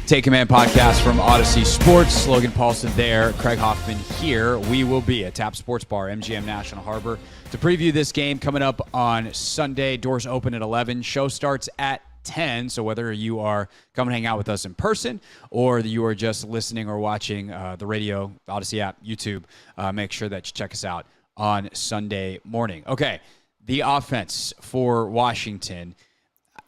Take Command podcast from Odyssey Sports. Logan Paulsen there, Craig Hoffman here. We will be at Tap Sports Bar, MGM National Harbor, to preview this game coming up on Sunday. Doors open at 11. Show starts at 10. So whether you are coming hang out with us in person or you are just listening or watching the radio, Odyssey app, YouTube, make sure that you check us out on Sunday morning. Okay, the offense for Washington.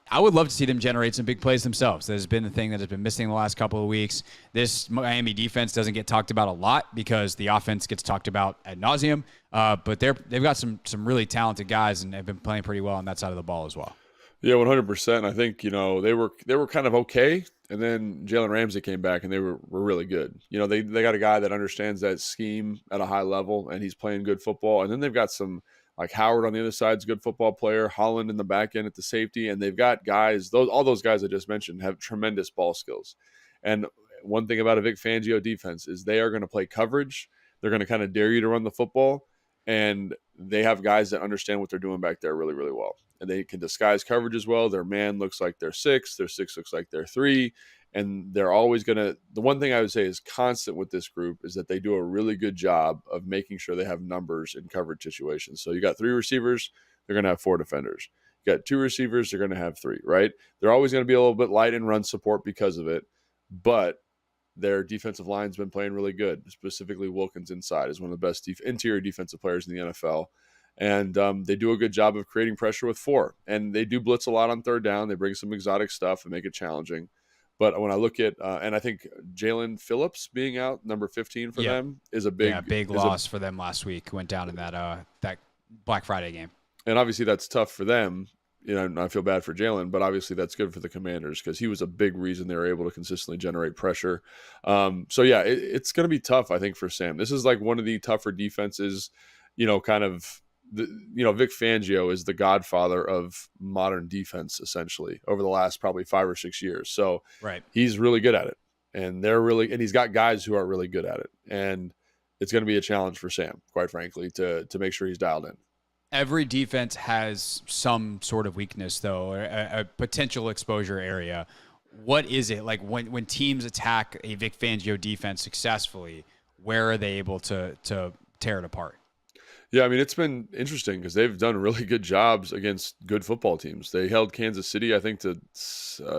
I would love to see them generate some big plays themselves. That has been the thing that has been missing the last couple of weeks. This Miami defense doesn't get talked about a lot because the offense gets talked about ad nauseum. But they've got some really talented guys and have been playing pretty well on that side of the ball as well. Yeah, 100%. I think, they were kind of okay, and then Jalen Ramsey came back and they were really good. They got a guy that understands that scheme at a high level, and he's playing good football. And then they've got some like Howard on the other side is a good football player, Holland in the back end at the safety, and they've got guys, all those guys I just mentioned have tremendous ball skills. And one thing about a Vic Fangio defense is they are going to play coverage. They're going to kind of dare you to run the football, and they have guys that understand what they're doing back there really, really well. And they can disguise coverage as well. Their man looks like they're 6. Their 6 looks like they're 3. And they're always going to – the one thing I would say is constant with this group is that they do a really good job of making sure they have numbers in coverage situations. So you got 3 receivers, they're going to have 4 defenders. You got 2 receivers, they're going to have 3, right? They're always going to be a little bit light in run support because of it. But their defensive line's been playing really good. Specifically, Wilkins inside is one of the best interior defensive players in the NFL. And they do a good job of creating pressure with 4. And they do blitz a lot on third down. They bring some exotic stuff and make it challenging. But when I look at and I think Jalen Phillips being out, number 15 for them, is a big loss for them last week. Went down in that Black Friday game. And obviously that's tough for them. I feel bad for Jalen, but obviously that's good for the Commanders because he was a big reason they were able to consistently generate pressure. It's going to be tough, I think, for Sam. This is like one of the tougher defenses, Vic Fangio is the godfather of modern defense, essentially, over the last probably 5 or 6 years. So right. He's really good at it, and he's got guys who are really good at it. And it's going to be a challenge for Sam, quite frankly, to make sure he's dialed in. Every defense has some sort of weakness, though, a potential exposure area. What is it like when teams attack a Vic Fangio defense successfully? Where are they able to tear it apart? Yeah, I mean, it's been interesting because they've done really good jobs against good football teams. They held Kansas City, I think, to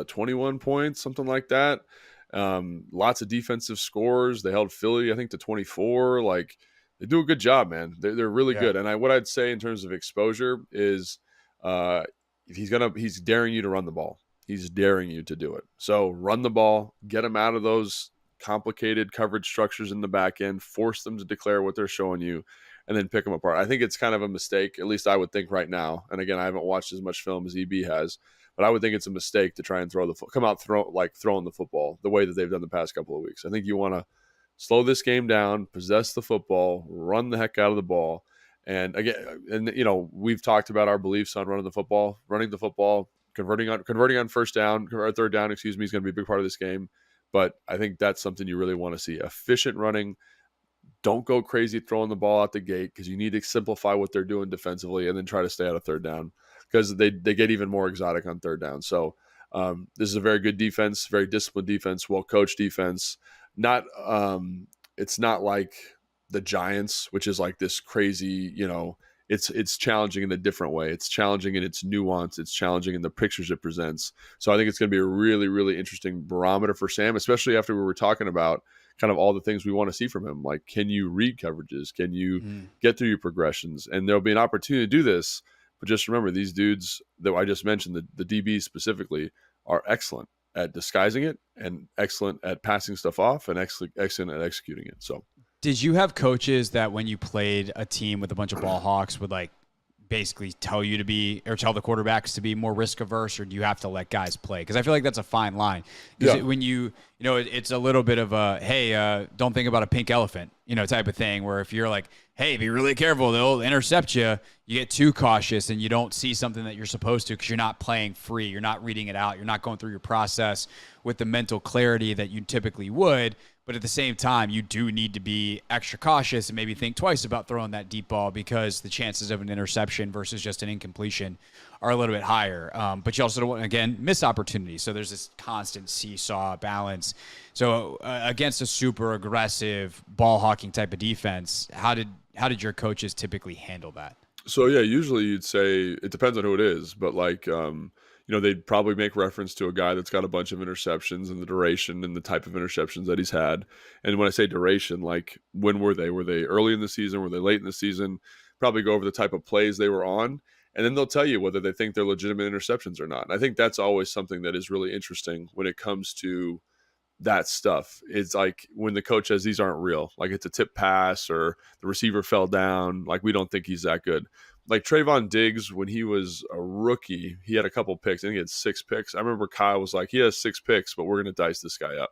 21 points, something like that. Lots of defensive scores. They held Philly, I think, to 24. Like, they do a good job, man. They're really good. And what I'd say in terms of exposure is he's daring you to run the ball. He's daring you to do it. So run the ball, get them out of those complicated coverage structures in the back end, force them to declare what they're showing you, and then pick them apart. I think it's kind of a mistake, at least I would think right now. And again, I haven't watched as much film as EB has, but I would think it's a mistake to try and throwing the football the way that they've done the past couple of weeks. I think you want to slow this game down, possess the football, run the heck out of the ball. And again, we've talked about our beliefs on running the football, converting on first down or third down, is going to be a big part of this game. But I think that's something you really want to see. Efficient running. Don't go crazy throwing the ball out the gate because you need to simplify what they're doing defensively and then try to stay out of third down because they get even more exotic on third down. So this is a very good defense, very disciplined defense, well-coached defense. It's not like the Giants, which is like this crazy, it's challenging in a different way. It's challenging in its nuance. It's challenging in the pictures it presents. So I think it's going to be a really, really interesting barometer for Sam, especially after we were talking about kind of all the things we want to see from him. Like, can you read coverages? Can you get through your progressions? And there'll be an opportunity to do this. But just remember, these dudes that I just mentioned, the DBs specifically, are excellent at disguising it and excellent at passing stuff off and excellent at executing it. So, did you have coaches that when you played a team with a bunch of ball hawks would like basically tell you to be, or tell the quarterbacks to be more risk averse, or do you have to let guys play? Because I feel like that's a fine line. Because when it's a little bit of a, hey, don't think about a pink elephant, type of thing, where if you're like, hey, be really careful, they'll intercept you, you get too cautious and you don't see something that you're supposed to because you're not playing free, you're not reading it out, you're not going through your process with the mental clarity that you typically would. But at the same time, you do need to be extra cautious and maybe think twice about throwing that deep ball because the chances of an interception versus just an incompletion are a little bit higher. But you also don't want, again, miss opportunities. So there's this constant seesaw balance. So against a super aggressive ball hawking type of defense, how did your coaches typically handle that? So yeah, usually you'd say it depends on who it is, but like they'd probably make reference to a guy that's got a bunch of interceptions and the duration and the type of interceptions that he's had. And when I say duration, like when were they? Were they early in the season? Were they late in the season? Probably go over the type of plays they were on, and then they'll tell you whether they think they're legitimate interceptions or not. And I think that's always something that is really interesting when it comes to that stuff. It's like when the coach says these aren't real, like it's a tip pass or the receiver fell down, like we don't think he's that good. Like Trayvon Diggs, when he was a rookie, he had a couple picks. I think he had 6 picks. I remember Kyle was like, he has 6 picks, but we're going to dice this guy up.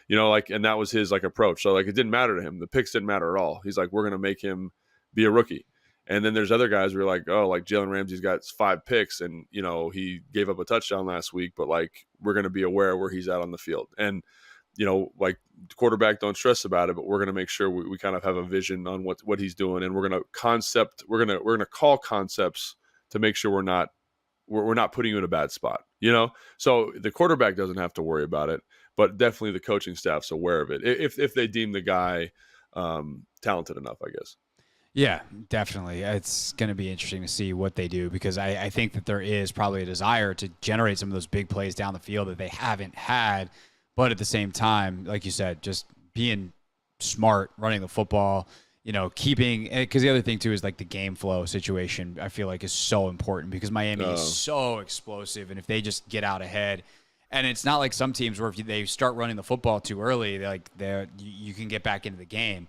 Like, and that was his like approach. So like, it didn't matter to him. The picks didn't matter at all. He's like, we're going to make him be a rookie. And then there's other guys who are like, oh, like Jalen Ramsey's got 5 picks and, he gave up a touchdown last week, but like, we're going to be aware where he's at on the field. And, like the quarterback, don't stress about it, but we're going to make sure we kind of have a vision on what he's doing. And we're going to call concepts to make sure we're not putting you in a bad spot, So the quarterback doesn't have to worry about it, but definitely the coaching staff's aware of it. If they deem the guy talented enough, I guess. Yeah, definitely. It's going to be interesting to see what they do because I think that there is probably a desire to generate some of those big plays down the field that they haven't had. But at the same time, like you said, just being smart, running the football, keeping – because the other thing, too, is like the game flow situation I feel like is so important because Miami is so explosive. And if they just get out ahead – and it's not like some teams where if they start running the football too early, you can get back into the game.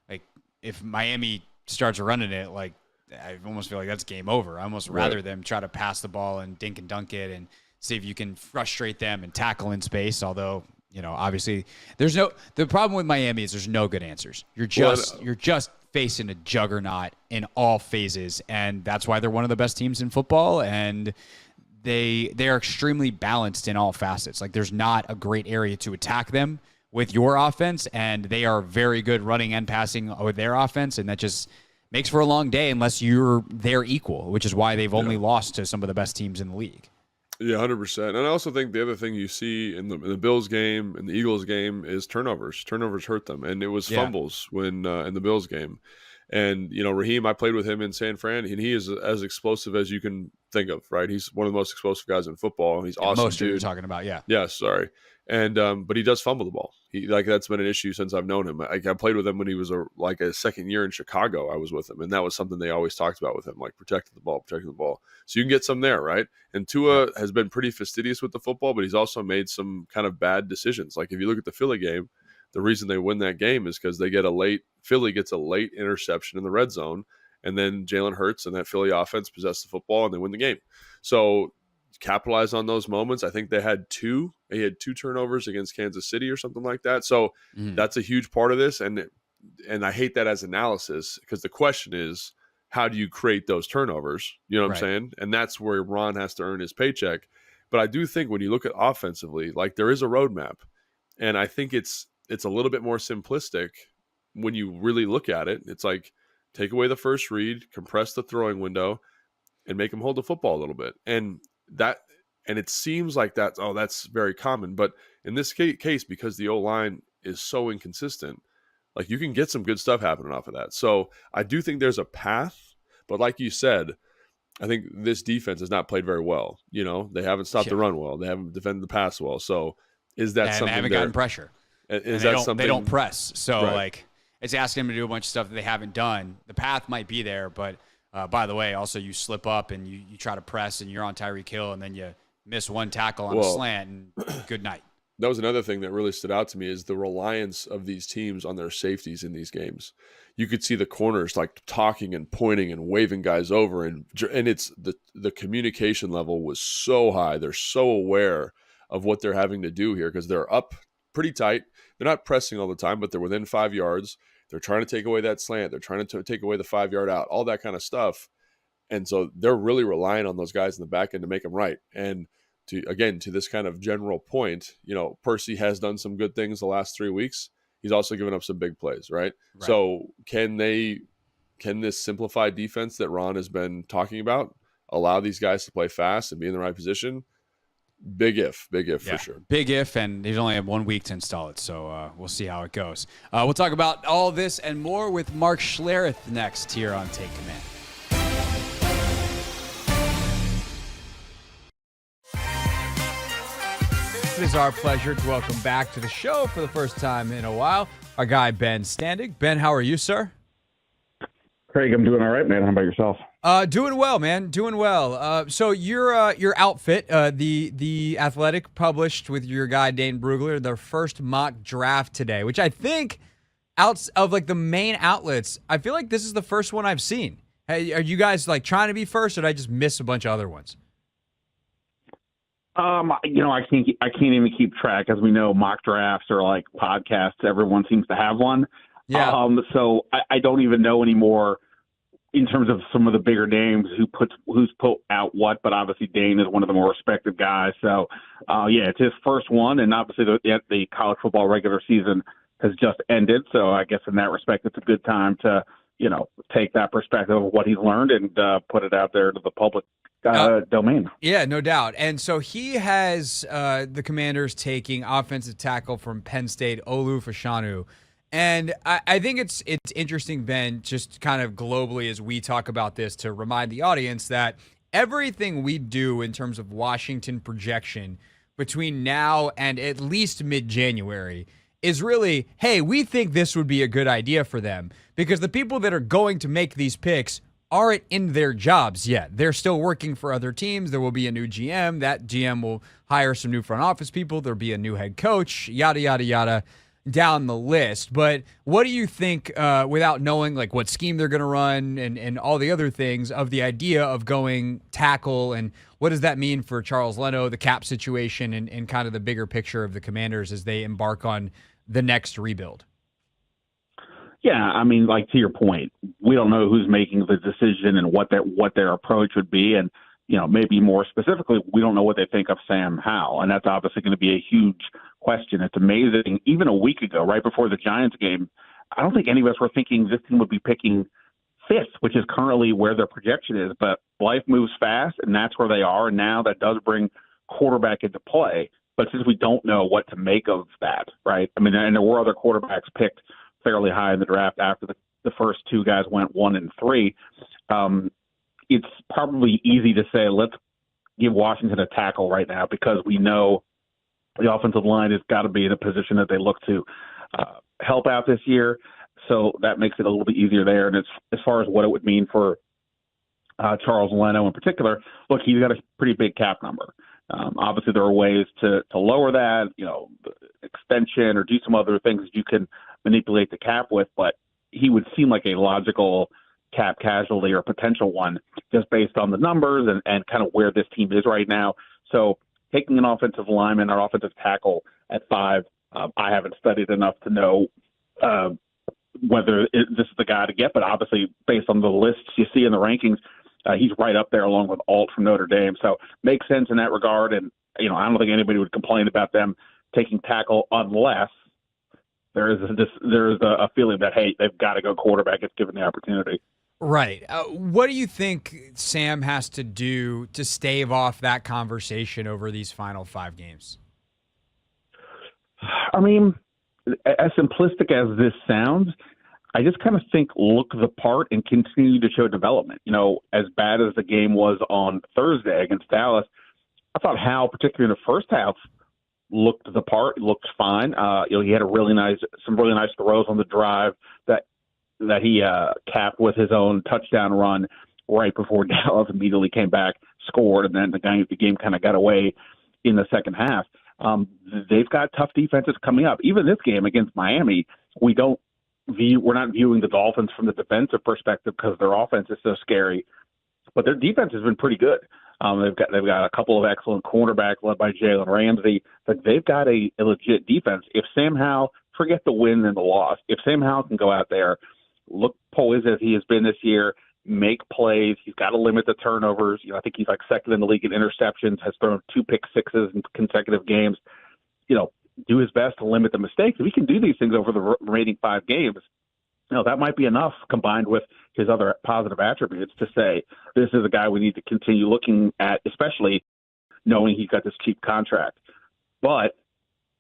Like if Miami starts running it, like I almost feel like that's game over. I almost rather them try to pass the ball and dink and dunk it and see if you can frustrate them and tackle in space, although – obviously the problem with Miami is there's no good answers. You're just facing a juggernaut in all phases. And that's why they're one of the best teams in football. And they are extremely balanced in all facets. Like there's not a great area to attack them with your offense. And they are very good running and passing with their offense. And that just makes for a long day unless you're their equal, which is why they've only lost to some of the best teams in the league. Yeah, 100%. And I also think the other thing you see in the Bills game and the Eagles game is turnovers. Turnovers hurt them, and it was fumbles when in the Bills game. And Raheem, I played with him in San Fran, and he is as explosive as you can think of. Right, he's one of the most explosive guys in football. He's awesome. Most dude. You're talking about, yeah. Yeah, sorry. And but he does fumble the ball. That's been an issue since I've known him. I played with him when he was a second year in Chicago. I was with him, and that was something they always talked about with him, like protecting the ball. So you can get some there, right? And Tua has been pretty fastidious with the football, but he's also made some kind of bad decisions. Like if you look at the Philly game, the reason they win that game is because Philly gets a late interception in the red zone, and then Jalen Hurts and that Philly offense possess the football and they win the game. So capitalize on those moments. I think they had 2 turnovers against Kansas City or something like that. So that's a huge part of this. And I hate that as analysis because the question is, how do you create those turnovers? You know what I'm saying? And that's where Ron has to earn his paycheck. But I do think when you look at offensively, like there is a roadmap. And I think it's a little bit more simplistic when you really look at it. It's like take away the first read, compress the throwing window, and make them hold the football a little bit. And it seems like that's very common. But in this case, because the O-line is so inconsistent, like you can get some good stuff happening off of that. So I do think there's a path, but like you said, I think this defense has not played very well. They haven't stopped the run well. They haven't defended the pass well. So is that something? They haven't gotten pressure. Is that something? They don't press. So it's asking them to do a bunch of stuff that they haven't done. The path might be there, but by the way, also you slip up and you try to press and you're on Tyreek Hill and then you miss one tackle on a slant and good night. That was another thing that really stood out to me is the reliance of these teams on their safeties in these games. You could see the corners like talking and pointing and waving guys over, and it's the communication level was so high. They're so aware of what they're having to do here because they're up pretty tight. They're not pressing all the time, but they're within 5 yards. They're trying to take away that slant. They're trying to take away the 5 yard out, all that kind of stuff. And so they're really relying on those guys in the back end to make them right. And to this kind of general point, Percy has done some good things the last 3 weeks. he's also given up some big plays, right? So can this simplified defense that Ron has been talking about allow these guys to play fast and be in the right position? Big if for sure. Big if, and he's only had 1 week to install it, so we'll see how it goes. We'll talk about all this and more with Mark Schlereth next here on Take Command. It is our pleasure to welcome back to the show for the first time in a while our guy Ben Standig. Ben, how are you, sir? Craig, I'm doing all right, man. How about yourself? Doing well, man. Doing well. So your outfit, the Athletic, published with your guy Dane Brugler their first mock draft today, which I think out of like the main outlets, I feel like this is the first one I've seen. Hey, are you guys like trying to be first, or did I just miss a bunch of other ones? I can't even keep track. As we know, mock drafts are like podcasts. Everyone seems to have one. Yeah. So I don't even know anymore in terms of some of the bigger names who's put out what, but obviously Dane is one of the more respected guys. So, it's his first one, and obviously the college football regular season has just ended. So I guess in that respect, it's a good time to, take that perspective of what he's learned and put it out there to the public domain. Yeah, no doubt. And so he has the Commanders taking offensive tackle from Penn State, Olu Fashanu. And I think it's interesting, Ben, just kind of globally as we talk about this, to remind the audience that everything we do in terms of Washington projection between now and at least mid-January is really, hey, we think this would be a good idea for them, because the people that are going to make these picks aren't in their jobs yet. They're still working for other teams. There will be a new GM. That GM will hire some new front office people. There'll be a new head coach, yada, yada, yada, down the list. But what do you think, without knowing like what scheme they're going to run and all the other things, of the idea of going tackle, and what does that mean for Charles Leno, the cap situation, and kind of the bigger picture of the Commanders as they embark on the next rebuild? Yeah, I mean, like, to your point, we don't know who's making the decision and what their approach would be. And, maybe more specifically, we don't know what they think of Sam Howell. And that's obviously going to be a huge question. It's amazing. Even a week ago, right before the Giants game, I don't think any of us were thinking this team would be picking fifth, which is currently where their projection is. But life moves fast, and that's where they are. And now that does bring quarterback into play. But since we don't know what to make of that, right? I mean, and there were other quarterbacks picked fairly high in the draft after the first two guys went 1 and 3. It's probably easy to say, let's give Washington a tackle right now, because we know the offensive line has got to be in a position that they look to help out this year. So that makes it a little bit easier there. And as far as what it would mean for Charles Leno in particular, look, he's got a pretty big cap number. Obviously, there are ways to lower that, extension, or do some other things that you can manipulate the cap with, but he would seem like a logical cap casualty or potential one just based on the numbers and kind of where this team is right now. So taking an offensive lineman or offensive tackle at 5, I haven't studied enough to know whether this is the guy to get, but obviously based on the lists you see in the rankings, he's right up there along with Alt from Notre Dame. So makes sense in that regard. And, I don't think anybody would complain about them taking tackle unless there is a feeling that, hey, they've got to go quarterback if given the opportunity. Right. What do you think Sam has to do to stave off that conversation over these final 5 games? I mean, as simplistic as this sounds, I just kind of think look the part and continue to show development. As bad as the game was on Thursday against Dallas, I thought Howell, particularly in the first half, looked the part, looked fine. He had some really nice throws on the drive that he capped with his own touchdown run right before Dallas immediately came back, scored, and then the game kind of got away in the second half. They've got tough defenses coming up. Even this game against Miami, we're not viewing the Dolphins from the defensive perspective because their offense is so scary, but their defense has been pretty good. They've got a couple of excellent cornerbacks led by Jalen Ramsey, but they've got a legit defense. If Sam Howell, forget the win and the loss, if Sam Howell can go out there, look poised as he has been this year, make plays, he's got to limit the turnovers. I think he's like second in the league in interceptions, has thrown 2 pick sixes in consecutive games. do his best to limit the mistakes. If he can do these things over the remaining 5 games, that might be enough combined with his other positive attributes to say this is a guy we need to continue looking at, especially knowing he's got this cheap contract. But,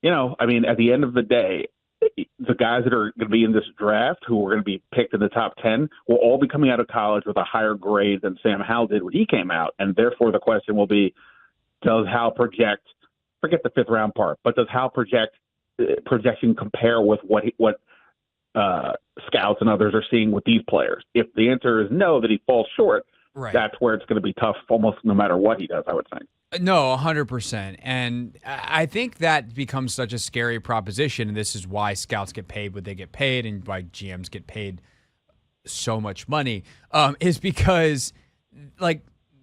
at the end of the day, the guys that are going to be in this draft who are going to be picked in the top 10 will all be coming out of college with a higher grade than Sam Howell did when he came out. And therefore the question will be, does Howell project, forget the 5th round part, but does Howell projection compare with what scouts and others are seeing with these players? If the answer is no, that he falls short, right, that's where it's going to be tough almost no matter what he does, I would think. No, 100%. And I think that becomes such a scary proposition, and this is why scouts get paid what they get paid and why GMs get paid so much money, is because,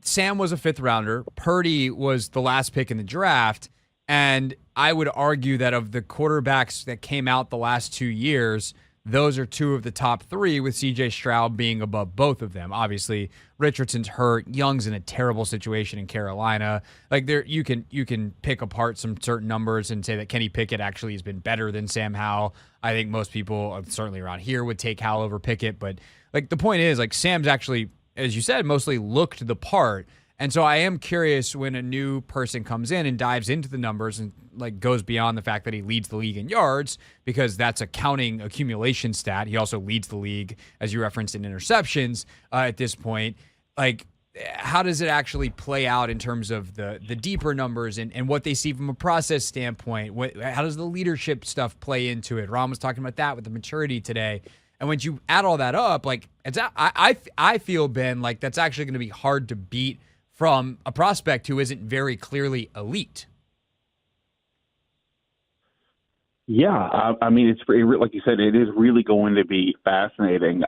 Sam was a 5th rounder. Purdy was the last pick in the draft, and I would argue that of the quarterbacks that came out the last 2 years, those are 2 of the top 3, with C.J. Stroud being above both of them. Obviously, Richardson's hurt. Young's in a terrible situation in Carolina. You can pick apart some certain numbers and say that Kenny Pickett actually has been better than Sam Howell. I think most people, certainly around here, would take Howell over Pickett. But the point is, Sam's actually, as you said, mostly looked the part. And so I am curious when a new person comes in and dives into the numbers and goes beyond the fact that he leads the league in yards, because that's a counting accumulation stat. He also leads the league, as you referenced, in interceptions at this point. How does it actually play out in terms of the deeper numbers and what they see from a process standpoint? How does the leadership stuff play into it? Ron was talking about that with the maturity today. And when you add all that up, I feel, Ben, that's actually going to be hard to beat from a prospect who isn't very clearly elite. Yeah, it's like you said, it is really going to be fascinating.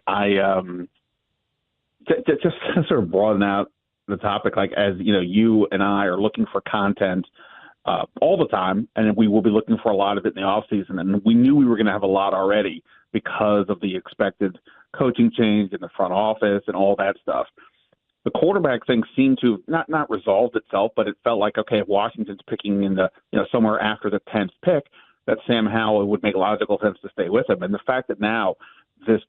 Just to sort of broaden out the topic, as you and I are looking for content all the time, and we will be looking for a lot of it in the off season. And we knew we were going to have a lot already because of the expected coaching change in the front office and all that stuff. The quarterback thing seemed to not resolved itself, but it felt like, okay, if Washington's picking in the somewhere after the 10th pick, that Sam Howell would make logical sense to stay with him. And the fact that now this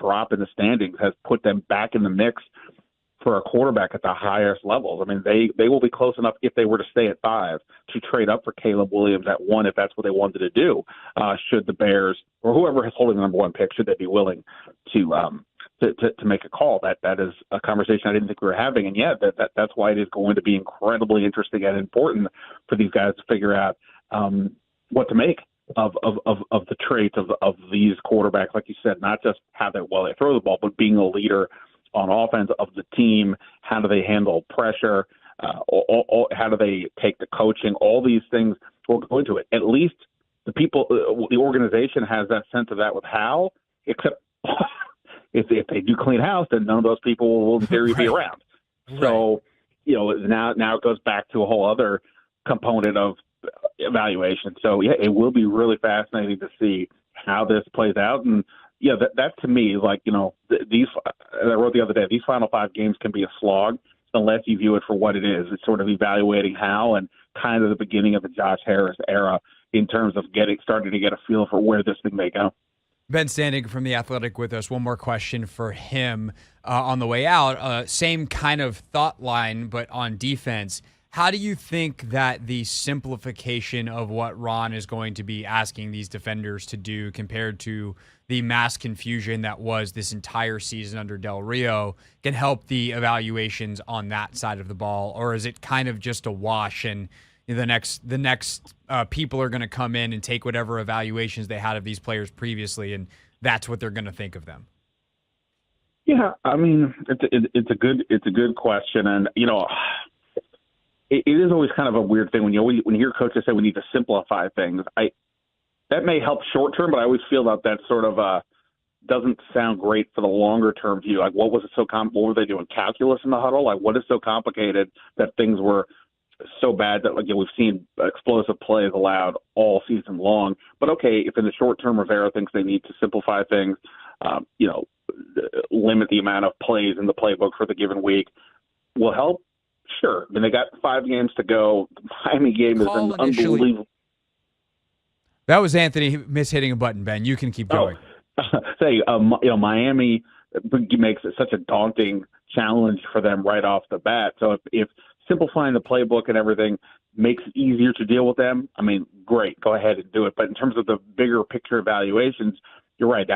drop in the standings has put them back in the mix for a quarterback at the highest levels. They will be close enough, if they were to stay at 5, to trade up for Caleb Williams at 1 if that's what they wanted to do. Should the Bears or whoever is holding the number 1 pick, should they be willing to make a call? That is a conversation I didn't think we were having, and that's why it is going to be incredibly interesting and important for these guys to figure out what to make of the traits of these quarterbacks, like you said, not just how they throw the ball, but being a leader on offense of the team. How do they handle pressure? How do they take the coaching? All these things will go into it. At least the organization has that sense of that with Howell, except if they do clean house, then none of those people will in theory be around. Right. So, now it goes back to a whole other component of evaluation. So, it will be really fascinating to see how this plays out. And, that to me, these, I wrote the other day, these final 5 games can be a slog unless you view it for what it is. It's sort of evaluating how, and kind of the beginning of the Josh Harris era in terms of starting to get a feel for where this thing may go. Ben Standing from The Athletic with us. One more question for him on the way out. Same kind of thought line, but on defense. How do you think that the simplification of what Ron is going to be asking these defenders to do compared to the mass confusion that was this entire season under Del Rio can help the evaluations on that side of the ball? Or is it kind of just a wash and the next people are going to come in and take whatever evaluations they had of these players previously, and that's what they're going to think of them? Yeah, it's a good question, and it is always kind of a weird thing when you hear coaches say we need to simplify things. That may help short term, but I always feel that sort of doesn't sound great for the longer term view. What was it what were they doing? Calculus in the huddle? What is so complicated that things were so bad that we've seen explosive plays allowed all season long? But okay, if in the short term Rivera thinks they need to simplify things, limit the amount of plays in the playbook for the given week, will help. Sure. They got 5 games to go. The Miami game is an unbelievable. That was Anthony mishitting a button, Ben. You can keep going. Say, Miami makes it such a daunting challenge for them right off the bat. So if simplifying the playbook and everything makes it easier to deal with them, I mean, great, go ahead and do it. But in terms of the bigger picture evaluations, you're right.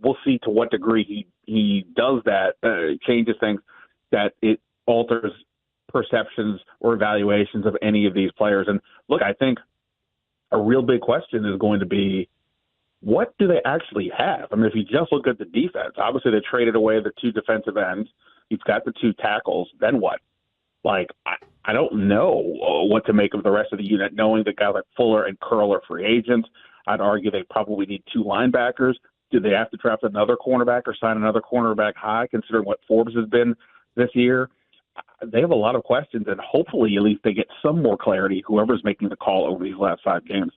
We'll see to what degree he does that, changes things, that it alters perceptions or evaluations of any of these players. And look, I think a real big question is going to be, what do they actually have? I mean, if you just look at the defense, obviously they traded away the 2 defensive ends. You've got the 2 tackles. Then what? Like, I don't know what to make of the rest of the unit, knowing that guys like Fuller and Curl are free agents. I'd argue they probably need 2 linebackers. Do they have to draft another cornerback or sign another cornerback high, considering what Forbes has been this year? They have a lot of questions, and hopefully at least they get some more clarity, whoever's making the call over these last 5 games.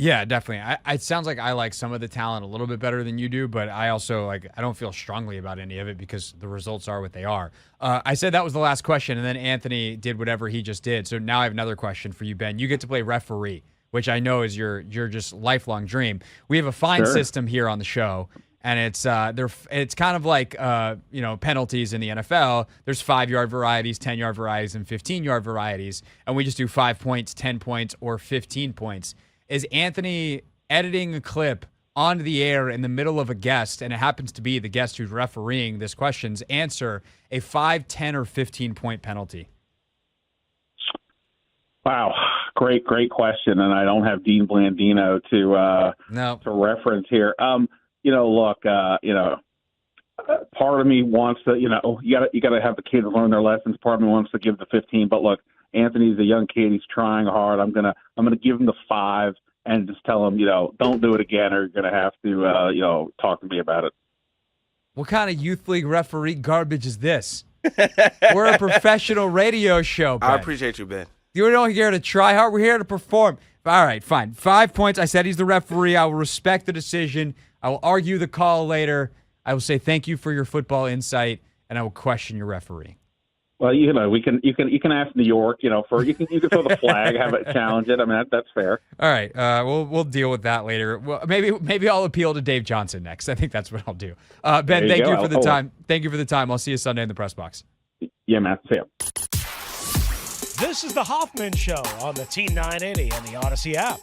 Yeah, definitely. It sounds like I like some of the talent a little bit better than you do, but I also I don't feel strongly about any of it because the results are what they are. I said that was the last question, and then Anthony did whatever he just did. So now I have another question for you, Ben. You get to play referee, which I know is your just lifelong dream. We have a fine system here on the show, and it's kind of like penalties in the NFL. There's 5-yard varieties, 10-yard varieties, and 15-yard varieties, and we just do 5 points, 10 points, or 15 points. Is Anthony editing a clip onto the air in the middle of a guest, and it happens to be the guest who's refereeing this question's answer, a 5, 10, or 15-point penalty? Wow, great question, and I don't have Dean Blandino to reference here. Look, part of me wants to, you got to have the kids learn their lessons. Part of me wants to give the 15, but look, Anthony's a young kid. He's trying hard. I'm gonna give him the 5 and just tell him, don't do it again, or you're gonna have to, talk to me about it. What kind of youth league referee garbage is this? We're a professional radio show, Ben. I appreciate you, Ben. You're not here to try hard. We're here to perform. All right, fine. 5 points. I said he's the referee. I will respect the decision. I will argue the call later. I will say thank you for your football insight, and I will question your referee. Well, you can ask New York, you can throw the flag, have it challenge it. I mean, that's fair. All right, we'll deal with that later. Well, maybe I'll appeal to Dave Johnson next. I think that's what I'll do. Ben, thank you for the time. Thank you for the time. I'll see you Sunday in the press box. Yeah, man. See ya. This is the Hoffman Show on the T980 and the Odyssey app.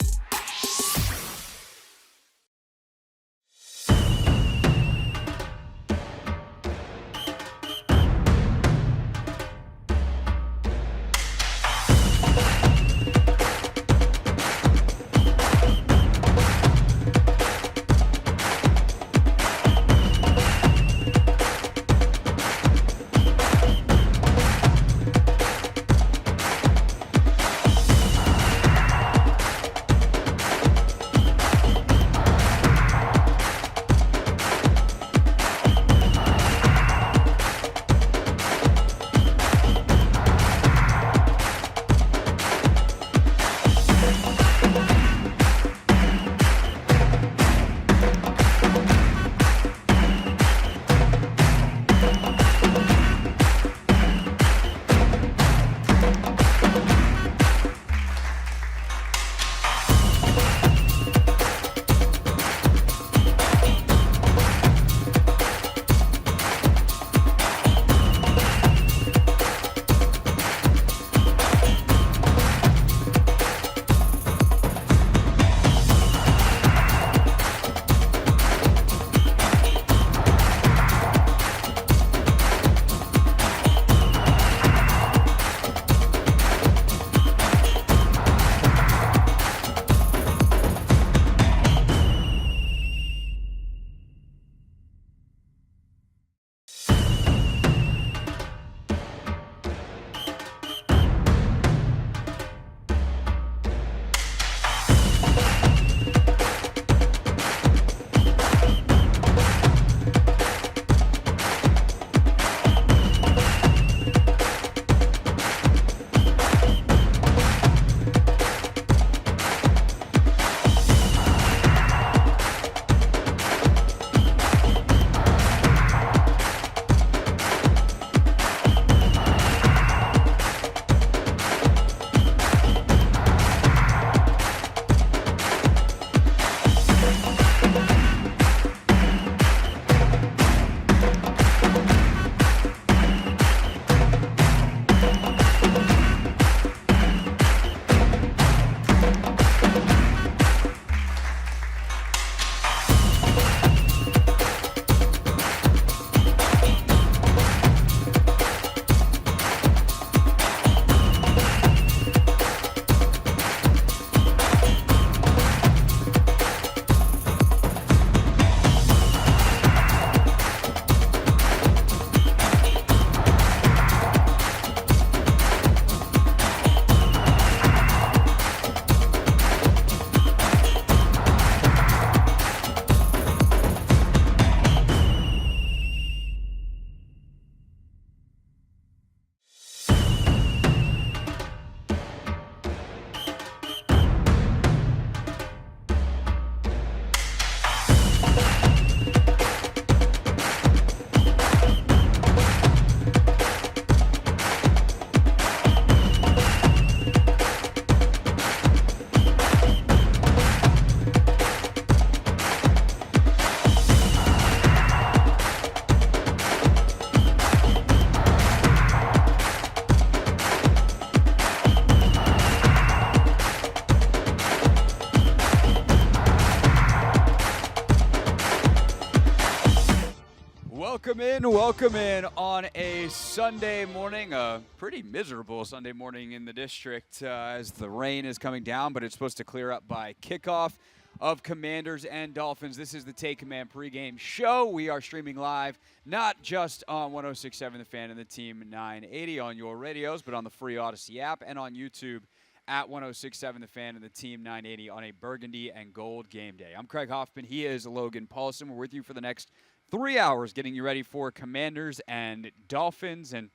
Welcome in on a Sunday morning, a pretty miserable Sunday morning in the district as the rain is coming down, but it's supposed to clear up by kickoff of Commanders and Dolphins. This is the Take Command pregame show. We are streaming live, not just on 106.7 The Fan and the Team 980 on your radios, but on the free Odyssey app and on YouTube at 106.7 The Fan and the Team 980 on a burgundy and gold game day. I'm Craig Hoffman. He is Logan Paulsen. We're with you for the next 3 hours getting you ready for Commanders and Dolphins. And,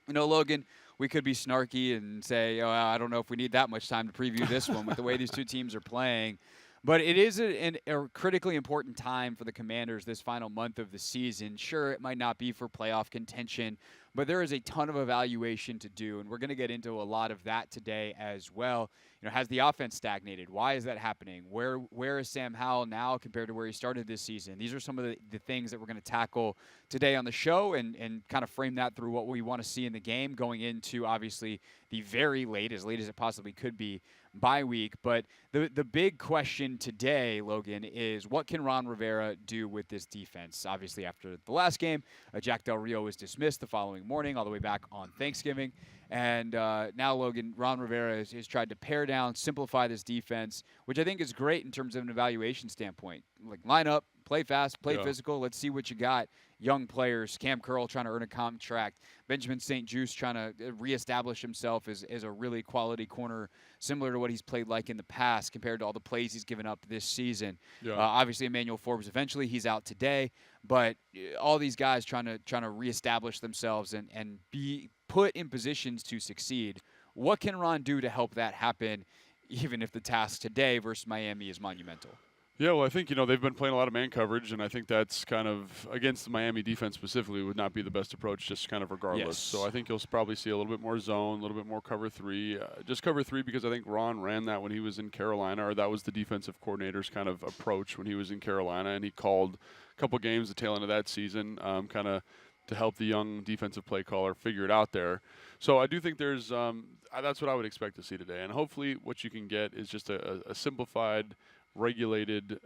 you know, Logan, we could be snarky and say, oh, I don't know if we need that much time to preview this one with the way these two teams are playing. But it is a critically important time for the Commanders this final month of the season. Sure, it might not be for playoff contention, but there is a ton of evaluation to do, and we're going to get into a lot of that today as well. You know, has the offense stagnated? Why is that happening? Where is Sam Howell now compared to where he started this season? These are some of the things that we're going to tackle today on the show and kind of frame that through what we want to see in the game going into, obviously, the very late as it possibly could be, bye week. But the big question today, Logan, is what can Ron Rivera do with this defense? Obviously, after the last game, Jack Del Rio was dismissed the following morning all the way back on Thanksgiving. And now, Logan, Ron Rivera has tried to pare down, simplify this defense, which I think is great in terms of an evaluation standpoint. Like, line up, play fast, play physical. Let's see what you got. Young players, Cam Curl trying to earn a contract, Benjamin St-Juste trying to reestablish himself as a really quality corner, similar to what he's played like in the past compared to all the plays he's given up this season. Obviously, Emmanuel Forbes, eventually he's out today, but all these guys trying to reestablish themselves and be put in positions to succeed. What can Ron do to help that happen, even if the task today versus Miami is monumental? Yeah, well, I think, they've been playing a lot of man coverage, and I think that's kind of, against the Miami defense specifically, would not be the best approach, just kind of regardless. Yes. So I think you'll probably see a little bit more zone, a little bit more cover three. Just cover three because I think Ron ran that when he was in Carolina, or that was the defensive coordinator's kind of approach when he was in Carolina, and he called a couple games the tail end of that season, kind of to help the young defensive play caller figure it out there. So I do think there's that's what I would expect to see today. And hopefully what you can get is just a simplified, regulated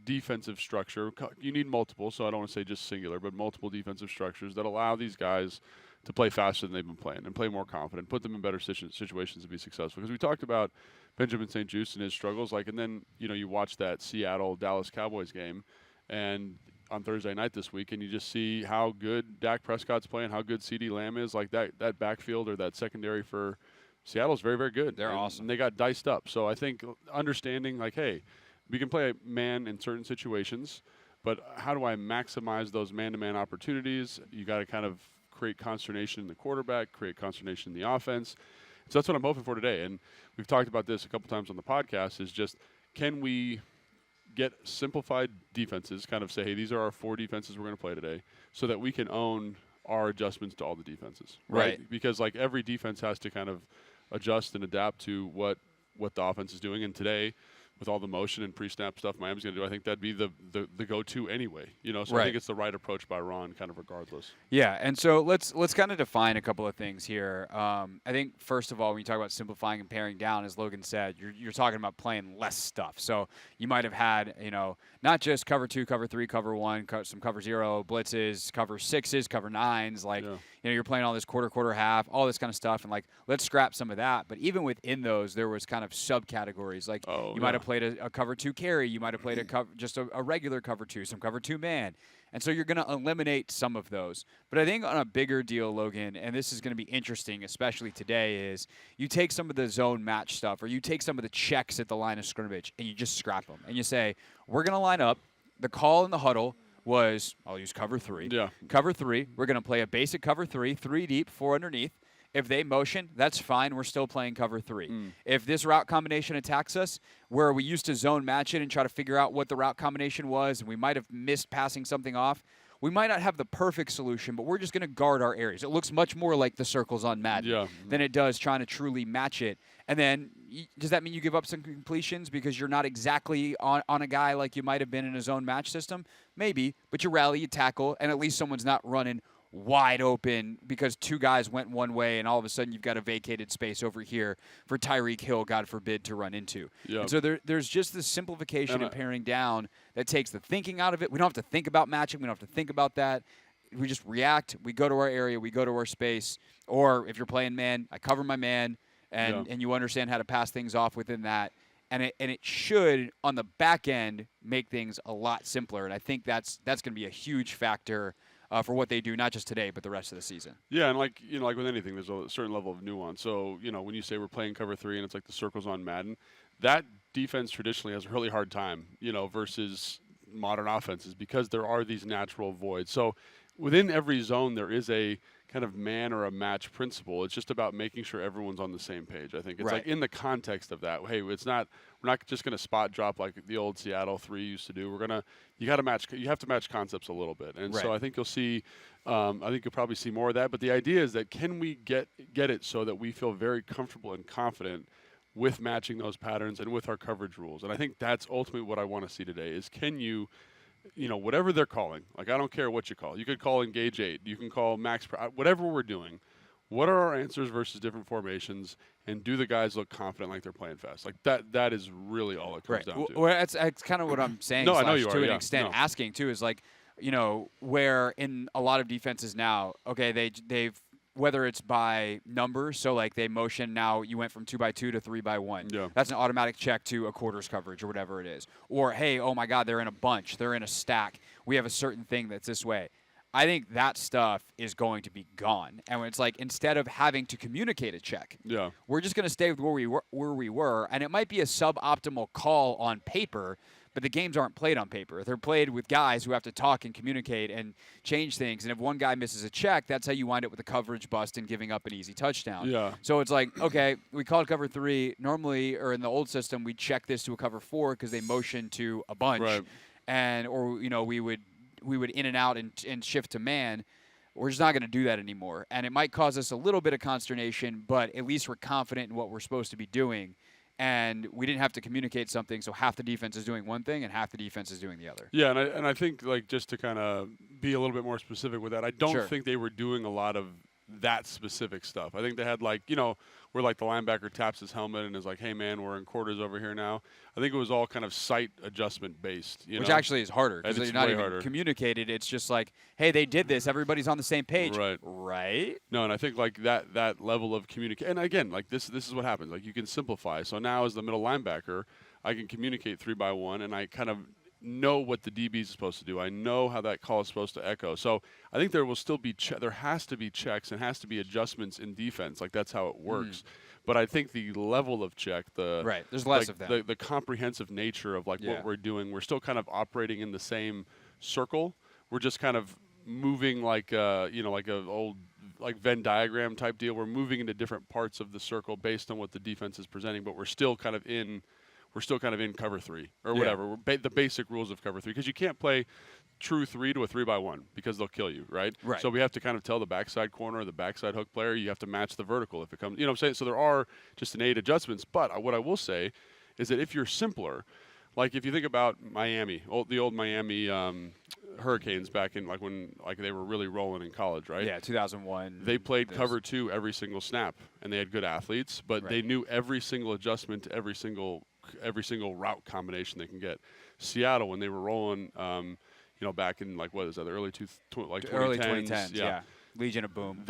defensive structure. You need multiple, so I don't want to say just singular, but multiple defensive structures that allow these guys to play faster than they've been playing and play more confident, put them in better situations to be successful. Because we talked about Benjamin St-Juste and his struggles, and then you watch that Seattle-Dallas Cowboys game and on Thursday night this week, and you just see how good Dak Prescott's playing, how good CeeDee Lamb is. Like that backfield or that secondary for Seattle is very, very good. They're awesome. And they got diced up. So I think understanding, hey, we can play man in certain situations, but how do I maximize those man-to-man opportunities? You got to kind of create consternation in the quarterback, create consternation in the offense. So that's what I'm hoping for today. And we've talked about this a couple times on the podcast, is just can we get simplified defenses, kind of say, hey, these are our 4 defenses we're going to play today, so that we can own our adjustments to all the defenses. Right. Because every defense has to kind of adjust and adapt to what the offense is doing. And today, with all the motion and pre-snap stuff Miami's going to do, I think that'd be the go-to anyway. So I think it's the right approach by Ron, kind of regardless. Yeah, and so let's kind of define a couple of things here. I think first of all, when you talk about simplifying and paring down, as Logan said, you're talking about playing less stuff. So you might have had not just cover 2, cover 3, cover 1, some cover 0 blitzes, cover 6s, cover 9s, you're playing all this quarter, half, all this kind of stuff, and let's scrap some of that. But even within those, there was kind of subcategories. You might have played a cover 2 carry, you might have played just a regular cover 2, some cover 2 man. And so you're going to eliminate some of those. But I think on a bigger deal, Logan, and this is going to be interesting, especially today, is you take some of the zone match stuff, or you take some of the checks at the line of scrimmage, and you just scrap them. And you say, we're going to line up. The call in the huddle was, I'll use cover 3. Yeah. Cover 3, we're going to play a basic cover 3, 3 deep, 4 underneath. If they motion, that's fine. We're still playing cover 3. If this route combination attacks us, where we used to zone match it and try to figure out what the route combination was, and we might have missed passing something off, we might not have the perfect solution, but we're just going to guard our areas. It looks much more like the circles on Madden than it does trying to truly match it. And then does that mean you give up some completions because you're not exactly on a guy like you might have been in a zone match system? Maybe, but you rally, you tackle, and at least someone's not running wide open because 2 guys went one way and all of a sudden you've got a vacated space over here for Tyreek Hill, God forbid, to run into. Yep. And so there's just this simplification and paring down that takes the thinking out of it. We don't have to think about matching. We don't have to think about that. we just react. We go to our area. We go to our space. Or if you're playing man, I cover my man, and you understand how to pass things off within that. And it should, on the back end, make things a lot simpler. And I think that's going to be a huge factor for what they do, not just today, but the rest of the season. Yeah, and like with anything, there's a certain level of nuance. So, when you say we're playing cover 3 and it's like the circles on Madden, that defense traditionally has a really hard time, versus modern offenses because there are these natural voids. So within every zone, there is a kind of man or a match principle. It's just about making sure everyone's on the same page. I think it's like in the context of that. Hey, we're not just going to spot drop like the old Seattle 3 used to do. You have to match concepts a little bit. And so I think you'll see, I think you'll probably see more of that. But the idea is that can we get it so that we feel very comfortable and confident with matching those patterns and with our coverage rules. And I think that's ultimately what I want to see today is can you, whatever they're calling, like I don't care what you call. You could call engage 8. You can call max, whatever we're doing. What are our answers versus different formations? And do the guys look confident like they're playing fast? Like that is really all it comes down to. Well, that's kind of what I'm saying. No, I know you are. To an extent, asking too is like, where in a lot of defenses now, okay, they've whether it's by numbers, so like they motion now you went from 2x2 to 3x1. Yeah. That's an automatic check to a quarters coverage or whatever it is. Or, hey, oh my God, they're in a bunch. They're in a stack. We have a certain thing that's this way. I think that stuff is going to be gone. And it's like instead of having to communicate a check, we're just going to stay with where we were. And it might be a suboptimal call on paper, but the games aren't played on paper. They're played with guys who have to talk and communicate and change things. And if one guy misses a check, that's how you wind up with a coverage bust and giving up an easy touchdown. Yeah. So it's like, okay, we called cover 3. Normally, or in the old system, we'd check this to a cover 4 because they motioned to a bunch. Right. Or we would in and out and shift to man. We're just not going to do that anymore. And it might cause us a little bit of consternation, but at least we're confident in what we're supposed to be doing. And we didn't have to communicate something, so half the defense is doing one thing and half the defense is doing the other. Yeah, and I think, like, just to kind of be a little bit more specific with that, I don't think they were doing a lot of that specific stuff. I think they had, like, where, like, the linebacker taps his helmet and is like, hey, man, we're in quarters over here now. I think it was all kind of sight adjustment based. Which actually is harder because you're not even communicated. It's just like, hey, they did this. Everybody's on the same page. Right? No, and I think, like, that level of communication. And, again, like, this is what happens. Like, you can simplify. So now as the middle linebacker, I can communicate 3x1, and I kind of know what the DB is supposed to do. I know how that call is supposed to echo. So I think there will still be there has to be checks and has to be adjustments in defense. Like that's how it works. But I think the level of check, there's less of that. The comprehensive nature of like what we're doing, we're still kind of operating in the same circle. We're just kind of moving like like a old like Venn diagram type deal. We're moving into different parts of the circle based on what the defense is presenting, but we're still kind of in cover 3 or whatever. The basic rules of cover 3 because you can't play true 3 to a 3x1 because they'll kill you, right? So we have to kind of tell the backside corner or the backside hook player you have to match the vertical if it comes. You know what I'm saying? So there are just innate adjustments. But what I will say is that if you're simpler, like if you think about Miami, the old Miami Hurricanes back in when they were really rolling in college, right? Yeah, 2001. They played cover 2 every single snap, and they had good athletes, but they knew every single adjustment to every single route combination they can get. Seattle, when they were rolling, back in what is that, the early 2010s? Early 2010s, yeah. Legion of Boom,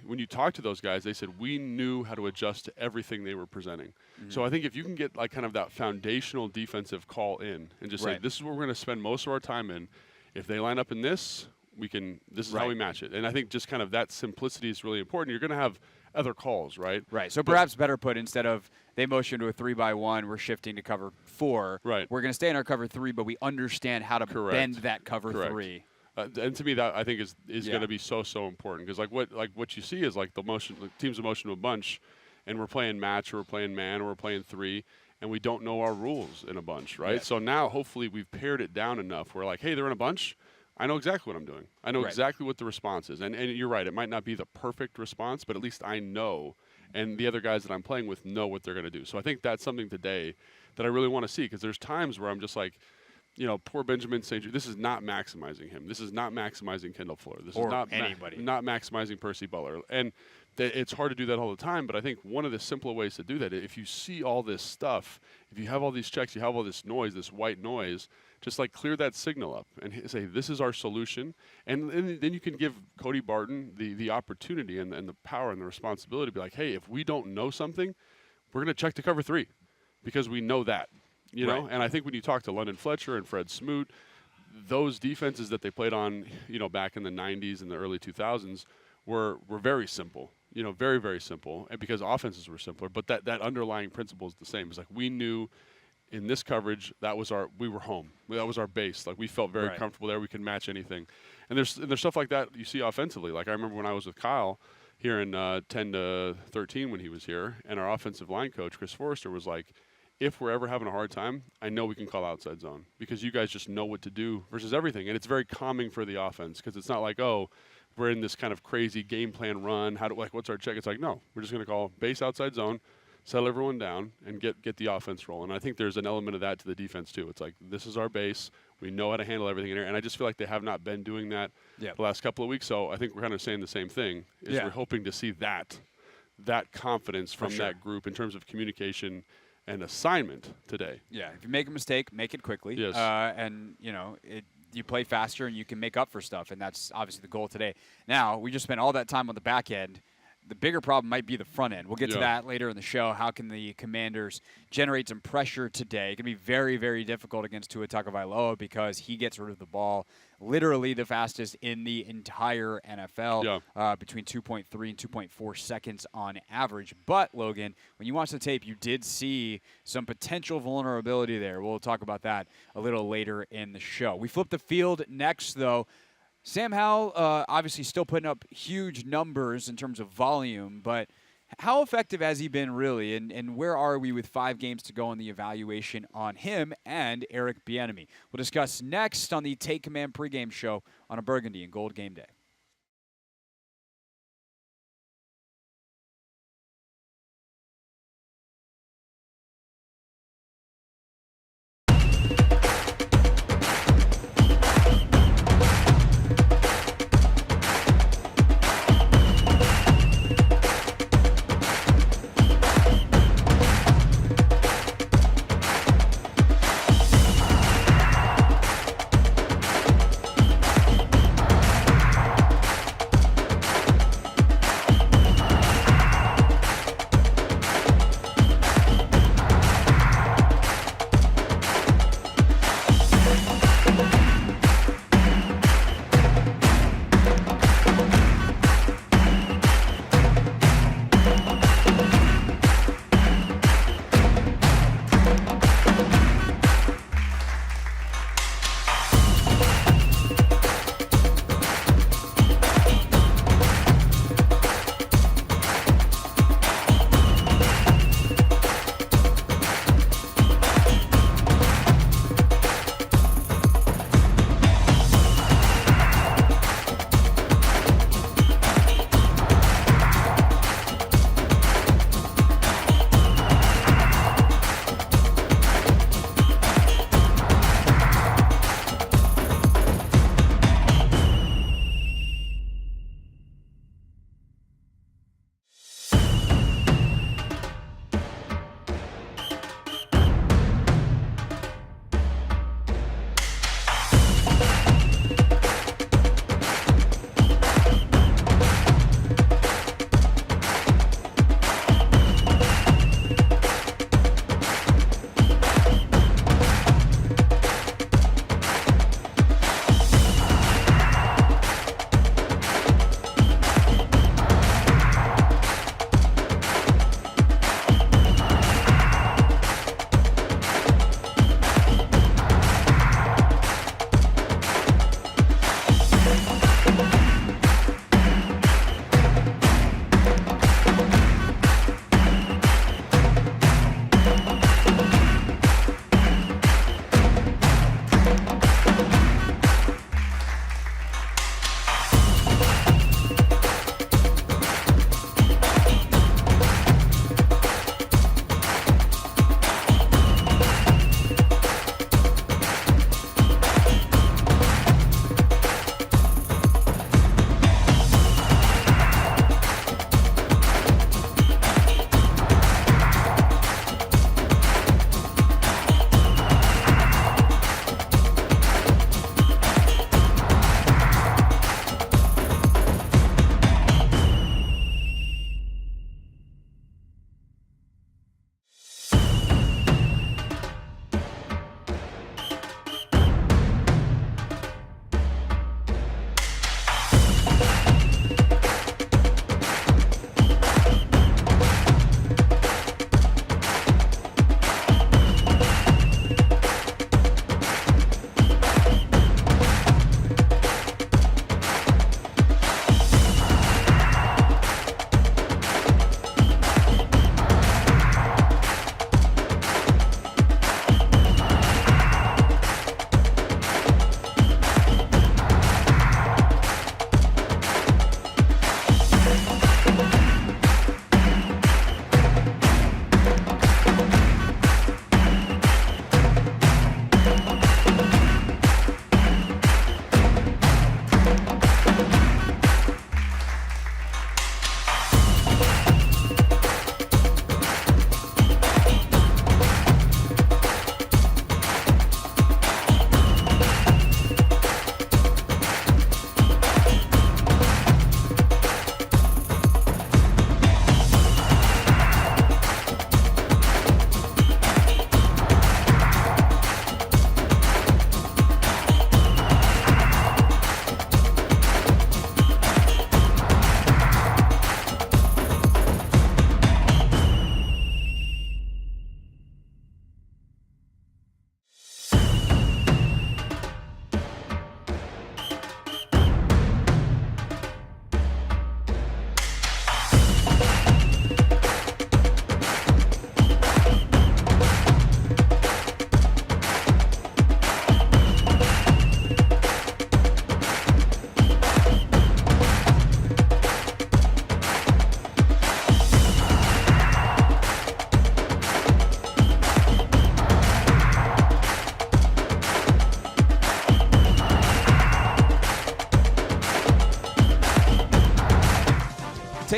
when you talk to those guys, they said we knew how to adjust to everything they were presenting. So I think if you can get kind of that foundational defensive call in and just say this is what we're going to spend most of our time in. If they line up in this, this is how we match it. And I think just kind of that simplicity is really important. You're going to have other calls, right? Right. So perhaps better put, instead of they motion to a 3x1, we're shifting to cover 4. Right. We're going to stay in our cover 3, but we understand how to bend that cover 3. And to me, that I think is going to be so important because what you see is the motion, teams of motion to a bunch, and we're playing match or we're playing man or we're playing 3, and we don't know our rules in a bunch, right? So now hopefully we've pared it down enough where hey, they're in a bunch. I know exactly what I'm doing. I know exactly what the response is. And you're right, it might not be the perfect response, but at least I know, and the other guys that I'm playing with know what they're going to do. So I think that's something today that I really want to see because there's times where I'm just poor Benjamin St. Jude. This is not maximizing him. This is not maximizing Kendall Fuller. This is not anybody. Not maximizing Percy Butler. And it's hard to do that all the time, but I think one of the simpler ways to do that, if you see all this stuff, if you have all these checks, you have all this noise, this white noise, just like clear that signal up and say, this is our solution. And then you can give Cody Barton the opportunity and the power and the responsibility to be like, hey, if we don't know something, we're going to check to cover 3 because we know that, you know? And I think when you talk to London Fletcher and Fred Smoot, those defenses that they played on, you know, back in the 90s and the early 2000s were very simple, you know, very, very simple, and because offenses were simpler. But that underlying principle is the same. It's like we knew in this coverage we were home. That was our base. Like we felt very comfortable there. We could match anything. And there's stuff like that you see offensively. Like I remember when I was with Kyle here in 10 to 13 when he was here, and our offensive line coach Chris Forrester was like, if we're ever having a hard time, I know we can call outside zone because you guys just know what to do versus everything. And it's very calming for the offense because it's not like, oh, we're in this kind of crazy game plan run. What's our check? It's like, no, we're just going to call base outside zone, settle everyone down, and get the offense rolling. And I think there's an element of that to the defense too. It's like, this is our base. We know how to handle everything in here. And I just feel like they have not been doing that the last couple of weeks. So I think we're kind of saying the same thing. We're hoping to see that confidence from that group in terms of communication and assignment today. Yeah, if you make a mistake, make it quickly. Yes. And, you know, you play faster and you can make up for stuff, and that's obviously the goal today. Now, we just spent all that time on the back end. The bigger problem might be the front end. We'll get to that later in the show. How can the Commanders generate some pressure today? It can be very, very difficult against Tua Tagovailoa because he gets rid of the ball literally the fastest in the entire NFL, between 2.3 and 2.4 seconds on average. But, Logan, when you watch the tape, you did see some potential vulnerability there. We'll talk about that a little later in the show. We flip the field next, though. Sam Howell obviously still putting up huge numbers in terms of volume, but how effective has he been really, and where are we with 5 games to go in the evaluation on him and Eric Bieniemy? We'll discuss next on the Take Command pregame show on a Burgundy and Gold game day.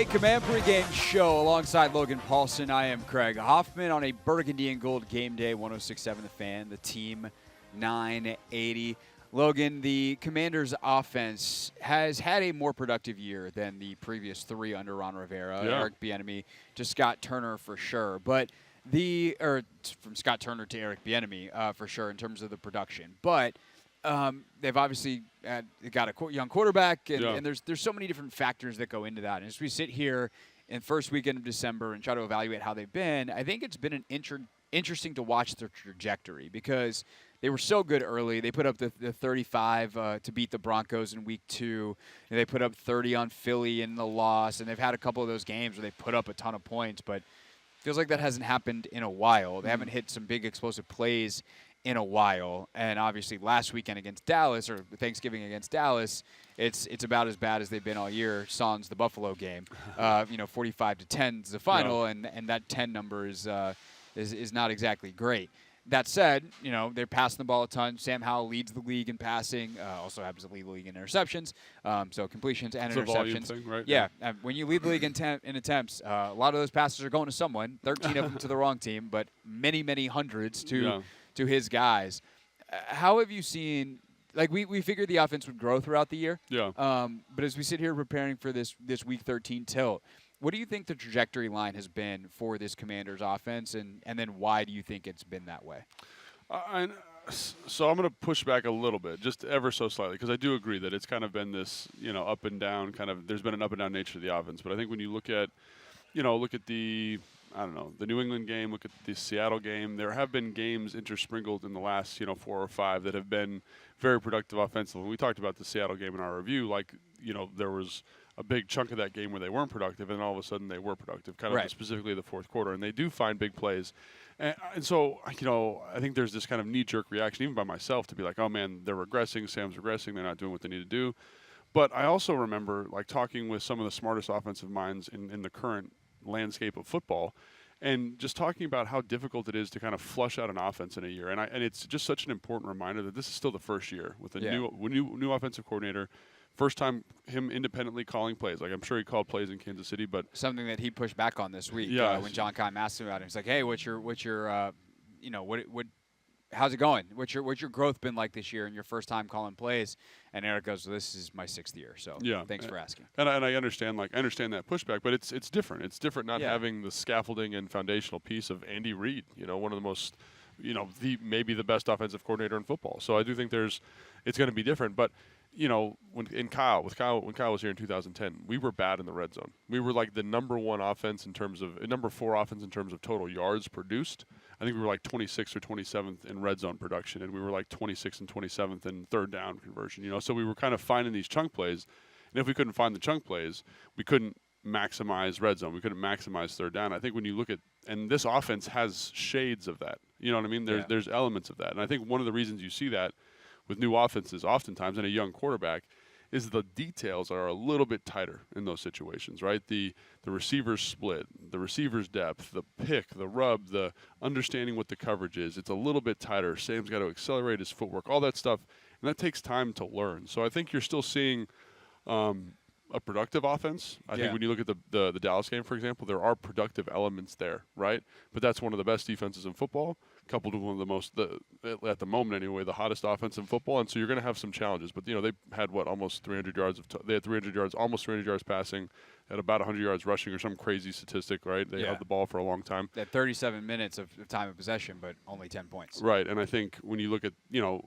Command Pregame show alongside Logan Paulsen. I am Craig Hoffman on a Burgundy and Gold game day, 106.7 The Fan, the Team 980. Logan, the Commanders' offense has had a more productive year than the previous three under Ron Rivera. Yeah. Eric Bieniemy to Scott Turner for sure. But from Scott Turner to Eric Bieniemy for sure in terms of the production. But they've obviously got a young quarterback, and there's so many different factors that go into that. And as we sit here in first weekend of December and try to evaluate how they've been, I think it's been an interesting to watch their trajectory because they were so good early. They put up the 35 to beat the Broncos in week 2. And they put up 30 on Philly in the loss, and they've had a couple of those games where they put up a ton of points, but feels like that hasn't happened in a while. They haven't hit some big explosive plays in a while, and obviously last weekend against Dallas, or Thanksgiving against Dallas, it's about as bad as they've been all year. Sans the Buffalo game, 45-10 is the final, and that 10 number is not exactly great. That said, they're passing the ball a ton. Sam Howell leads the league in passing, also happens to lead the league in interceptions, so completions and it's interceptions. a volume thing, right? Yeah, when you lead the league in attempts, a lot of those passes are going to someone. 13 of them to the wrong team, but many hundreds to his guys. How have you seen? Like we figured the offense would grow throughout the year. Yeah. But as we sit here preparing for this Week 13 tilt, what do you think the trajectory line has been for this Commanders offense, and then why do you think it's been that way? So I'm going to push back a little bit, just ever so slightly, because I do agree that it's kind of been this, up and down kind of. There's been an up and down nature to the offense, but I think when you look at the New England game, look at the Seattle game. There have been games intersprinkled in the last, 4 or 5 that have been very productive offensively. We talked about the Seattle game in our review. There was a big chunk of that game where they weren't productive, and all of a sudden they were productive, kind of specifically the fourth quarter. And they do find big plays. And so, I think there's this kind of knee-jerk reaction, even by myself, to be like, oh, man, they're regressing. Sam's regressing. They're not doing what they need to do. But I also remember, talking with some of the smartest offensive minds in the current landscape of football, and just talking about how difficult it is to kind of flush out an offense in a year. And it's just such an important reminder that this is still the first year with a new offensive coordinator. First time him independently calling plays. I'm sure he called plays in Kansas City, but something that he pushed back on this week when John Keim asked him about it. He's like, "Hey, what's your how's it going? What's your growth been like this year and your first time calling plays?" And Eric goes, well, "This is my 6th year, so thanks for asking." And I understand that pushback, but it's different. It's different not having the scaffolding and foundational piece of Andy Reid. One of the most, maybe the best offensive coordinator in football. So I do think it's going to be different, but. When Kyle was here in 2010, we were bad in the red zone. We were like the number 4 offense in terms of total yards produced. I think we were 26th or 27th in red zone production, and we were 26th and 27th in third down conversion. So we were kind of finding these chunk plays, and if we couldn't find the chunk plays, we couldn't maximize red zone. We couldn't maximize third down. I think when you look at, and this offense has shades of that. You know what I mean? There's elements of that, and I think one of the reasons you see that with new offenses oftentimes and a young quarterback is the details are a little bit tighter in those situations, right? The receivers split, the receivers depth, the pick, the rub, the understanding what the coverage is. It's a little bit tighter. Sam's got to accelerate his footwork, all that stuff, and that takes time to learn. So I think you're still seeing a productive offense. I think when you look at the Dallas game, for example, there are productive elements there, right? But that's one of the best defenses in football, coupled with one of the most, at the moment anyway, the hottest offense in football. And so you're going to have some challenges. But, they had, almost 300 yards. They had 300 yards, almost 300 yards passing, at about 100 yards rushing or some crazy statistic, right? They held the ball for a long time. They had 37 minutes of time of possession, but only 10 points. Right, and I think when you look at,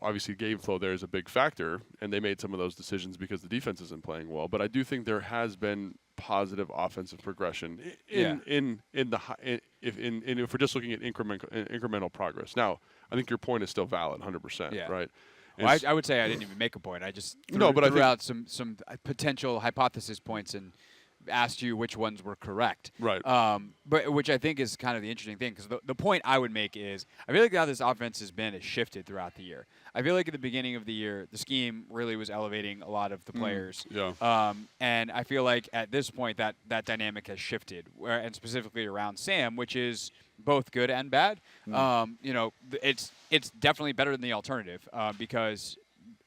obviously game flow there is a big factor, and they made some of those decisions because the defense isn't playing well. But I do think there has been positive offensive progression if we're just looking at incremental progress. Now, I think your point is still valid, 100%, right? Well, I would say I didn't even make a point. I just threw out some potential hypothesis points and asked you which ones were correct. Right. But which I think is kind of the interesting thing, because the point I would make is I feel like how this offense has shifted throughout the year. I feel like at the beginning of the year, the scheme really was elevating a lot of the players. And I feel like at this point that dynamic has shifted, and specifically around Sam, which is both good and bad. It's definitely better than the alternative because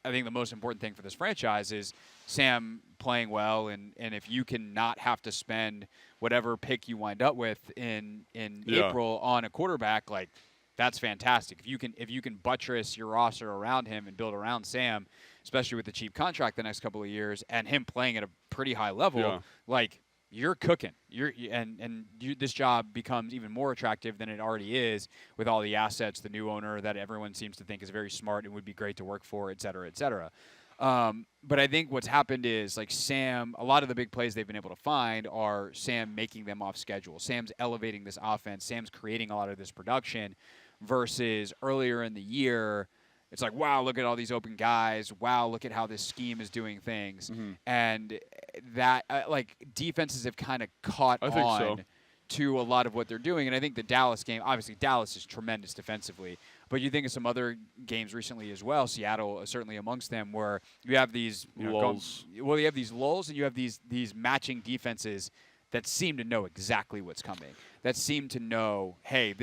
I think the most important thing for this franchise is Sam playing well, and if you can not have to spend whatever pick you wind up with in April on a quarterback, like that's fantastic. If you can buttress your roster around him and build around Sam, especially with the cheap contract the next couple of years and him playing at a pretty high level, like you're cooking. This job becomes even more attractive than it already is with all the assets, the new owner that everyone seems to think is very smart and would be great to work for, et cetera, et cetera. But I think what's happened is, like, Sam, a lot of the big plays they've been able to find are Sam making them off schedule. Sam's elevating this offense. Sam's creating a lot of this production versus earlier in the year, it's like, wow, look at all these open guys. Wow, look at how this scheme is doing things. And that, like, defenses have kind of caught on to a lot of what they're doing. And I think the Dallas game, obviously Dallas is tremendous defensively. But you think of some other games recently as well, Seattle certainly amongst them, where you have these lulls. You have these lulls and you have these matching defenses that seem to know exactly what's coming, that seem to know, hey,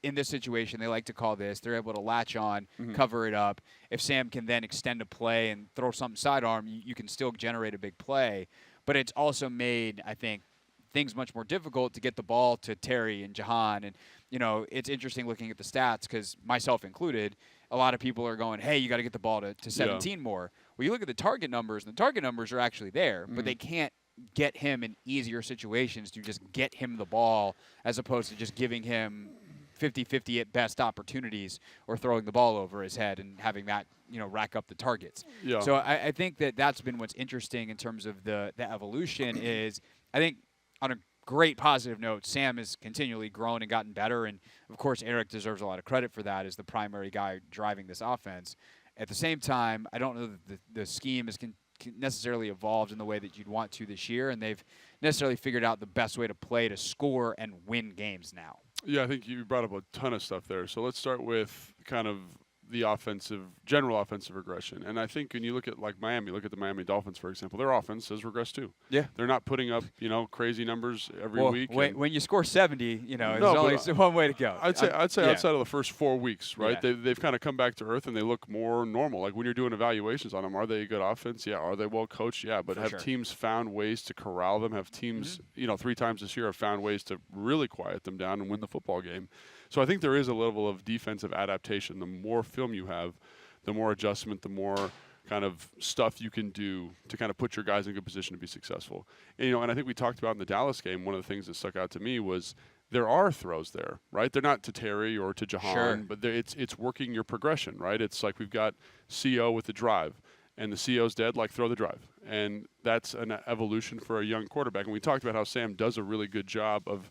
in this situation, they like to call this. They're able to latch on, cover it up. If Sam can then extend a play and throw something sidearm, you can still generate a big play. But it's also made, I think, things much more difficult to get the ball to Terry and Jahan. And, it's interesting looking at the stats because, myself included, a lot of people are going, hey, you got to get the ball to 17 more. Well, you look at the target numbers, and the target numbers are actually there, but they can't get him in easier situations to just get him the ball as opposed to just giving him 50-50 at best opportunities or throwing the ball over his head and having that, rack up the targets. Yeah. So I think that's been what's interesting in terms of the evolution is, I think, on a great positive note, Sam has continually grown and gotten better. And, of course, Eric deserves a lot of credit for that as the primary guy driving this offense. At the same time, I don't know that the scheme has necessarily evolved in the way that you'd want to this year, and they've necessarily figured out the best way to play to score and win games now. Yeah, I think you brought up a ton of stuff there. So let's start with kind of the general offensive regression. And I think when you look at, like, Miami, look at the Miami Dolphins, for example, their offense has regressed too. Yeah. They're not putting up, crazy numbers every week. When you score 70, there's only one way to go. I'd say outside of the first 4 weeks, right? Yeah. They've kind of come back to earth and they look more normal. Like when you're doing evaluations on them, are they a good offense? Yeah. Are they well coached? Yeah. But have teams found ways to corral them? Have teams, 3 times this year have found ways to really quiet them down and win the football game? So I think there is a level of defensive adaptation. The more film you have, the more adjustment, the more kind of stuff you can do to kind of put your guys in a good position to be successful. And, and I think we talked about in the Dallas game, one of the things that stuck out to me was there are throws there, right? They're not to Terry or to Jahan, but it's working your progression, right? It's like we've got CO with the drive, and the CO's dead, like throw the drive. And that's an evolution for a young quarterback. And we talked about how Sam does a really good job of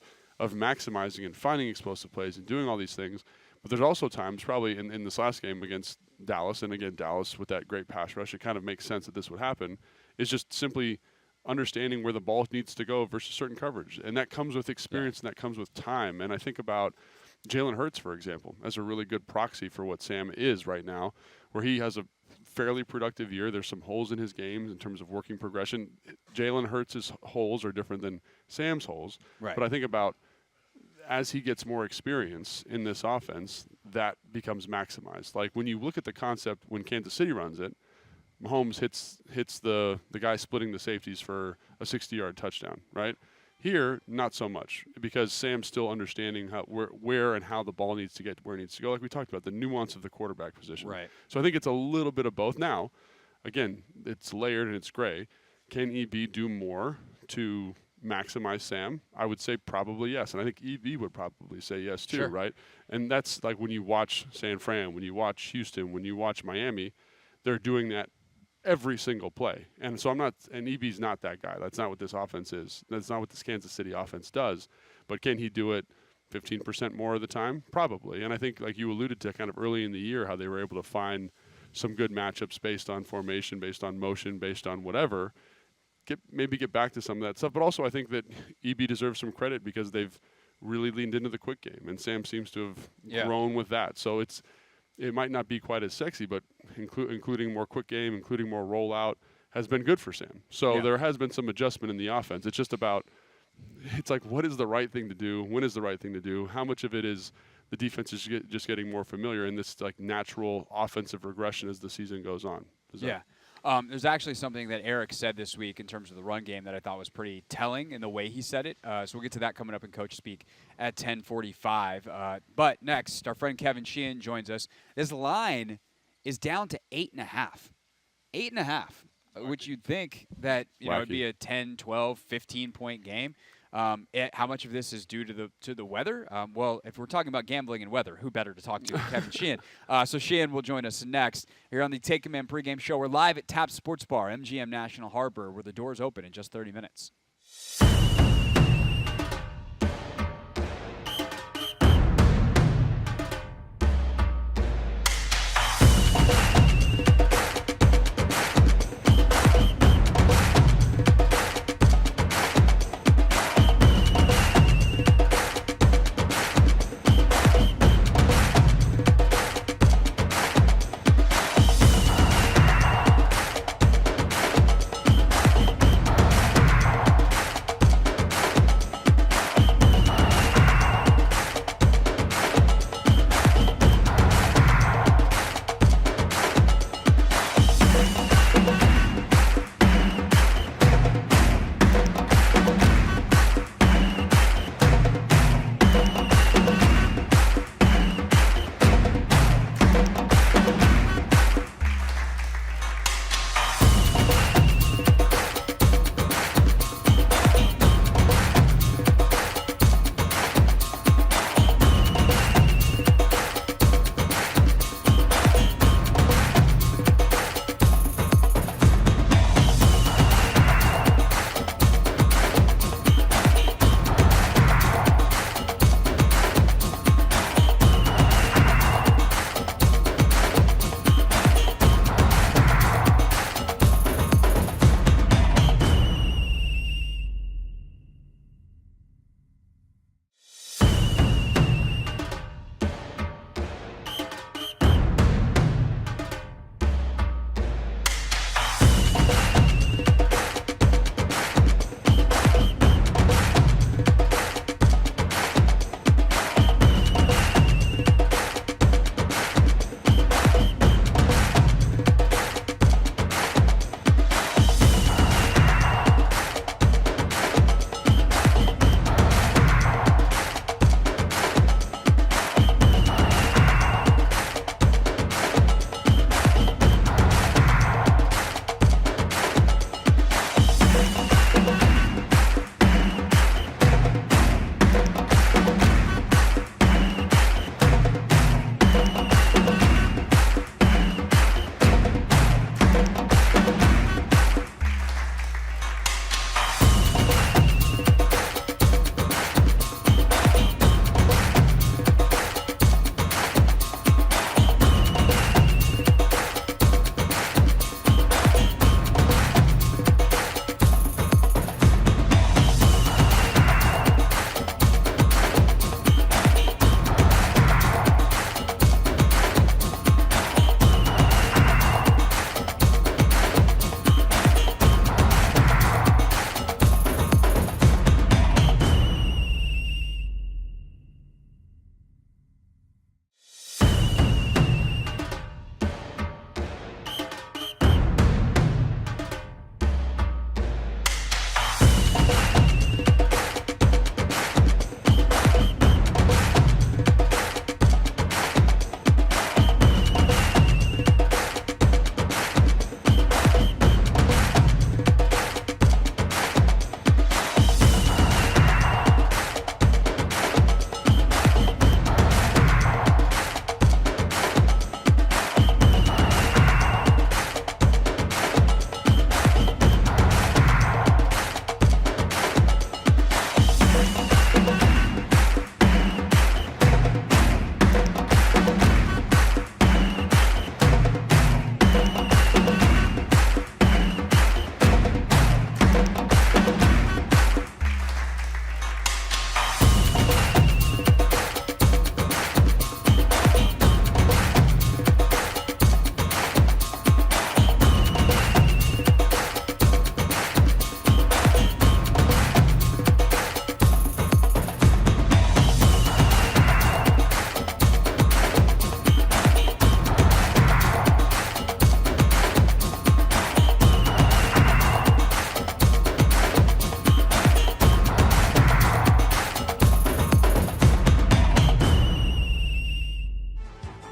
maximizing and finding explosive plays and doing all these things. But there's also times, probably in this last game against Dallas, and again, Dallas with that great pass rush, it kind of makes sense that this would happen, is just simply understanding where the ball needs to go versus certain coverage. And that comes with experience and that comes with time. And I think about Jalen Hurts, for example, as a really good proxy for what Sam is right now, where he has a fairly productive year. There's some holes in his game in terms of working progression. Jalen Hurts' holes are different than Sam's holes. Right. But I think about as he gets more experience in this offense, that becomes maximized. Like when you look at the concept when Kansas City runs it, Mahomes hits the guy splitting the safeties for a 60-yard touchdown, right? Here, not so much, because Sam's still understanding where and how the ball needs to get to where it needs to go. Like we talked about, the nuance of the quarterback position. Right. So I think it's a little bit of both. Now, again, it's layered and it's gray. Can EB do more to maximize Sam? I would say probably yes. And I think EB would probably say yes too, right? And that's like when you watch San Fran, when you watch Houston, when you watch Miami, they're doing that every single play. And so EB's not that guy. That's not what this offense is. That's not what this Kansas City offense does. But can he do it 15% more of the time? Probably. And I think, like you alluded to kind of early in the year, how they were able to find some good matchups based on formation, based on motion, based on whatever, maybe get back to some of that stuff. But also I think that EB deserves some credit because they've really leaned into the quick game. And Sam seems to have grown with that. So it might not be quite as sexy, but including more quick game, including more rollout, has been good for Sam. So there has been some adjustment in the offense. It's just about it's like, what is the right thing to do? When is the right thing to do? How much of it is the defense is just getting more familiar in this like natural offensive regression as the season goes on? There's actually something that Eric said this week in terms of the run game that I thought was pretty telling in the way he said it. So we'll get to that coming up in Coach Speak at 10:45. But next, our friend Kevin Sheehan joins us. This line is down to 8.5. 8.5, which you'd think that it'd be a 10, 12, 15-point game. How much of this is due to the weather? Well, if we're talking about gambling and weather, who better to talk to than Kevin Sheehan? So Sheehan will join us next here on the Take Command pregame show. We're live at Tap Sports Bar, MGM National Harbor, where the doors open in just 30 minutes.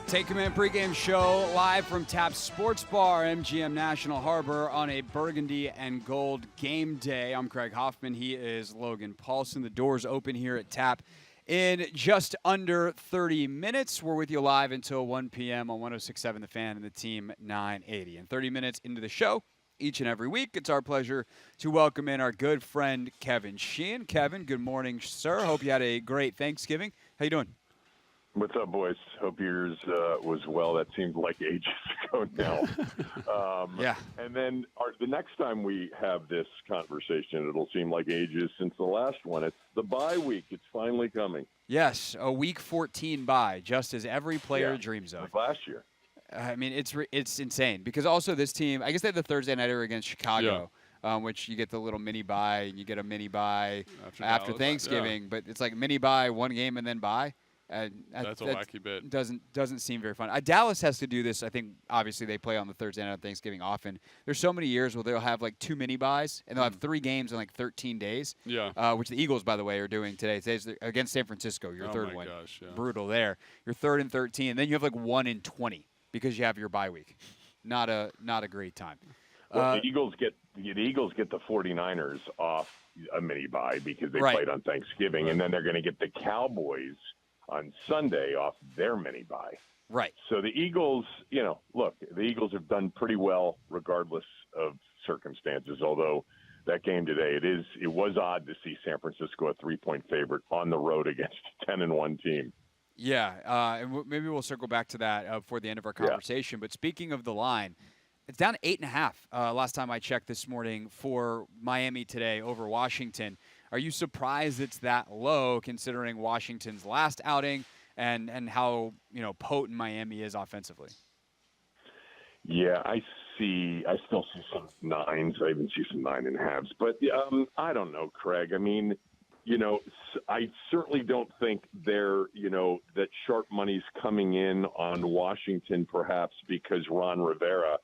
Take Command pregame show live from Tap Sports Bar, MGM National Harbor on a burgundy and gold game day. I'm Craig Hoffman. He is Logan Paulsen. The doors open here at Tap in just under 30 minutes. We're with you live until 1 p.m. on 106.7 The Fan and the Team 980. And 30 minutes into the show, each and every week, it's our pleasure to welcome in our good friend Kevin Sheehan. Kevin, good morning, sir. Hope you had a great Thanksgiving. How you doing? What's up, boys? Hope yours was well. That seemed like ages ago now. Yeah. And then the next time we have this conversation, it'll seem like ages since the last one. It's the bye week. It's finally coming. Yes, a Week 14 bye, just as every player dreams of. Like last year. I mean, it's insane because also this team, I guess they had the Thursday nighter against Chicago, which you get the little mini bye, and you get a mini bye after Thanksgiving, but it's like mini bye, one game, and then bye. That's a wacky bit. Doesn't seem very fun. Dallas has to do this. I think obviously they play on the Thursday night of Thanksgiving often. There's so many years where they'll have like 2 mini buys and they'll have 3 games in like 13 days. Yeah. Which the Eagles, by the way, are doing today. Today's against San Francisco. Your third one. Gosh, yeah. Brutal there. Your 3rd and 13, and then you have like 1 in 20 because you have your bye week. Not a great time. Well, the Eagles get the 49ers off a mini bye because they played on Thanksgiving, and then they're going to get the Cowboys on Sunday off their mini bye. Right. So the Eagles, look, the Eagles have done pretty well regardless of circumstances, although that game today, it was odd to see San Francisco a 3-point favorite on the road against a 10-1 team. Yeah, and maybe we'll circle back to that before the end of our conversation. But speaking of the line, it's down 8.5 last time I checked this morning for Miami today over Washington. Are you surprised it's that low considering Washington's last outing and how potent Miami is offensively? Yeah, I still see some 9s. I even see some 9.5s. But I don't know, Craig. I mean, I certainly don't think that sharp money's coming in on Washington perhaps because Ron Rivera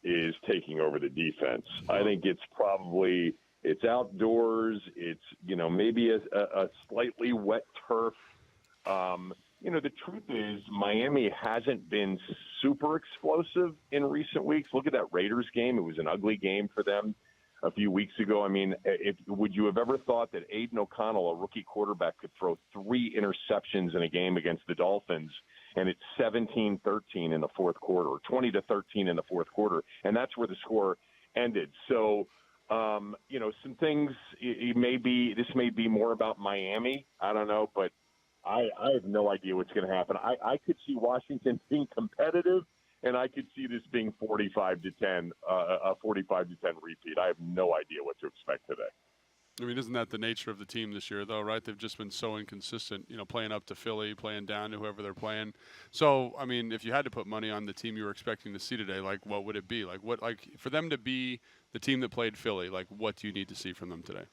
is taking over the defense. I think it's outdoors. It's, maybe a slightly wet turf. The truth is Miami hasn't been super explosive in recent weeks. Look at that Raiders game. It was an ugly game for them a few weeks ago. I mean, would you have ever thought that Aiden O'Connell, a rookie quarterback, could throw 3 interceptions in a game against the Dolphins, and it's 17-13 in the fourth quarter, or 20-13 in the fourth quarter, and that's where the score ended. So, some things, this may be more about Miami. I don't know, but I have no idea what's going to happen. I could see Washington being competitive, and I could see this being 45-10, a 45-10 repeat. I have no idea what to expect today. I mean, isn't that the nature of the team this year, though, right? They've just been so inconsistent, playing up to Philly, playing down to whoever they're playing. So, I mean, if you had to put money on the team you were expecting to see today, what would it be? For them to be the team that played Philly, what do you need to see from them today?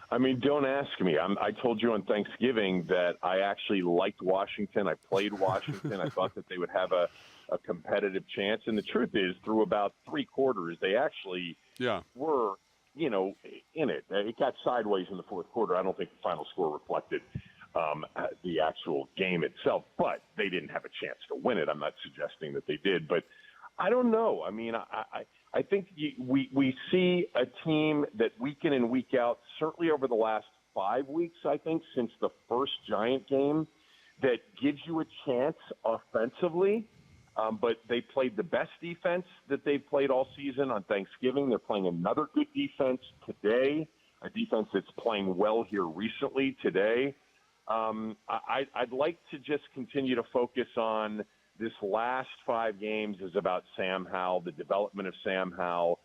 I mean, don't ask me. I told you on Thanksgiving that I actually liked Washington. I played Washington. I thought that they would have a competitive chance. And the truth is, through about 3 quarters, they actually were, in it. It got sideways in the fourth quarter. I don't think the final score reflected the actual game itself, but they didn't have a chance to win it. I'm not suggesting that they did, but I don't know. I mean, I think we see a team that week in and week out, certainly over the last 5 weeks, I think, since the first Giant game, that gives you a chance offensively. But they played the best defense that they've played all season on Thanksgiving. They're playing another good defense today, a defense that's playing well here recently today. I'd like to just continue to focus on this last 5 games is about Sam Howell, the development of Sam Howell,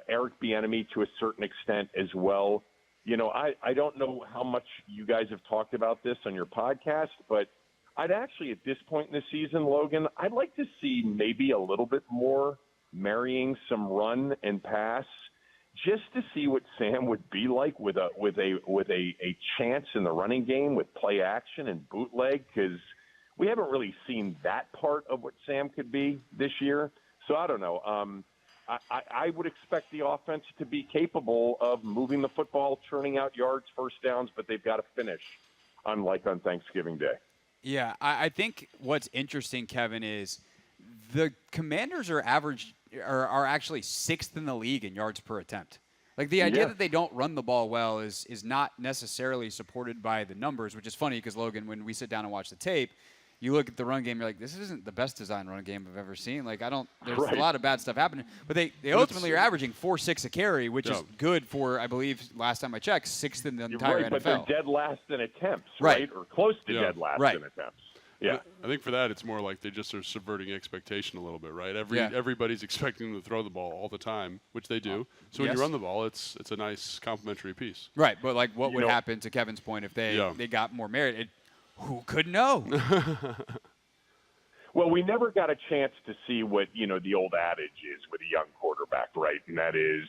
Eric Bieniemy to a certain extent as well. I don't know how much you guys have talked about this on your podcast, but I'd actually, at this point in the season, Logan, I'd like to see maybe a little bit more marrying some run and pass, just to see what Sam would be like with a chance in the running game with play action and bootleg, because we haven't really seen that part of what Sam could be this year. So I don't know. I would expect the offense to be capable of moving the football, churning out yards, first downs, but they've got to finish, unlike on Thanksgiving Day. Yeah, I think what's interesting, Kevin, is the Commanders are actually 6th in the league in yards per attempt. Like the idea that they don't run the ball well is not necessarily supported by the numbers, which is funny because, Logan, when we sit down and watch the tape, you look at the run game, you're like, this isn't the best design run game I've ever seen. Like, there's a lot of bad stuff happening. But they ultimately are averaging 4.6 a carry, which is good for, I believe, last time I checked, 6th in the entire NFL. But they're dead last in attempts, right? Or close to dead last in attempts. Yeah. I think for that, it's more like they just are subverting expectation a little bit, right? Everybody's expecting them to throw the ball all the time, which they do. So when you run the ball, it's a nice complementary piece. Right, but like what would happen, to Kevin's point, if they got more merit? Who could know? Well, we never got a chance to see what, the old adage is with a young quarterback, right? And that is,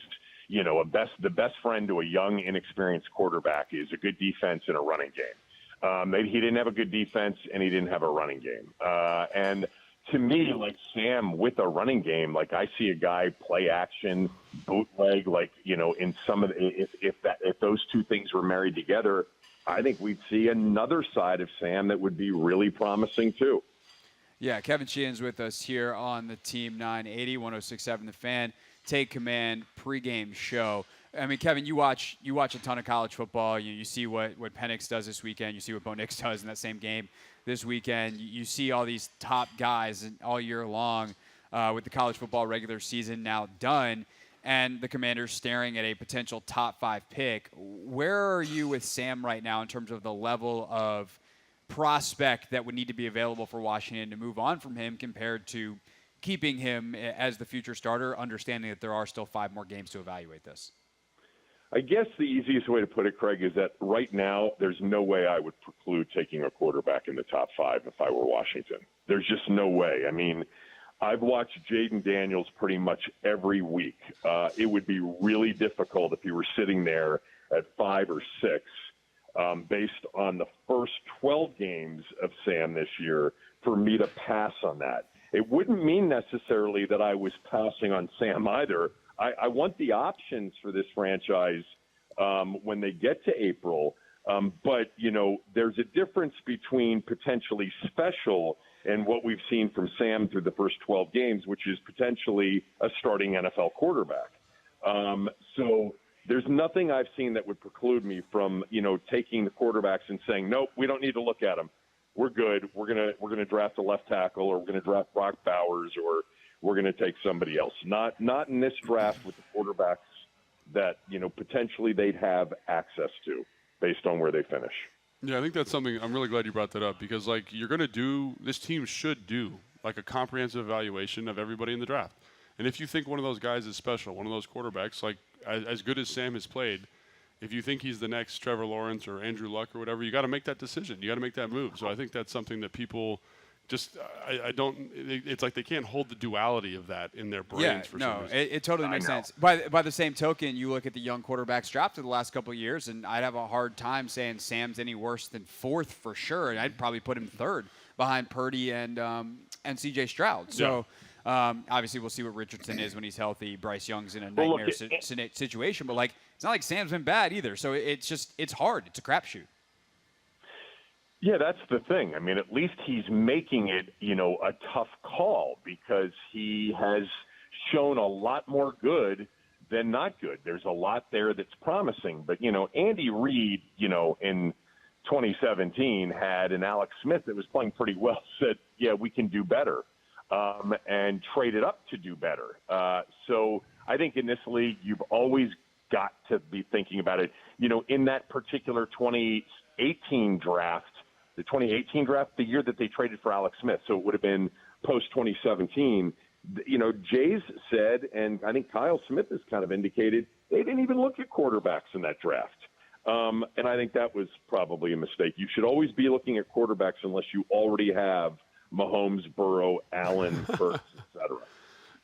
the best friend to a young, inexperienced quarterback is a good defense and a running game. He didn't have a good defense and he didn't have a running game. And to me, like Sam with a running game, like I see a guy play action, bootleg, like, in some of if those two things were married together, I think we'd see another side of Sam that would be really promising too. Yeah, Kevin Sheehan's with us here on the Team 980, 106.7 The Fan. Take Command pregame show. I mean, Kevin, you watch a ton of college football. You see what Penix does this weekend. You see what Bo Nix does in that same game this weekend. You see all these top guys all year long with the college football regular season now done, and the Commanders staring at a potential top 5 pick. Where are you with Sam right now in terms of the level of prospect that would need to be available for Washington to move on from him compared to keeping him as the future starter, understanding that there are still 5 more games to evaluate this? I guess the easiest way to put it, Craig, is that right now there's no way I would preclude taking a quarterback in the top 5 if I were Washington. There's just no way. I mean, I've watched Jaden Daniels pretty much every week. It would be really difficult if he were sitting there at 5 or 6, based on the first 12 games of Sam this year, for me to pass on that. It wouldn't mean necessarily that I was passing on Sam either. I want the options for this franchise when they get to April. But, there's a difference between potentially special and what we've seen from Sam through the first 12 games, which is potentially a starting NFL quarterback. So there's nothing I've seen that would preclude me from, taking the quarterbacks and saying, nope, we don't need to look at them. We're good. We're gonna draft a left tackle, or we're gonna draft Brock Bowers, or we're gonna take somebody else. Not in this draft with the quarterbacks that potentially they'd have access to based on where they finish. Yeah, I think that's something. I'm really glad you brought that up because this team should do like a comprehensive evaluation of everybody in the draft. And if you think one of those guys is special, one of those quarterbacks, like as good as Sam has played, if you think he's the next Trevor Lawrence or Andrew Luck or whatever, you got to make that decision. You got to make that move. So I think that's something that people just it's like they can't hold the duality of that in their brains for some reason. It totally makes sense. By the same token, you look at the young quarterbacks drafted the last couple of years, and I'd have a hard time saying Sam's any worse than 4th for sure, and I'd probably put him 3rd behind Purdy and C.J. Stroud. So obviously we'll see what Richardson is when he's healthy. Bryce Young's in a nightmare situation, but it's not like Sam's been bad either. So it's hard. It's a crapshoot. Yeah, that's the thing. I mean, at least he's making it, a tough call because he has shown a lot more good than not good. There's a lot there that's promising. But, Andy Reid, in 2017 had an Alex Smith that was playing pretty well, said, yeah, we can do better, and traded up to do better. So I think in this league, you've always got to be thinking about it. In that particular 2018 draft, the 2018 draft, the year that they traded for Alex Smith, so it would have been post-2017, Jays said, and I think Kyle Smith has kind of indicated, they didn't even look at quarterbacks in that draft. And I think that was probably a mistake. You should always be looking at quarterbacks unless you already have Mahomes, Burrow, Allen, Burks, et cetera.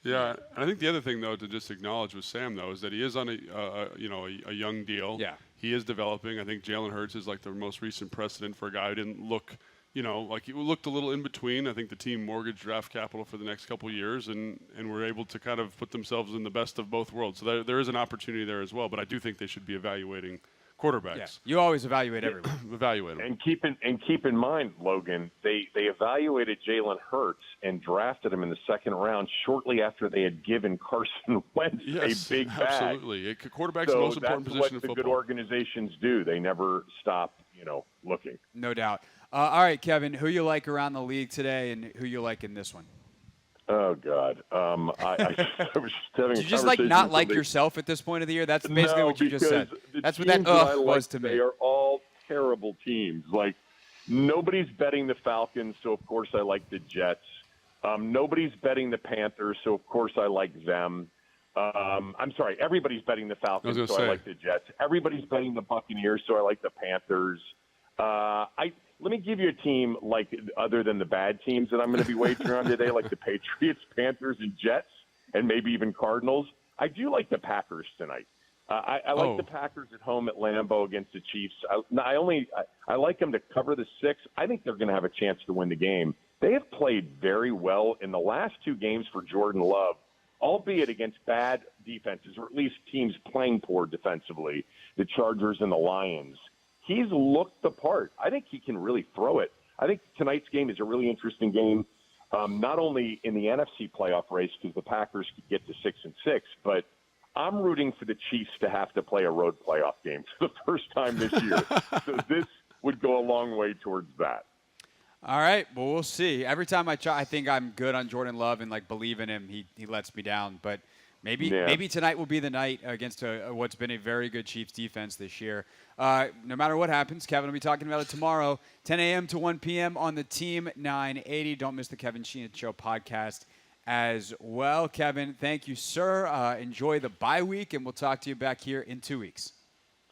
Yeah, and I think the other thing, though, to just acknowledge with Sam, though, is that he is on a young deal. Yeah. He is developing. I think Jalen Hurts is like the most recent precedent for a guy who didn't look, like he looked a little in between. I think the team mortgaged draft capital for the next couple of years and were able to kind of put themselves in the best of both worlds. So there is an opportunity there as well. But I do think they should be evaluating quarterbacks. Yeah. You always evaluate everyone. Evaluate them. And keep in mind, Logan, they evaluated Jalen Hurts and drafted him in the second round shortly after they had given Carson Wentz a big bag. Absolutely. Quarterback's the most important position in football. football. That's what the good organizations do. They never stop, looking. No doubt. All right, Kevin, who you like around the league today and who you like in this one? Oh, God. I was just having Do you just not like yourself at this point of the year? That's basically what you just said. That's what that was to me. They are all terrible teams. Like, nobody's betting the Falcons, so of course I like the Jets. Nobody's betting the Panthers, so of course I like them. I'm sorry, everybody's betting the Falcons, I like the Jets. Everybody's betting the Buccaneers, so I like the Panthers. Let me give you a team other than the bad teams that I'm going to be wagering on today, like the Patriots, Panthers, and Jets, and maybe even Cardinals. I do like the Packers tonight. I like the Packers at home at Lambeau against the Chiefs. I like them to cover the 6. I think they're going to have a chance to win the game. They have played very well in the last 2 games for Jordan Love, albeit against bad defenses, or at least teams playing poor defensively, the Chargers and the Lions. He's looked the part. I think he can really throw it. I think tonight's game is a really interesting game, not only in the NFC playoff race because the Packers could get to 6-6, but I'm rooting for the Chiefs to have to play a road playoff game for the first time this year. So this would go a long way towards that. All right. Well, we'll see. Every time I try, I think I'm good on Jordan Love and believe in him. He lets me down, but maybe tonight will be the night against what's been a very good Chiefs defense this year. No matter what happens, Kevin will be talking about it tomorrow, 10 a.m. to 1 p.m. on the Team 980. Don't miss the Kevin Sheehan Show podcast as well. Kevin, thank you, sir. Enjoy the bye week, and we'll talk to you back here in 2 weeks.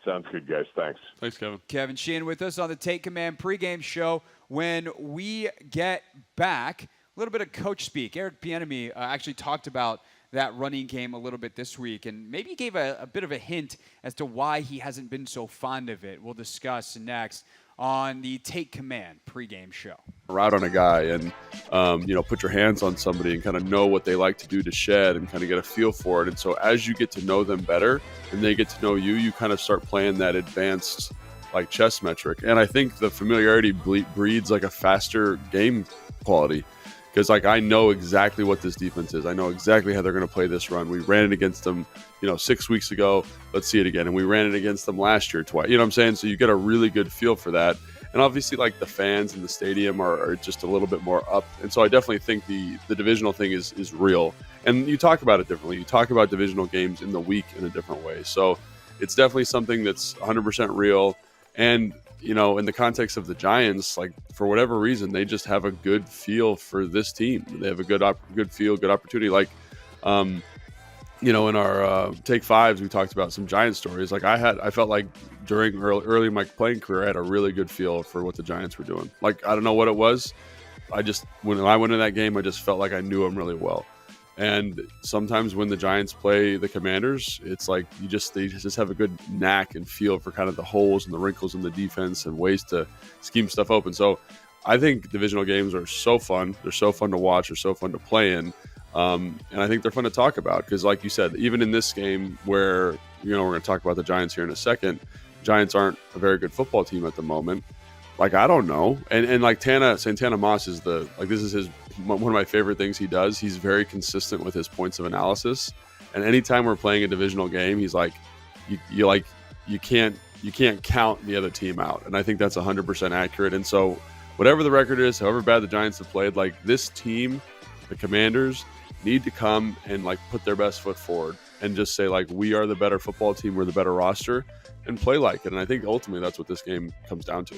Sounds good, guys. Thanks. Thanks, Kevin. Kevin Sheehan with us on the Take Command pregame show. When we get back, a little bit of coach speak. Eric Bieniemy actually talked about that running game a little bit this week, and maybe gave a bit of a hint as to why he hasn't been so fond of it. We'll discuss next on the Take Command pregame show. Route on a guy and, put your hands on somebody and kind of know what they like to do to shed and kind of get a feel for it. And so as you get to know them better and they get to know you, you kind of start playing that advanced chess metric. And I think the familiarity breeds a faster game quality. Because, I know exactly what this defense is. I know exactly how they're going to play this run. We ran it against them, 6 weeks ago. Let's see it again. And we ran it against them last year twice. You know what I'm saying? So you get a really good feel for that. And obviously, the fans in the stadium are just a little bit more up. And so I definitely think the divisional thing is real. And you talk about it differently. You talk about divisional games in the week in a different way. So it's definitely something that's 100% real. And in the context of the Giants, for whatever reason, they just have a good feel for this team. They have a good feel, good opportunity. In our Take Fives, we talked about some Giant stories. I felt like during early in my playing career, I had a really good feel for what the Giants were doing. I don't know what it was. When I went in that game, I just felt like I knew them really well. And sometimes when the Giants play the Commanders, it's they just have a good knack and feel for kind of the holes and the wrinkles in the defense and ways to scheme stuff open. So I think divisional games are so fun. They're so fun to watch. They're so fun to play in. And I think they're fun to talk about because, like you said, even in this game where, we're going to talk about the Giants here in a second, Giants aren't a very good football team at the moment. I don't know. And Santana Moss is this is one of my favorite things he does. He's very consistent with his points of analysis. And anytime we're playing a divisional game, he's you can't count the other team out. And I think that's 100% accurate. And so whatever the record is, however bad the Giants have played, this team, the Commanders, need to come and put their best foot forward and just say we are the better football team, we're the better roster, and play like it. And I think ultimately that's what this game comes down to.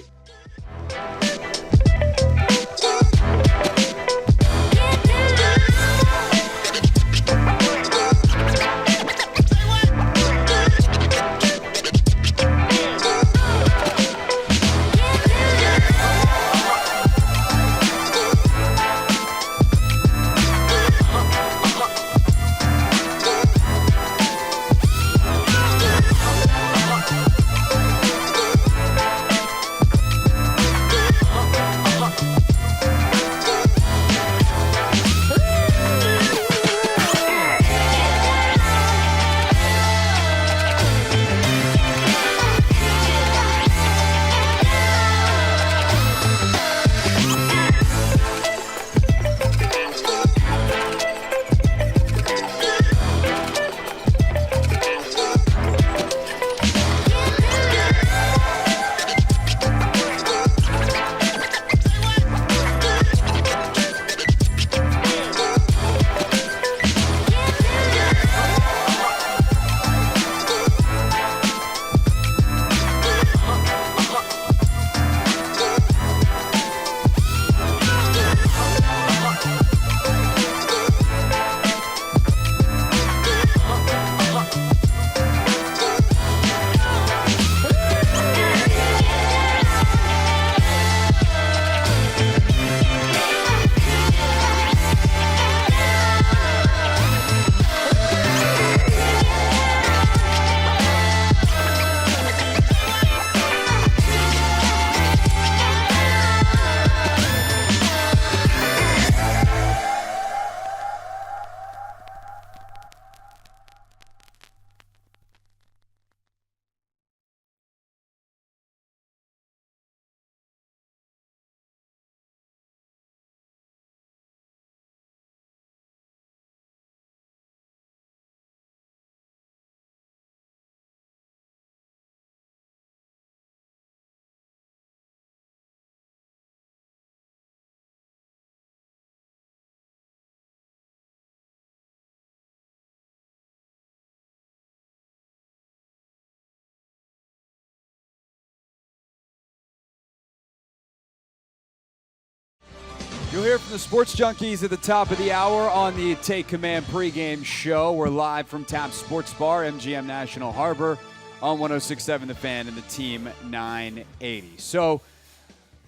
You'll hear from the Sports Junkies at the top of the hour on the Take Command pregame show. We're live from Tap Sports Bar, MGM National Harbor, on 106.7 The Fan and the Team 980. So,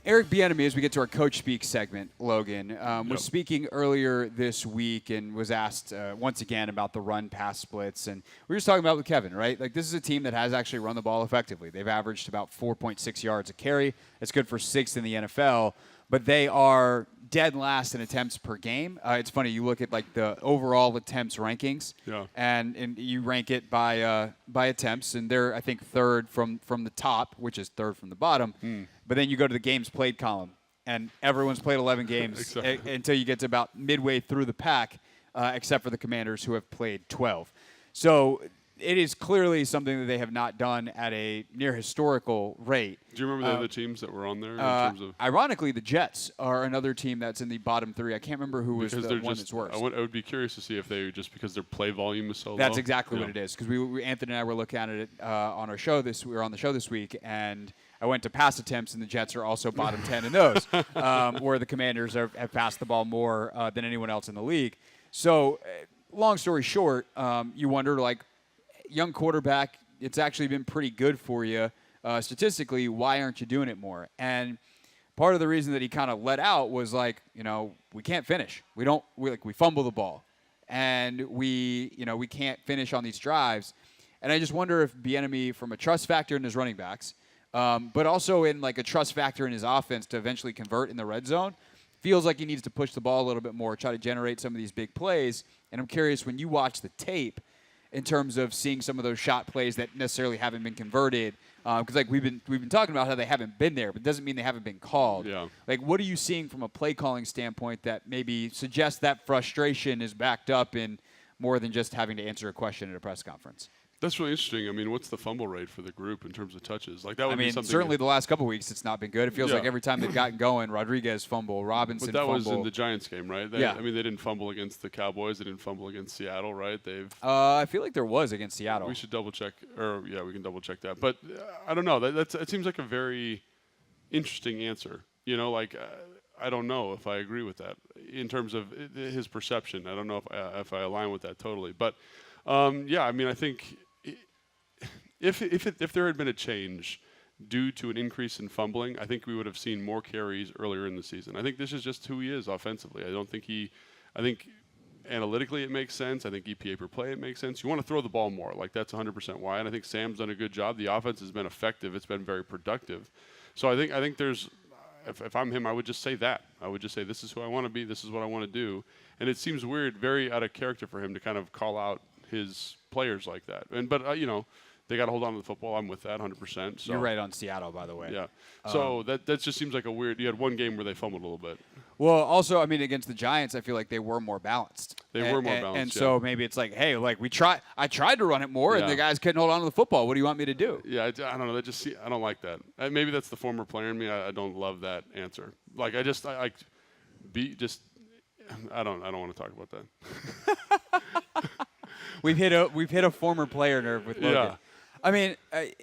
Eric Bieniemy, as we get to our Coach Speak segment, Logan, was speaking earlier this week and was asked once again about the run-pass splits. And we were just talking about with Kevin, right? Like, this is a team that has actually run the ball effectively. They've averaged about 4.6 yards a carry. That's good for 6th in the NFL. But they are dead last in attempts per game. It's funny, you look at like the overall attempts rankings, and you rank it by attempts, and they're I think third from the top, which is third from the bottom. But then you go to the games played column, and everyone's played 11 games until you get to about midway through the pack, except for the Commanders who have played 12. So it is clearly something that they have not done at a near historical rate. Do you remember the other teams that were on there in terms of? Ironically, the Jets are another team that's in the bottom 3. I can't remember who was the one that's worse. I would be curious to see if they just because their play volume is so low. That's exactly what it is. Because Anthony and I were looking at it on our show we were on the show this week, and I went to pass attempts, and the Jets are also bottom 10 in those, where the Commanders have passed the ball more than anyone else in the league. So, long story short, you wonder, like, young quarterback, it's actually been pretty good for you statistically. Why aren't you doing it more? And part of the reason that he kind of let out was like, we can't finish. We fumble the ball, and we can't finish on these drives. And I just wonder if Bieniemy, from a trust factor in his running backs, but also in like a trust factor in his offense to eventually convert in the red zone, feels like he needs to push the ball a little bit more, try to generate some of these big plays. And I'm curious, when you watch the tape, in terms of seeing some of those shot plays that necessarily haven't been converted, because like we've been talking about how they haven't been there, but it doesn't mean they haven't been called. Yeah. Like, what are you seeing from a play calling standpoint that maybe suggests that frustration is backed up in more than just having to answer a question at a press conference? That's really interesting. I mean, what's the fumble rate for the group in terms of touches? Like that would be something. Certainly the last couple of weeks it's not been good. It feels like every time they've gotten going, Rodriguez fumble, Robinson fumble. But that fumble. was in the Giants game, right? I mean, they didn't fumble against the Cowboys. They didn't fumble against Seattle, right? I feel like there was against Seattle. We should double check, we can double check that. But I don't know. It seems like a very interesting answer. I don't know if I agree with that in terms of his perception. I don't know if I align with that totally. But I mean, I think. If there had been a change due to an increase in fumbling, I think we would have seen more carries earlier in the season. I think this is just who he is offensively. I think analytically it makes sense. I think EPA per play it makes sense. You want to throw the ball more. Like that's 100% why. And I think Sam's done a good job. The offense has been effective. It's been very productive. So I think there's if I'm him, I would just say that. I would just say this is who I want to be. This is what I want to do. And it seems weird, very out of character for him to kind of call out his players like that. But they got to hold on to the football. I'm with that 100%. So. You're right on Seattle, by the way. Yeah. So that just seems like a weird – you had one game where they fumbled a little bit. Well, also, I mean, against the Giants, I feel like they were more balanced. And so maybe it's like, hey, like I tried to run it more, and the guys couldn't hold on to the football. What do you want me to do? Yeah, I don't know. I don't like that. Maybe that's the former player in me. I don't love that answer. Like I don't want to talk about that. We've hit a former player nerve with Logan. Yeah. I mean,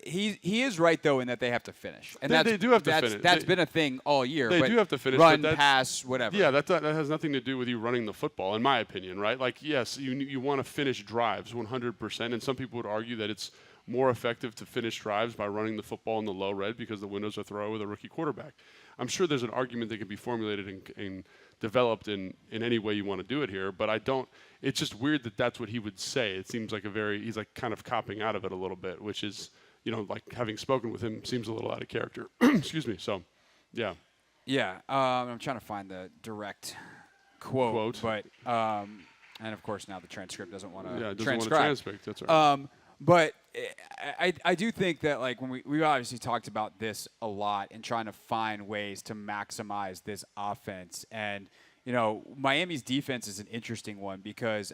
he is right, though, in that they have to finish. And they do have to finish. That's been a thing all year. They do have to finish. Run, pass, whatever. Yeah, that has nothing to do with you running the football, in my opinion, right? Like, yes, you want to finish drives 100%, and some people would argue that it's more effective to finish drives by running the football in the low red because the windows are thrown with a rookie quarterback. I'm sure there's an argument that can be formulated and developed in any way you want to do it here, but I don't. It's just weird that that's what he would say. It seems like he's like kind of copping out of it a little bit, which is, like having spoken with him seems a little out of character. Excuse me. So, yeah. Yeah. I'm trying to find the direct quote. But and of course now the transcript doesn't want to transcribe. Yeah, doesn't want to transcript. That's right. But I do think that, like, when we obviously talked about this a lot and trying to find ways to maximize this offense. And, Miami's defense is an interesting one because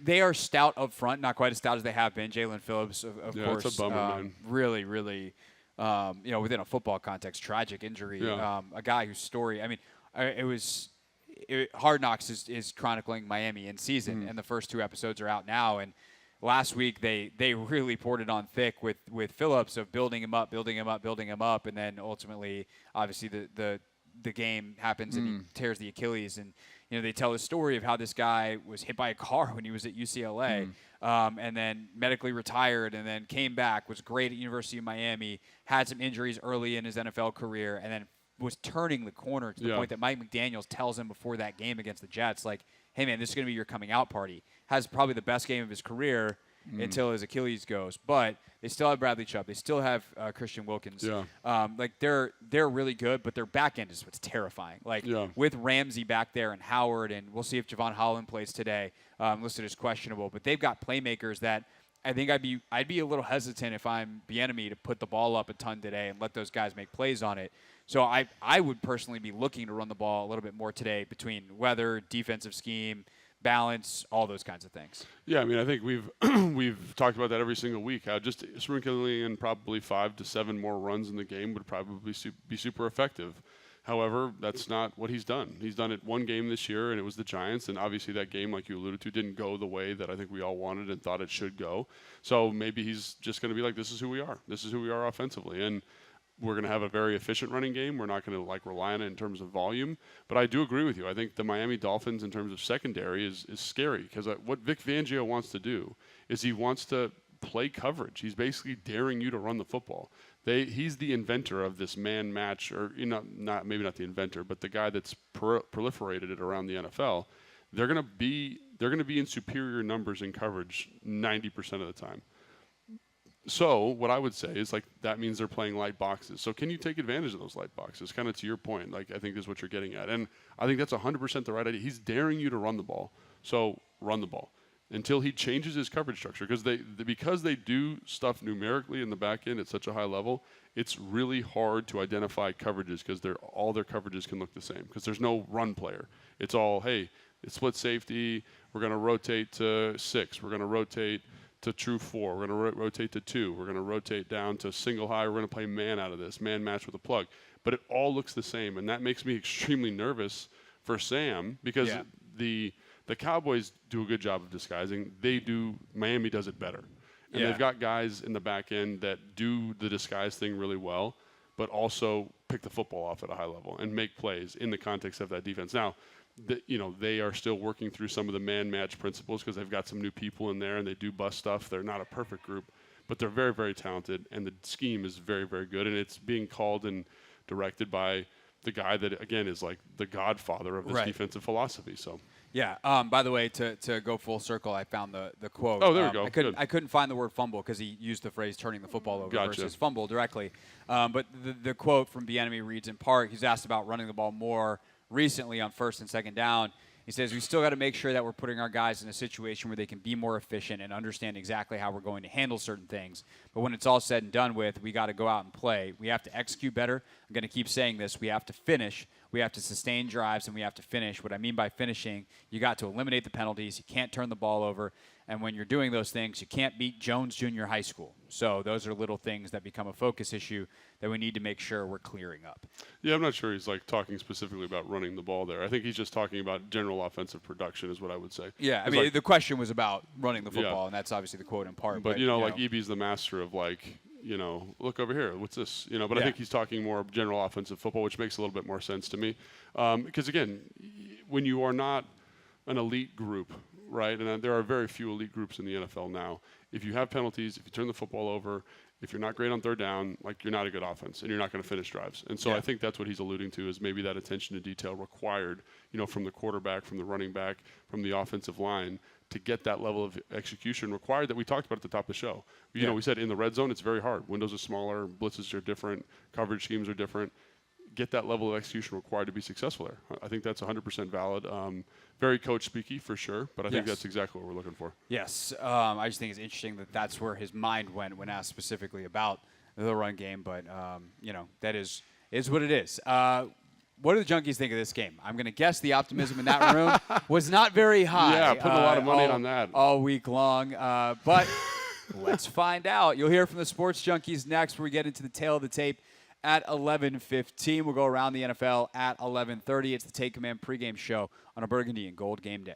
they are stout up front, not quite as stout as they have been. Jalen Phillips, of course, it's a bummer, man. really, really, within a football context, tragic injury. Yeah. A guy whose story, I mean, Hard Knocks is chronicling Miami in season, and the first 2 episodes are out now. And last week they really poured it on thick with Phillips of building him up, and then ultimately, obviously, the the game happens and he tears the Achilles. And, they tell the story of how this guy was hit by a car when he was at UCLA and then medically retired and then came back, was great at University of Miami, had some injuries early in his NFL career, and then was turning the corner to the point that Mike McDaniels tells him before that game against the Jets, like, hey, man, this is going to be your coming out party. Has probably the best game of his career until his Achilles goes. But they still have Bradley Chubb. They still have Christian Wilkins. Yeah. They're really good, but their back end is what's terrifying. With Ramsey back there and Howard, and we'll see if Javon Holland plays today, listed as questionable. But they've got playmakers that I think I'd be a little hesitant if I'm Bieniemy to put the ball up a ton today and let those guys make plays on it. So I would personally be looking to run the ball a little bit more today between weather, defensive scheme, balance, all those kinds of things. Yeah, I mean, I think we've talked about that every single week. How just sprinkling in probably 5 to 7 more runs in the game would probably be super effective. However, that's not what he's done. He's done it one game this year, and it was the Giants. And obviously that game, like you alluded to, didn't go the way that I think we all wanted and thought it should go. So maybe he's just going to be like, this is who we are. This is who we are offensively. And we're going to have a very efficient running game. We're not going to rely on it in terms of volume. But I do agree with you. I think the Miami Dolphins in terms of secondary is scary because what Vic Fangio wants to do is he wants to play coverage. He's basically daring you to run the football. He's the inventor of this man match, or maybe not the inventor, but the guy that's proliferated it around the NFL. They're going to be in superior numbers in coverage 90% of the time. So what I would say is that means they're playing light boxes. So can you take advantage of those light boxes? Kind of to your point, I think is what you're getting at. And I think that's 100% the right idea. He's daring you to run the ball. So run the ball until he changes his coverage structure. Because they do stuff numerically in the back end at such a high level, it's really hard to identify coverages because all their coverages can look the same because there's no run player. It's all, hey, it's split safety. We're going to rotate to 6. We're going to rotate to true 4. We're going to rotate to 2. We're going to rotate down to single high. We're going to play man out of this, man match with a plug. But it all looks the same, and that makes me extremely nervous for Sam because the Cowboys do a good job of disguising. Miami does it better. And they've got guys in the back end that do the disguise thing really well, but also pick the football off at a high level and make plays in the context of that defense. Now, they are still working through some of the man match principles because they've got some new people in there and they do bust stuff. They're not a perfect group, but they're very, very talented, and the scheme is very, very good, and it's being called and directed by the guy that, again, is like the godfather of this defensive philosophy. So. Yeah. By the way, to go full circle, I found the quote. Oh, there we go. I couldn't find the word fumble because he used the phrase turning the football over versus fumble directly. But the quote from Bieniemy reads in part, he's asked about running the ball more recently on first and second down. He says, we still got to make sure that we're putting our guys in a situation where they can be more efficient and understand exactly how we're going to handle certain things. But when it's all said and done with, we got to go out and play. We have to execute better. I'm going to keep saying this. We have to finish. We have to sustain drives, and we have to finish. What I mean by finishing, you got to eliminate the penalties. You can't turn the ball over. And when you're doing those things, you can't beat Jones Junior High School. So those are little things that become a focus issue that we need to make sure we're clearing up. Yeah, I'm not sure he's talking specifically about running the ball there. I think he's just talking about general offensive production is what I would say. Yeah, I mean, the question was about running the football, and that's obviously the quote in part. But EB's the master of look over here. What's this? But I think he's talking more general offensive football, which makes a little bit more sense to me. Because, again, when you are not an elite group, right, and there are very few elite groups in the NFL now, if you have penalties, if you turn the football over, if you're not great on third down, you're not a good offense, and you're not going to finish drives. And so I think that's what he's alluding to is maybe that attention to detail required, from the quarterback, from the running back, from the offensive line to get that level of execution required that we talked about at the top of the show. We said in the red zone, it's very hard. Windows are smaller, blitzes are different, coverage schemes are different. Get that level of execution required to be successful there. I think that's 100% valid. Very coach-speaky for sure, but I think that's exactly what we're looking for. Yes. I just think it's interesting that that's where his mind went when asked specifically about the run game, but, that is what it is. What do the Junkies think of this game? I'm going to guess the optimism in that room was not very high. Yeah, putting a lot of money on that. All week long. But let's find out. You'll hear from the Sports Junkies next when we get into the tail of the tape at 11:15. We'll go around the NFL at 11:30. It's the Take Command pregame show on a Burgundy and Gold game day.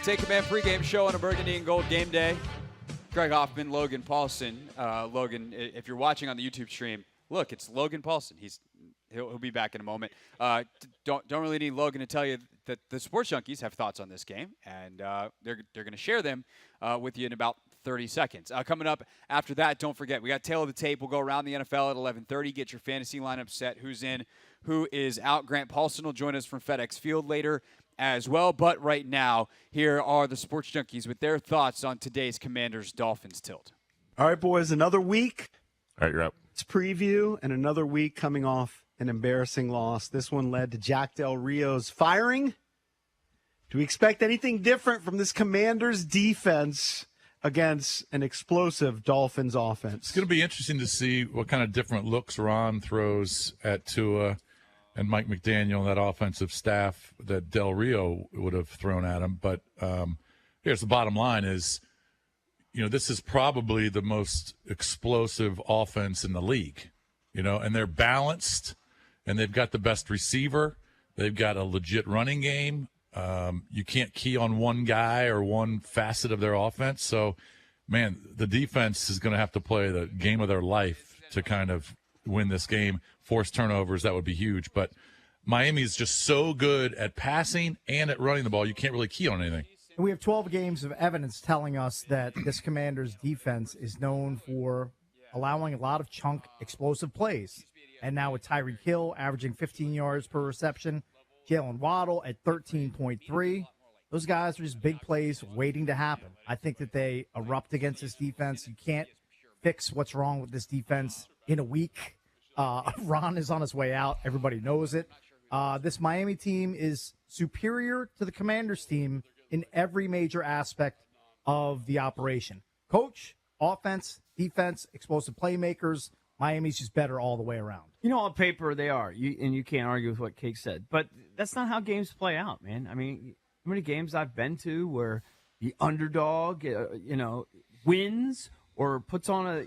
Take Command pregame show on a Burgundy and Gold game day. Craig Hoffman, Logan Paulsen. Logan, if you're watching on the YouTube stream, look, it's Logan Paulsen. He'll be back in a moment. Don't really need Logan to tell you that the Sports Junkies have thoughts on this game, and they're going to share them with you in about 30 seconds. Coming up after that, don't forget, we got Tail of the Tape. We'll go around the NFL at 11:30. Get your fantasy lineup set. Who's in, who is out. Grant Paulsen will join us from FedEx Field later as well. But right now, here are the Sports Junkies with their thoughts on today's Commanders-Dolphins tilt. All right, boys, another week. All right, you're up. It's preview, and another week coming off an embarrassing loss. This one led to Jack Del Rio's firing. Do we expect anything different from this Commanders defense against an explosive Dolphins offense? It's going to be interesting to see what kind of different looks Ron throws at Tua and Mike McDaniel and that offensive staff that Del Rio would have thrown at him. But here's the bottom line is, this is probably the most explosive offense in the league, and they're balanced, and they've got the best receiver. They've got a legit running game. You can't key on one guy or one facet of their offense. So, man, the defense is going to have to play the game of their life to kind of win this game. Force turnovers, that would be huge. But Miami is just so good at passing and at running the ball, you can't really key on anything. We have 12 games of evidence telling us that this Commanders defense is known for allowing a lot of chunk explosive plays. And now with Tyreek Hill averaging 15 yards per reception, Jalen Waddle at 13.3. Those guys are just big plays waiting to happen. I think that they erupt against this defense. You can't fix what's wrong with this defense in a week. Ron is on his way out. Everybody knows it. This Miami team is superior to the Commanders team in every major aspect of the operation. Coach, offense, defense, explosive playmakers. Miami's just better all the way around. On paper they are, and you can't argue with what Cake said. But that's not how games play out, man. I mean, how many games I've been to where the underdog, wins or puts on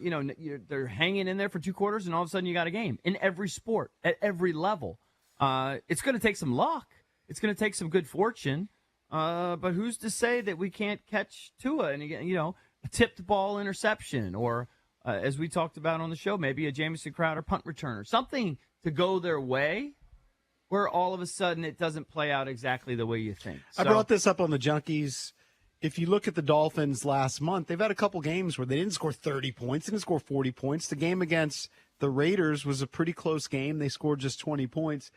they're hanging in there for 2 quarters, and all of a sudden you got a game in every sport at every level. It's going to take some luck. It's going to take some good fortune. But who's to say that we can't catch Tua and a tipped ball interception or, as we talked about on the show, maybe a Jamison Crowder punt return or something to go their way where all of a sudden it doesn't play out exactly the way you think. I brought this up on the Junkies. If you look at the Dolphins last month, they've had a couple games where they didn't score 30 points, didn't score 40 points. The game against the Raiders was a pretty close game. They scored just 20 points.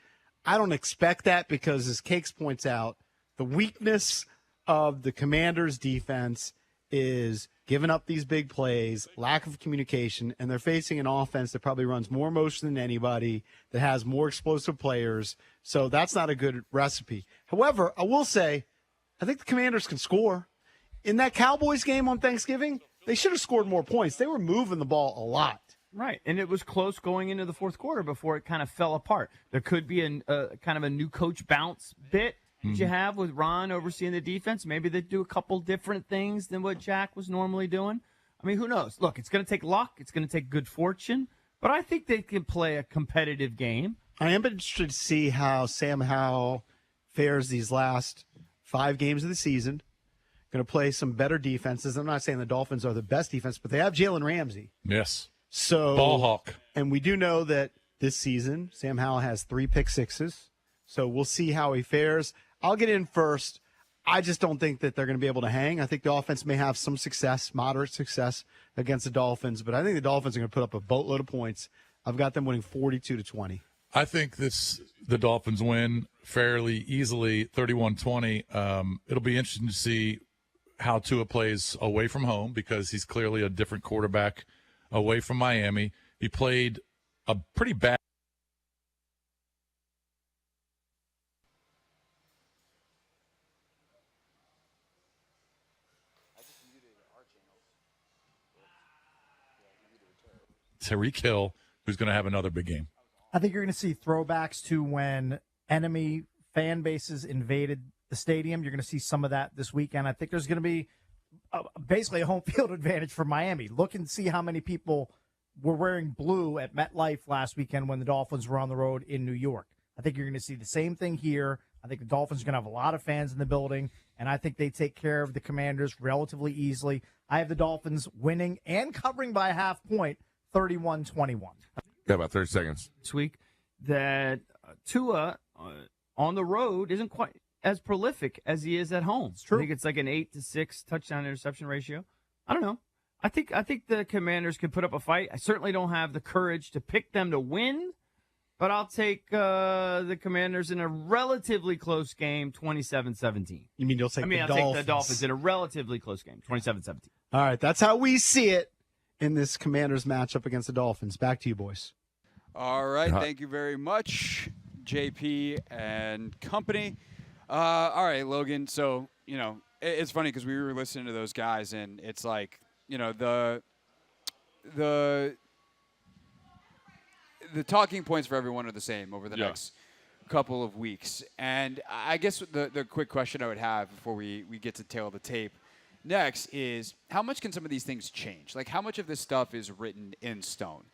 I don't expect that because, as Cakes points out, the weakness of the Commanders' defense is giving up these big plays, lack of communication, and they're facing an offense that probably runs more motion than anybody, that has more explosive players. So that's not a good recipe. However, I will say, I think the Commanders can score. In that Cowboys game on Thanksgiving, they should have scored more points. They were moving the ball a lot. Right, and it was close going into the fourth quarter before it kind of fell apart. There could be a kind of a new coach bounce bit that you have with Ron overseeing the defense. Maybe they do a couple different things than what Jack was normally doing. I mean, who knows? Look, it's going to take luck. It's going to take good fortune. But I think they can play a competitive game. I am interested to see how Sam Howell fares these last 5 games of the season. Going to play some better defenses. I'm not saying the Dolphins are the best defense, but they have Jalen Ramsey. Yes. So ball hawk. And we do know that this season, Sam Howell has 3 pick sixes. So we'll see how he fares. I'll get in first. I just don't think that they're going to be able to hang. I think the offense may have some success, moderate success against the Dolphins, but I think the Dolphins are going to put up a boatload of points. I've got them winning 42-20. I think the Dolphins win fairly easily, 31-20. It'll be interesting to see how Tua plays away from home because he's clearly a different quarterback away from Miami. He played a pretty bad. Tyreek Hill, who's going to have another big game. I think you're going to see throwbacks to when enemy fan bases invaded the stadium. You're going to see some of that this weekend. I think there's going to be basically a home field advantage for Miami. Look and see how many people were wearing blue at MetLife last weekend when the Dolphins were on the road in New York. I think you're going to see the same thing here. I think the Dolphins are going to have a lot of fans in the building, and I think they take care of the Commanders relatively easily. I have the Dolphins winning and covering by a half point, 31-21. Got about 30 seconds. This week that Tua on the road isn't quite as prolific as he is at home. It's true. I think it's like an 8-6 touchdown interception ratio. I don't know. I think the Commanders can put up a fight. I certainly don't have the courage to pick them to win, but I'll take the Commanders in a relatively close game, 27-17. You mean you'll take the Dolphins? I'll take the Dolphins in a relatively close game, 27-17. All right, that's how we see it in this Commanders matchup against the Dolphins. Back to you, boys. All right, thank you very much, JP and company. All right, Logan. So, it's funny because we were listening to those guys, and it's like, the talking points for everyone are the same over the next couple of weeks. And I guess the quick question I would have before we get to tail of the tape next is, how much can some of these things change? Like, how much of this stuff is written in stone?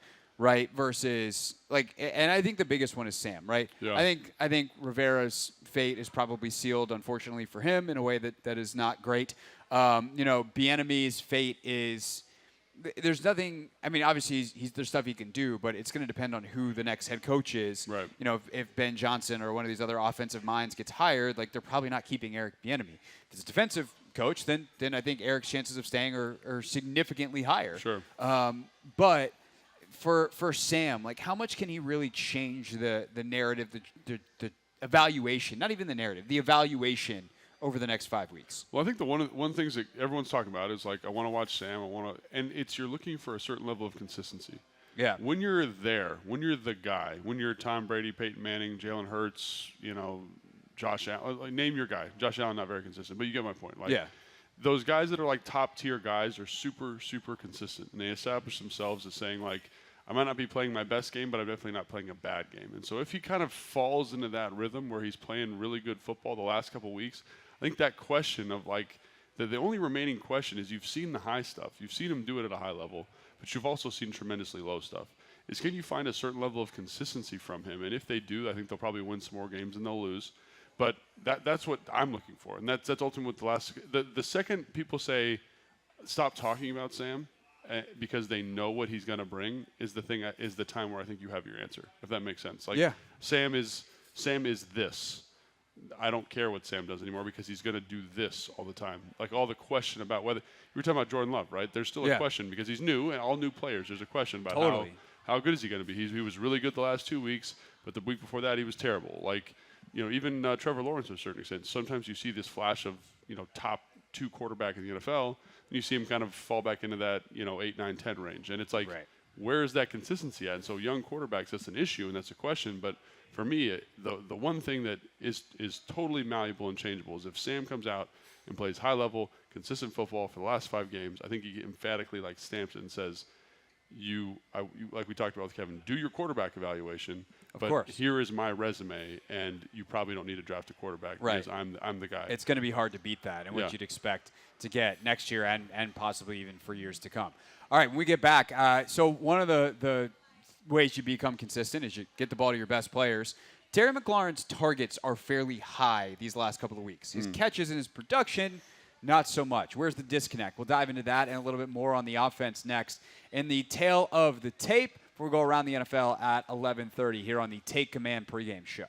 Right, versus and I think the biggest one is Sam. Right, yeah. I think Rivera's fate is probably sealed, unfortunately for him, in a way that is not great. Bieniemy's fate is, there's nothing. I mean, obviously there's stuff he can do, but it's going to depend on who the next head coach is. Right. If Ben Johnson or one of these other offensive minds gets hired, they're probably not keeping Eric Bieniemy. If it's a defensive coach, then I think Eric's chances of staying are significantly higher. Sure. But for Sam, how much can he really change the narrative, the evaluation, not even the narrative, the evaluation over the next 5 weeks? Well, I think the one things that everyone's talking about is I want to watch Sam. And you're looking for a certain level of consistency. Yeah. When you're there, when you're the guy, when you're Tom Brady, Peyton Manning, Jalen Hurts, Josh Allen, name your guy. Josh Allen, not very consistent, but you get my point. Yeah. Those guys that are top tier guys are super, super consistent, and they establish themselves as saying I might not be playing my best game, but I'm definitely not playing a bad game. And so if he kind of falls into that rhythm where he's playing really good football the last couple of weeks, I think that question of the only remaining question is, you've seen the high stuff. You've seen him do it at a high level, but you've also seen tremendously low stuff. Is, can you find a certain level of consistency from him? And if they do, I think they'll probably win some more games than they'll lose. But that's what I'm looking for. And that's ultimately what the second people say, stop talking about Sam, because they know what he's going to bring, is the time where I think you have your answer, if that makes sense. Sam is this. I don't care what Sam does anymore, because he's going to do this all the time. All the question about whether – you were talking about Jordan Love, right? There's still a question, because he's new, and all new players, there's a question about how good is he going to be. He was really good the last 2 weeks, but the week before that he was terrible. Even Trevor Lawrence to a certain extent. Sometimes you see this flash of, top 2 quarterback in the NFL, and you see him kind of fall back into that, 8, 9, 10 range. And it's where is that consistency at? And so young quarterbacks, that's an issue, and that's a question. But for me, the one thing that is totally malleable and changeable is if Sam comes out and plays high-level, consistent football for the last 5 games, I think he emphatically stamps it and says, like we talked about with Kevin, do your quarterback evaluation. Of but course. Here is my resume, and you probably don't need to draft a quarterback, because I'm the guy. It's going to be hard to beat that, and what you'd expect to get next year and possibly even for years to come. All right, when we get back, so one of the ways you become consistent is you get the ball to your best players. Terry McLaurin's targets are fairly high these last couple of weeks. His catches and his production, not so much. Where's the disconnect? We'll dive into that and a little bit more on the offense next in the tail of the tape. We'll go around the NFL at 11:30 here on the Take Command pregame show.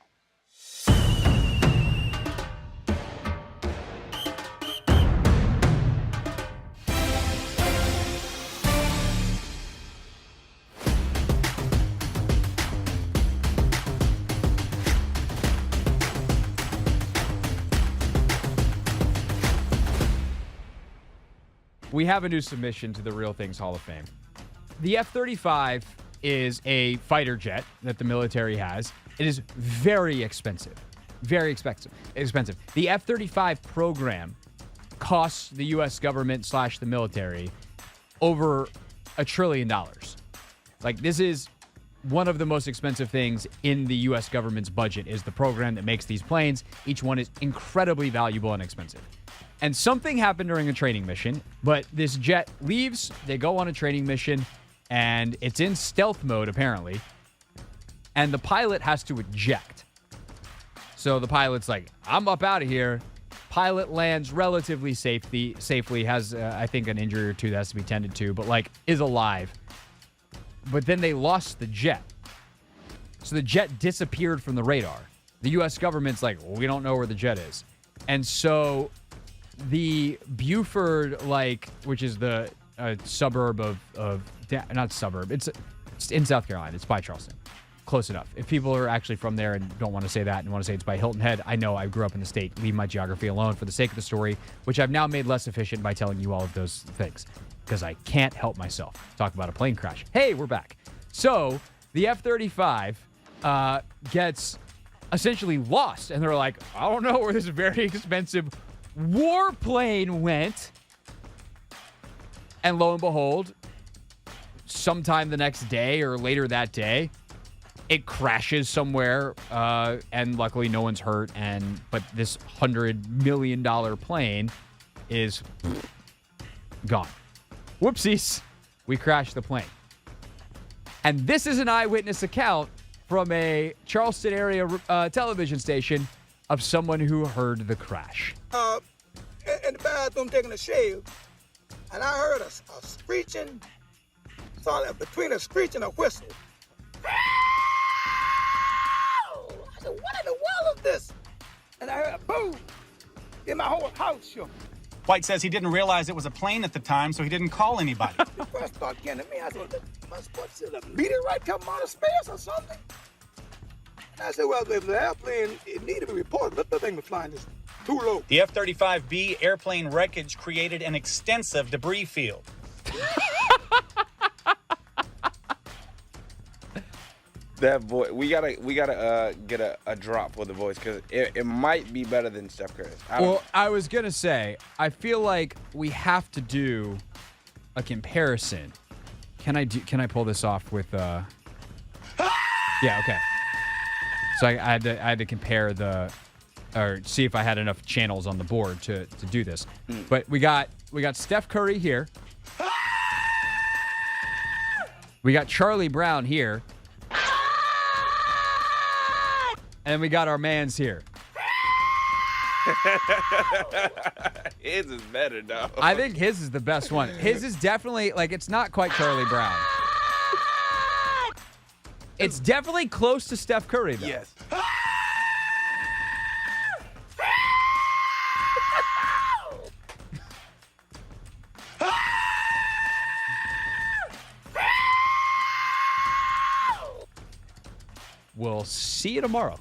We have a new submission to the Real Things Hall of Fame. The F-35 is a fighter jet that the military has. It is very expensive. Very expensive. The F-35 program costs the U.S. government / the military over $1 trillion. This is one of the most expensive things in the U.S. government's budget is the program that makes these planes. Each one is incredibly valuable and expensive. And something happened during a training mission, but this jet leaves, they go on a training mission, and it's in stealth mode, apparently, and the pilot has to eject. So the pilot's like, I'm up out of here. Pilot lands relatively safely, has, I think, an injury or two that has to be tended to, but, like, is alive. But then they lost the jet. So the jet disappeared from the radar. The U.S. government's like, well, we don't know where the jet is. And so the Buford, which is the suburb not suburb, it's in South Carolina. It's by Charleston. Close enough. If people are actually from there and don't want to say that and want to say it's by Hilton Head, I know I grew up in the state. Leave my geography alone for the sake of the story, which I've now made less efficient by telling you all of those things because I can't help myself. Talk about a plane crash. Hey, we're back. So the F-35 gets essentially lost, and they're like, I don't know where this very expensive warplane went. And lo and behold, sometime the next day or later that day, it crashes somewhere, and luckily no one's hurt. But this $100 million plane is gone. Whoopsies, we crashed the plane. And this is an eyewitness account from a Charleston area television station of someone who heard the crash. In the bathroom taking a shave, and I heard a screeching, between a screech and a whistle. I said, what in the world is this? And I heard a boom. Then my whole house shook. White says he didn't realize it was a plane at the time, so he didn't call anybody. The first thought came to me, I said, what's a meteorite coming out of space or something? And I said, well, if the airplane, it needed to be reported, but the thing was flying is too low. The F-35B airplane wreckage created an extensive debris field. That voice, we gotta get a drop for the voice because it might be better than Steph Curry. I was gonna say, I feel like we have to do a comparison. Can I pull this off with? Yeah, okay. So I had to compare or see if I had enough channels on the board to do this. But we got Steph Curry here. We got Charlie Brown here. And we got our mans here. His is better, though. I think his is the best one. His is definitely, it's not quite Charlie Brown. It's definitely close to Steph Curry, though. Yes. We'll see you tomorrow.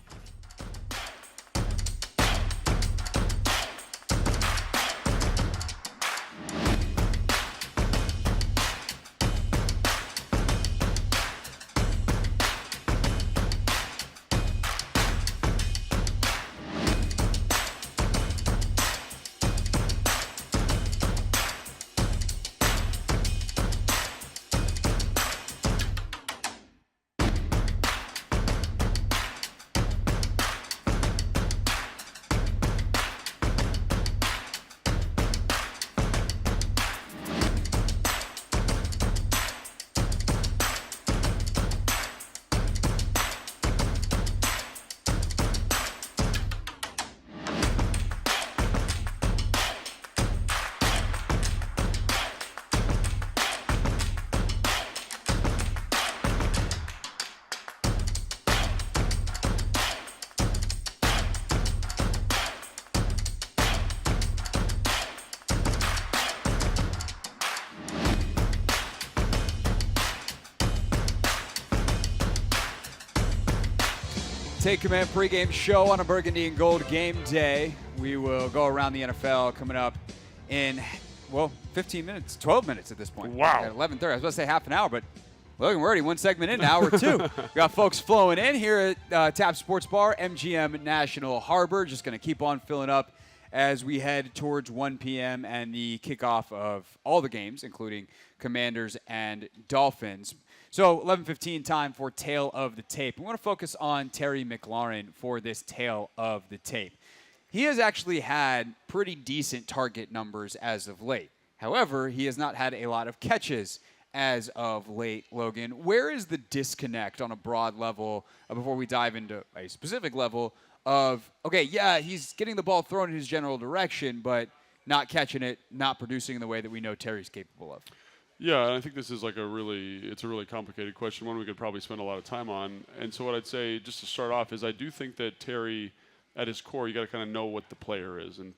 Take Command pregame show on a Burgundy and Gold game day. We will go around the NFL coming up in, 15 minutes, 12 minutes at this point. Wow. At 11:30. I was about to say half an hour, but look, we're already one segment in, hour two. We got folks flowing in here at Tap Sports Bar, MGM National Harbor. Just going to keep on filling up as we head towards 1 p.m. and the kickoff of all the games, including Commanders and Dolphins. So 11:15 time for Tale of the Tape. We want to focus on Terry McLaurin for this Tale of the Tape. He has actually had pretty decent target numbers as of late. However, he has not had a lot of catches as of late, Logan. Where is the disconnect on a broad level before we dive into a specific level of, okay, yeah, he's getting the ball thrown in his general direction, but not catching it, not producing in the way that we know Terry's capable of? Yeah, and I think this is like it's a really complicated question, one we could probably spend a lot of time on. And so what I'd say, just to start off, is I do think that Terry, at his core, you got to kind of know what the player is. And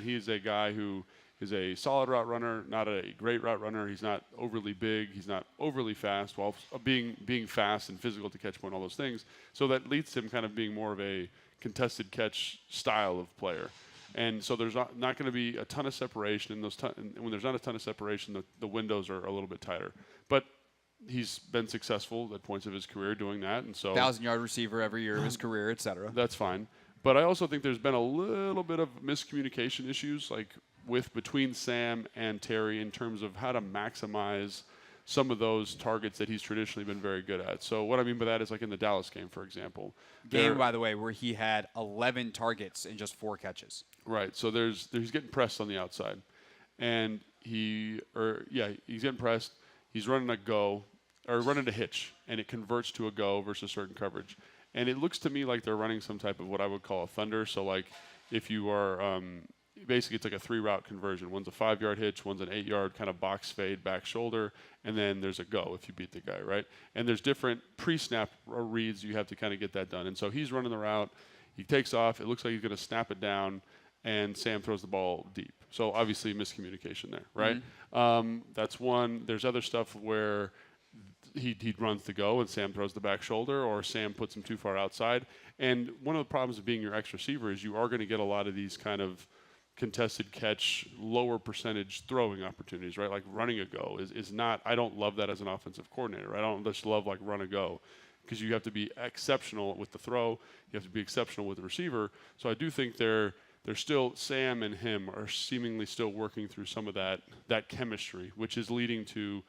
he's a guy who is a solid route runner, not a great route runner. He's not overly big. He's not overly fast, while being fast and physical to catch point, all those things. So that leads to him kind of being more of a contested catch style of player. And so there's not going to be a ton of separation. And when there's not a ton of separation, the windows are a little bit tighter. But he's been successful at points of his career doing that. And so 1,000-yard receiver every year of his career, et cetera. That's fine. But I also think there's been a little bit of miscommunication issues, like between Sam and Terry, in terms of how to maximize some of those targets that he's traditionally been very good at. So what I mean by that is, like in the Dallas game, for example. By the way, where he had 11 targets and just 4 catches. Right. So he's getting pressed on the outside, and he's getting pressed. He's running a hitch, and it converts to a go versus certain coverage. And it looks to me like they're running some type of what I would call a thunder. So like if you are basically it's like a 3-route conversion. One's a 5-yard hitch, one's an 8-yard kind of box fade back shoulder, and then there's a go if you beat the guy, right? And there's different pre-snap reads you have to kind of get that done. And so he's running the route. He takes off. It looks like he's going to snap it down, and Sam throws the ball deep. So obviously miscommunication there, right? Mm-hmm. That's one. There's other stuff where he runs the go and Sam throws the back shoulder, or Sam puts him too far outside. And one of the problems of being your X receiver is you are going to get a lot of these kind of contested catch, lower percentage throwing opportunities, right? Like running a go is not, I don't love that as an offensive coordinator. I don't just love like run a go, because you have to be exceptional with the throw. You have to be exceptional with the receiver. So I do think they're still, Sam and him are seemingly still working through some of that chemistry, which is leading to,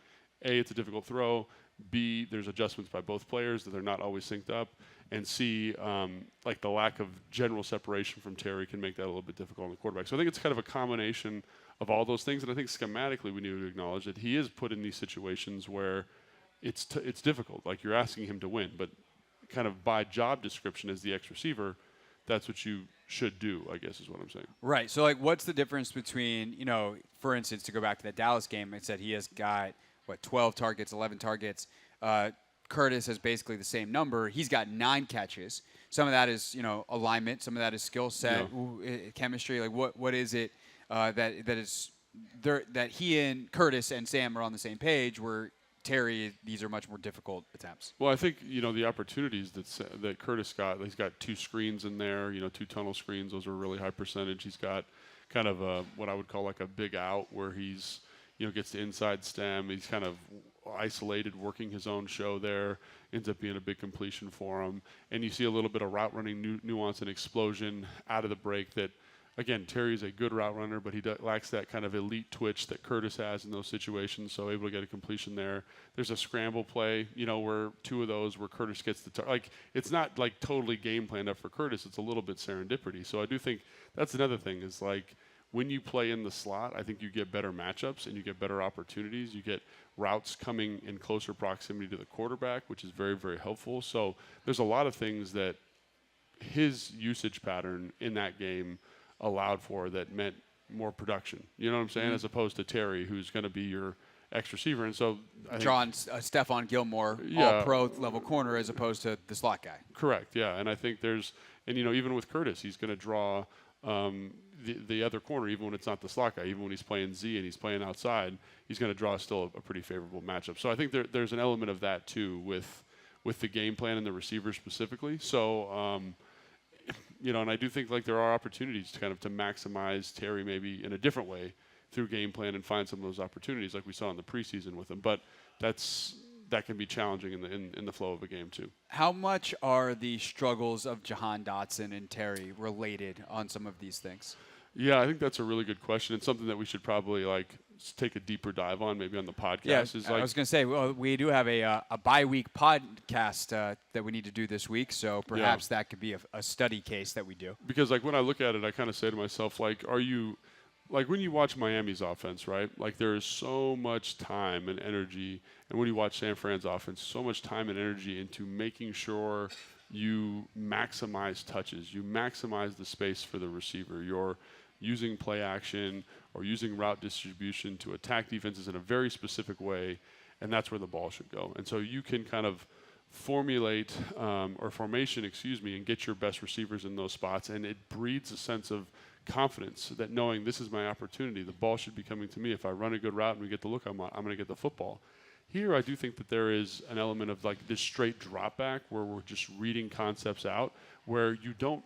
A, it's a difficult throw, B, there's adjustments by both players that they're not always synced up, and C, like the lack of general separation from Terry can make that a little bit difficult on the quarterback. So I think it's kind of a combination of all those things, and I think schematically we need to acknowledge that he is put in these situations where it's difficult. Like you're asking him to win, but kind of by job description as the X receiver, that's what you should do, I guess is what I'm saying. Right. So like what's the difference between, for instance, to go back to that Dallas game, it said he has got 12 targets, 11 targets. Curtis has basically the same number. He's got 9 catches. Some of that is, alignment. Some of that is skill set, chemistry. Like what is it that he and Curtis and Sam are on the same page, where Terry, these are much more difficult attempts? Well, I think, the opportunities that Curtis got, he's got 2 screens in there, 2 tunnel screens. Those are a really high percentage. He's got kind of what I would call like a big out, where he's, gets to inside stem. He's kind of isolated, working his own show there. Ends up being a big completion for him. And you see a little bit of route running nuance and explosion out of the break that, again, Terry's a good route runner, but he lacks that kind of elite twitch that Curtis has in those situations, so able to get a completion there. There's a scramble play, where 2 of those where Curtis gets the like, it's not like totally game planned up for Curtis. It's a little bit serendipity. So I do think that's another thing is like, when you play in the slot, I think you get better matchups and you get better opportunities. You get routes coming in closer proximity to the quarterback, which is very, very helpful. So there's a lot of things that his usage pattern in that game allowed for that meant more production. You know what I'm saying? Mm-hmm. As opposed to Terry, who's going to be your X receiver. And so I think Stephon Gilmore, all-pro level corner, as opposed to the slot guy. Correct, yeah. And I think even with Curtis, he's going to draw the other corner, even when it's not the slot guy, even when he's playing Z and he's playing outside, he's going to draw still a pretty favorable matchup. So I think there's an element of that too with the game plan and the receiver specifically. So, and I do think like there are opportunities to kind of to maximize Terry maybe in a different way through game plan and find some of those opportunities like we saw in the preseason with him. But that can be challenging in the flow of a game too. How much are the struggles of Jahan Dotson and Terry related on some of these things? Yeah, I think that's a really good question. It's something that we should probably take a deeper dive on, maybe on the podcast. Yeah, I was going to say, well, we do have a bye-week podcast that we need to do this week, so perhaps that could be a study case that we do. Because when I look at it, I kind of say to myself, are you like when you watch Miami's offense, right? Like there is so much time and energy, and when you watch San Fran's offense, so much time and energy into making sure you maximize touches, you maximize the space for the receiver. You're using play action or using route distribution to attack defenses in a very specific way, and that's where the ball should go. And so you can kind of formation, and get your best receivers in those spots, and it breeds a sense of confidence that knowing this is my opportunity, the ball should be coming to me. If I run a good route and we get the look, I'm going to get the football. Here, I do think that there is an element of like this straight drop back where we're just reading concepts out, where you don't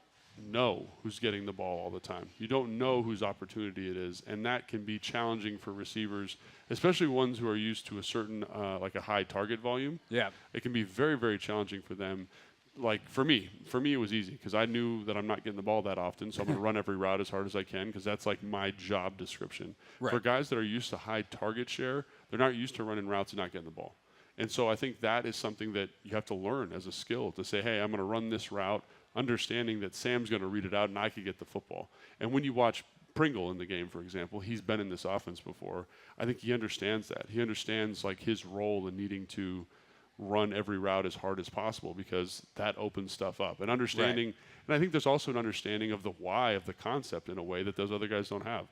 know who's getting the ball all the time. You don't know whose opportunity it is, and that can be challenging for receivers, especially ones who are used to a certain like a high target volume. Yeah, it can be very, very challenging for them. Like for me it was easy because I knew that I'm not getting the ball that often, so I'm going to run every route as hard as I can because that's like my job description. Right. For guys that are used to high target share, they're not used to running routes and not getting the ball. And so I think that is something that you have to learn as a skill to say, hey, I'm going to run this route, understanding that Sam's going to read it out and I could get the football. And when you watch Pringle in the game, for example, he's been in this offense before. I think he understands that. He understands like his role in needing to run every route as hard as possible because that opens stuff up. And understanding, right. And I think there's also an understanding of the why of the concept in a way that those other guys don't have.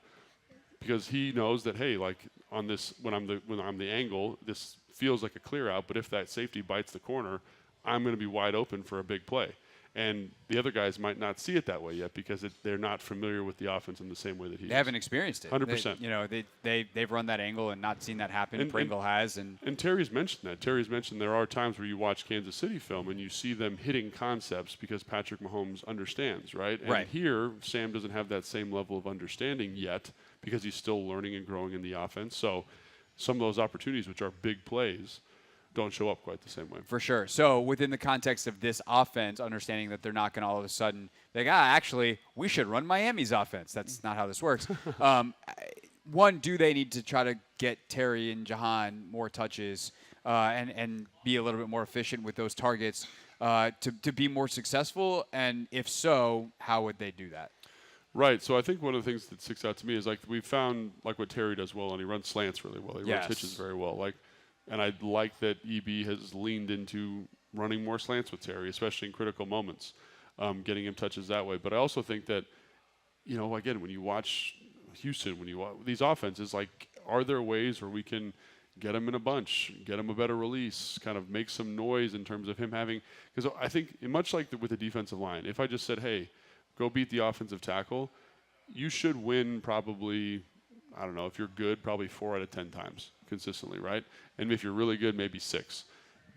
Because he knows that, hey, like on this, when I'm the angle, this feels like a clear out, but if that safety bites the corner, I'm going to be wide open for a big play. And the other guys might not see it that way yet because they're not familiar with the offense in the same way that he is. They haven't experienced it. 100%. They've run that angle and not seen that happen. Pringle has. And Terry's mentioned that. Terry's mentioned there are times where you watch Kansas City film and you see them hitting concepts because Patrick Mahomes understands, right? And right. Here, Sam doesn't have that same level of understanding yet because he's still learning and growing in the offense. So some of those opportunities, which are big plays, don't show up quite the same way. For sure. So within the context of this offense, understanding that they're not going to all of a sudden be like, actually, we should run Miami's offense. That's not how this works. One, do they need to try to get Terry and Jahan more touches and be a little bit more efficient with those targets to be more successful? And if so, how would they do that? Right. So I think one of the things that sticks out to me is like we've found like what Terry does well, and he runs slants really well. He runs hitches very well. And I like that EB has leaned into running more slants with Terry, especially in critical moments, getting him touches that way. But I also think that, again, when you watch Houston, when you watch these offenses, like, are there ways where we can get him in a bunch, get him a better release, kind of make some noise in terms of him having – because I think much like with the defensive line, if I just said, hey, go beat the offensive tackle, you should win probably – I don't know, if you're good, probably 4 out of 10 times consistently, right? And if you're really good, maybe 6.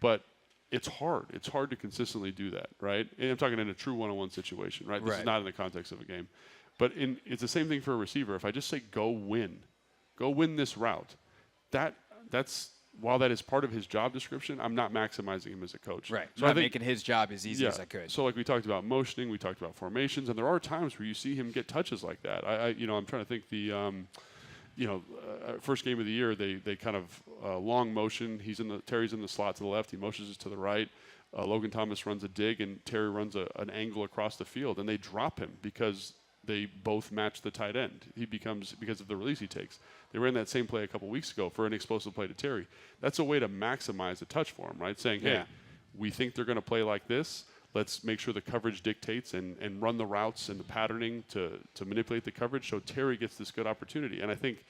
But it's hard. It's hard to consistently do that, right? And I'm talking in a true one-on-one situation, right? This is not in the context of a game. But it's the same thing for a receiver. If I just say go win this route, that's while that is part of his job description, I'm not maximizing him as a coach. Right. So I'm making his job as easy as I could. So like we talked about motioning, we talked about formations, and there are times where you see him get touches like that. I'm trying to think the first game of the year, they kind of long motion. Terry's in the slot to the left. He motions it to the right. Logan Thomas runs a dig, and Terry runs an angle across the field, and they drop him because they both match the tight end. Because of the release he takes. They ran that same play a couple weeks ago for an explosive play to Terry. That's a way to maximize the touch for him, right? Saying, hey, we think they're going to play like this. Let's make sure the coverage dictates and run the routes and the patterning to manipulate the coverage so Terry gets this good opportunity. And I think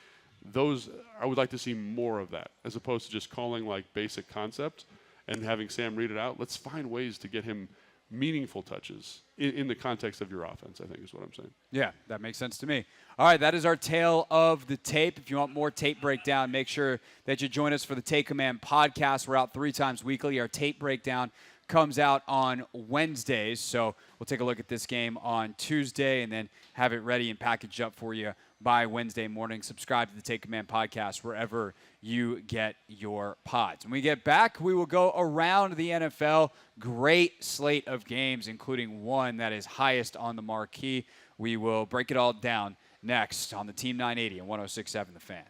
I would like to see more of that as opposed to just calling like basic concept and having Sam read it out. Let's find ways to get him meaningful touches in the context of your offense, I think is what I'm saying. Yeah, that makes sense to me. All right, that is our tale of the tape. If you want more tape breakdown, make sure that you join us for the Take Command podcast. We're out 3 times weekly. Our tape breakdown comes out on Wednesdays, so we'll take a look at this game on Tuesday and then have it ready and packaged up for you by Wednesday morning. Subscribe to the Take Command podcast wherever you get your pods. When we get back, we will go around the NFL. Great slate of games, including one that is highest on the marquee. We will break it all down next on the Team 980 and 106.7 The Fan.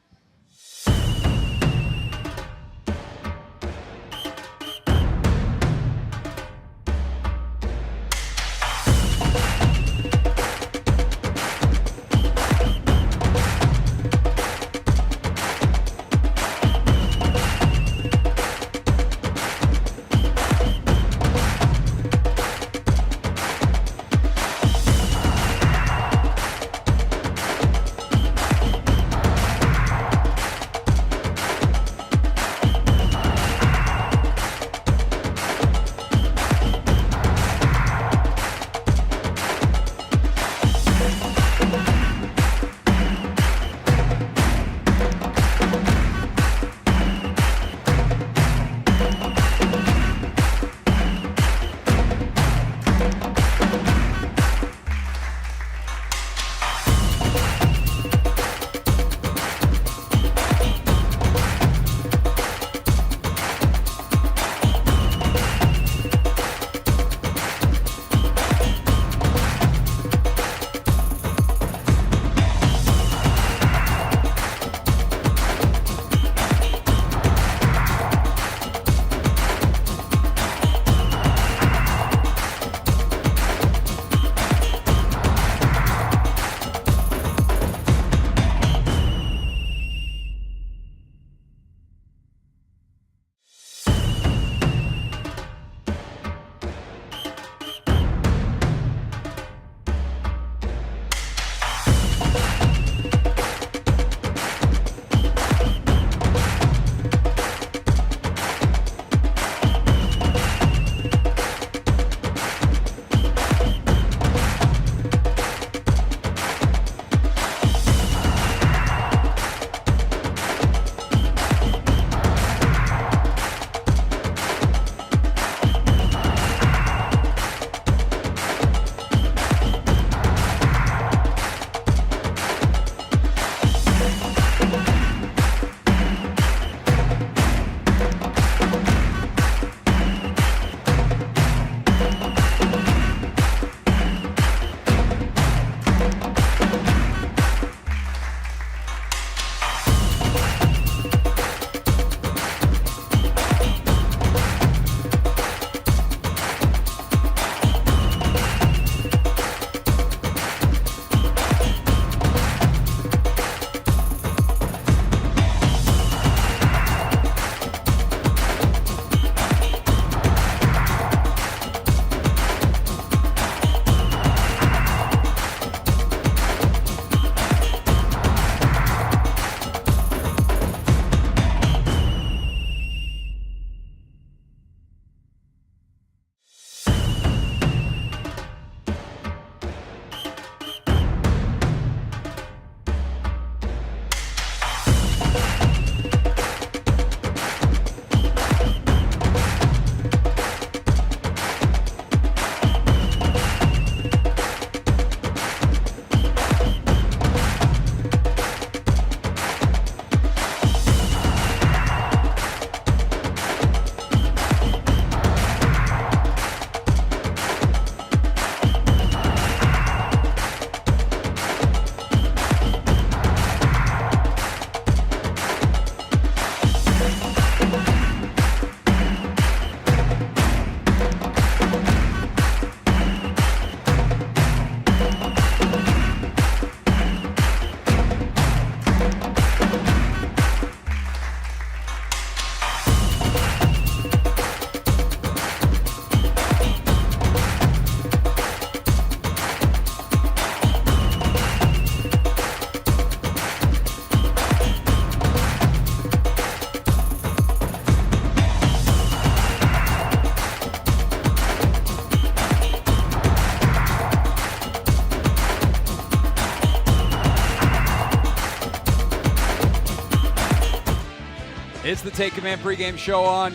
It's the Take Command pregame show on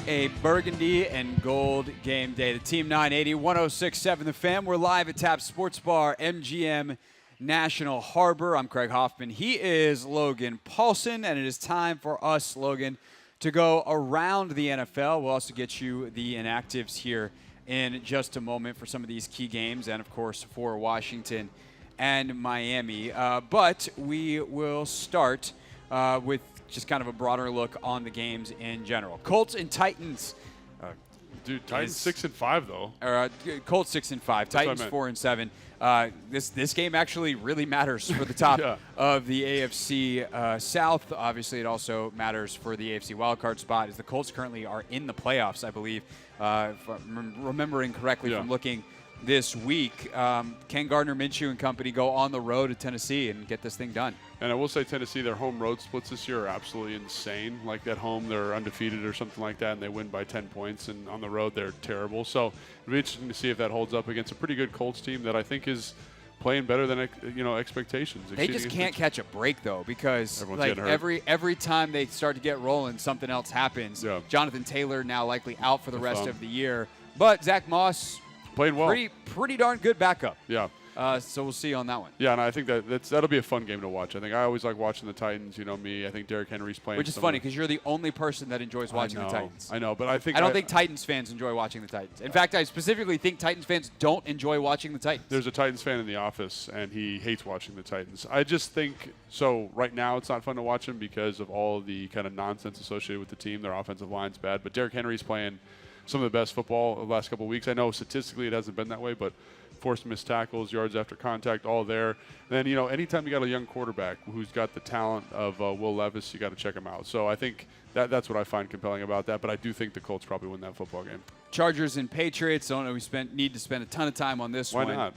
a burgundy and gold game day. The Team 980, 106.7 The Fan. We're live at Tap Sports Bar, MGM National Harbor. I'm Craig Hoffman. He is Logan Paulsen, and it is time for us, Logan, to go around the NFL. We'll also get you the inactives here in just a moment for some of these key games and, of course, for Washington and Miami. But we will start with just kind of a broader look on the games in general. Colts and Titans. Dude, Titans 6-5 though. Colts 6-5. Titans 4-7. This game actually really matters for the top of the AFC South. Obviously, it also matters for the AFC wildcard spot, as the Colts currently are in the playoffs, I believe, if I'm remembering correctly from looking this week. Can Gardner Minshew and company go on the road to Tennessee and get this thing done? And I will say Tennessee, their home road splits this year are absolutely insane. Like at home, they're undefeated or something like that, and they win by 10 points. And on the road, they're terrible. So it'll be interesting to see if that holds up against a pretty good Colts team that I think is playing better than expectations. They just can't catch a break though, because like every time they start to get rolling, something else happens. Jonathan Taylor now likely out for the rest of the year, but Zach Moss played well. Pretty darn good backup. Yeah. So we'll see on that one. Yeah, and I think that'll be a fun game to watch. I think I always like watching the Titans. You know me. I think Derrick Henry's playing. Which is funny because you're the only person that enjoys watching the Titans. I know, but I don't think Titans fans enjoy watching the Titans. In fact, I specifically think Titans fans don't enjoy watching the Titans. There's a Titans fan in the office, and he hates watching the Titans. I just think so. Right now, it's not fun to watch them because of all of the kind of nonsense associated with the team. Their offensive line's bad, but Derrick Henry's playing some of the best football of the last couple of weeks. I know statistically it hasn't been that way, but forced missed tackles, yards after contact, all there. And then, anytime you got a young quarterback who's got the talent of Will Levis, you got to check him out. So I think that's what I find compelling about that. But I do think the Colts probably win that football game. Chargers and Patriots. I don't know. We need to spend a ton of time on this one. Why not?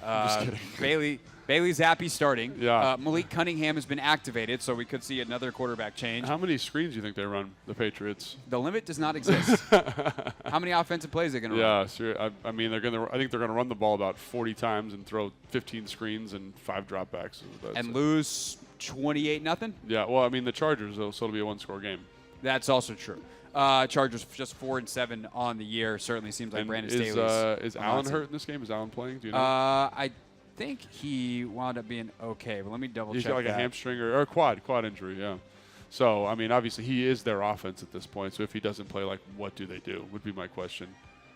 I'm just kidding. Bailey Zappi starting. Yeah. Malik Cunningham has been activated, so we could see another quarterback change. How many screens do you think they run, the Patriots? The limit does not exist. How many offensive plays are they going to run? Yeah, sure. I mean, I think they're going to run the ball about 40 times and throw 15 screens and 5 dropbacks. And lose 28-0? Yeah, well, I mean, the Chargers, so it'll be a one-score game. That's also true. Chargers just 4-7 on the year. Certainly seems like Brandon Staley's. Is Allen hurt in this game? Is Allen playing? Do you know? I think he wound up being okay, but let me double check. He's got like a hamstring or quad injury, yeah. So I mean, obviously he is their offense at this point. So if he doesn't play, like, what do they do? Would be my question.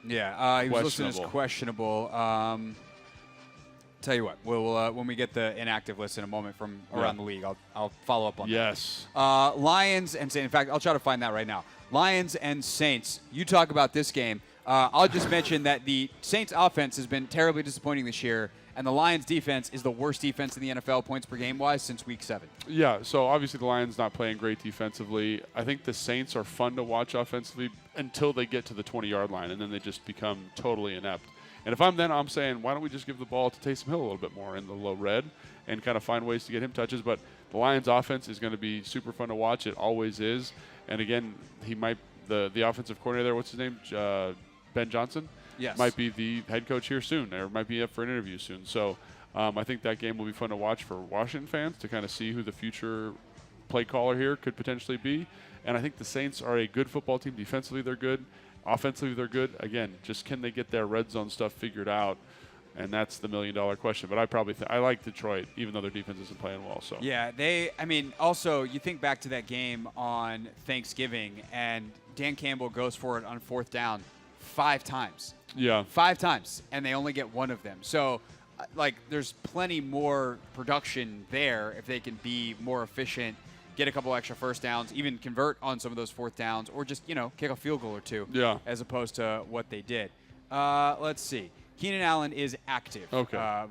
Yeah, he was listed as questionable. Tell you what, we'll when we get the inactive list in a moment from around the league, I'll follow up on that. Yes. Lions and Saints. In fact, I'll try to find that right now. Lions and Saints. You talk about this game. I'll just mention that the Saints offense has been terribly disappointing this year, and the Lions defense is the worst defense in the NFL points per game wise since week 7. Yeah, so obviously the Lions not playing great defensively. I think the Saints are fun to watch offensively until they get to the 20-yard line, and then they just become totally inept. And if I'm saying, why don't we just give the ball to Taysom Hill a little bit more in the low red and kind of find ways to get him touches? But the Lions offense is going to be super fun to watch. It always is. And again, he might the offensive coordinator there, what's his name? Ben Johnson? Yes. Might be the head coach here soon, or might be up for an interview soon. So I think that game will be fun to watch for Washington fans to kind of see who the future play caller here could potentially be. And I think the Saints are a good football team. Defensively, they're good. Offensively, they're good. Again, just can they get their red zone stuff figured out? And that's the million-dollar question. But I probably I like Detroit, even though their defense isn't playing well. So yeah, also you think back to that game on Thanksgiving, and Dan Campbell goes for it on 4th down 5 times. Yeah. 5 times, and they only get 1 of them. So, there's plenty more production there if they can be more efficient, get a couple extra first downs, even convert on some of those 4th downs, or just, kick a field goal or 2 as opposed to what they did. Let's see. Keenan Allen is active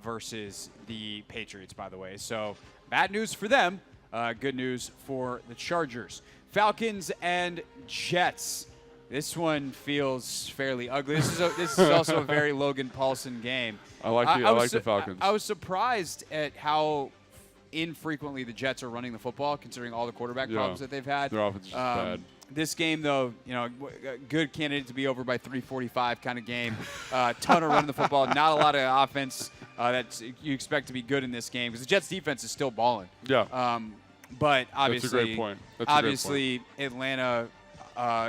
versus the Patriots, by the way. So, bad news for them. Good news for the Chargers. Falcons and Jets. This one feels fairly ugly. This is also a very Logan Paulsen game. I like the Falcons. I was surprised at how infrequently the Jets are running the football, considering all the quarterback problems that they've had. Their offense is bad. This game, though, good candidate to be over by 3:45 kind of game. Ton of running the football, not a lot of offense that you expect to be good in this game because the Jets' defense is still balling. Yeah. But obviously, that's a great point. Obviously, Atlanta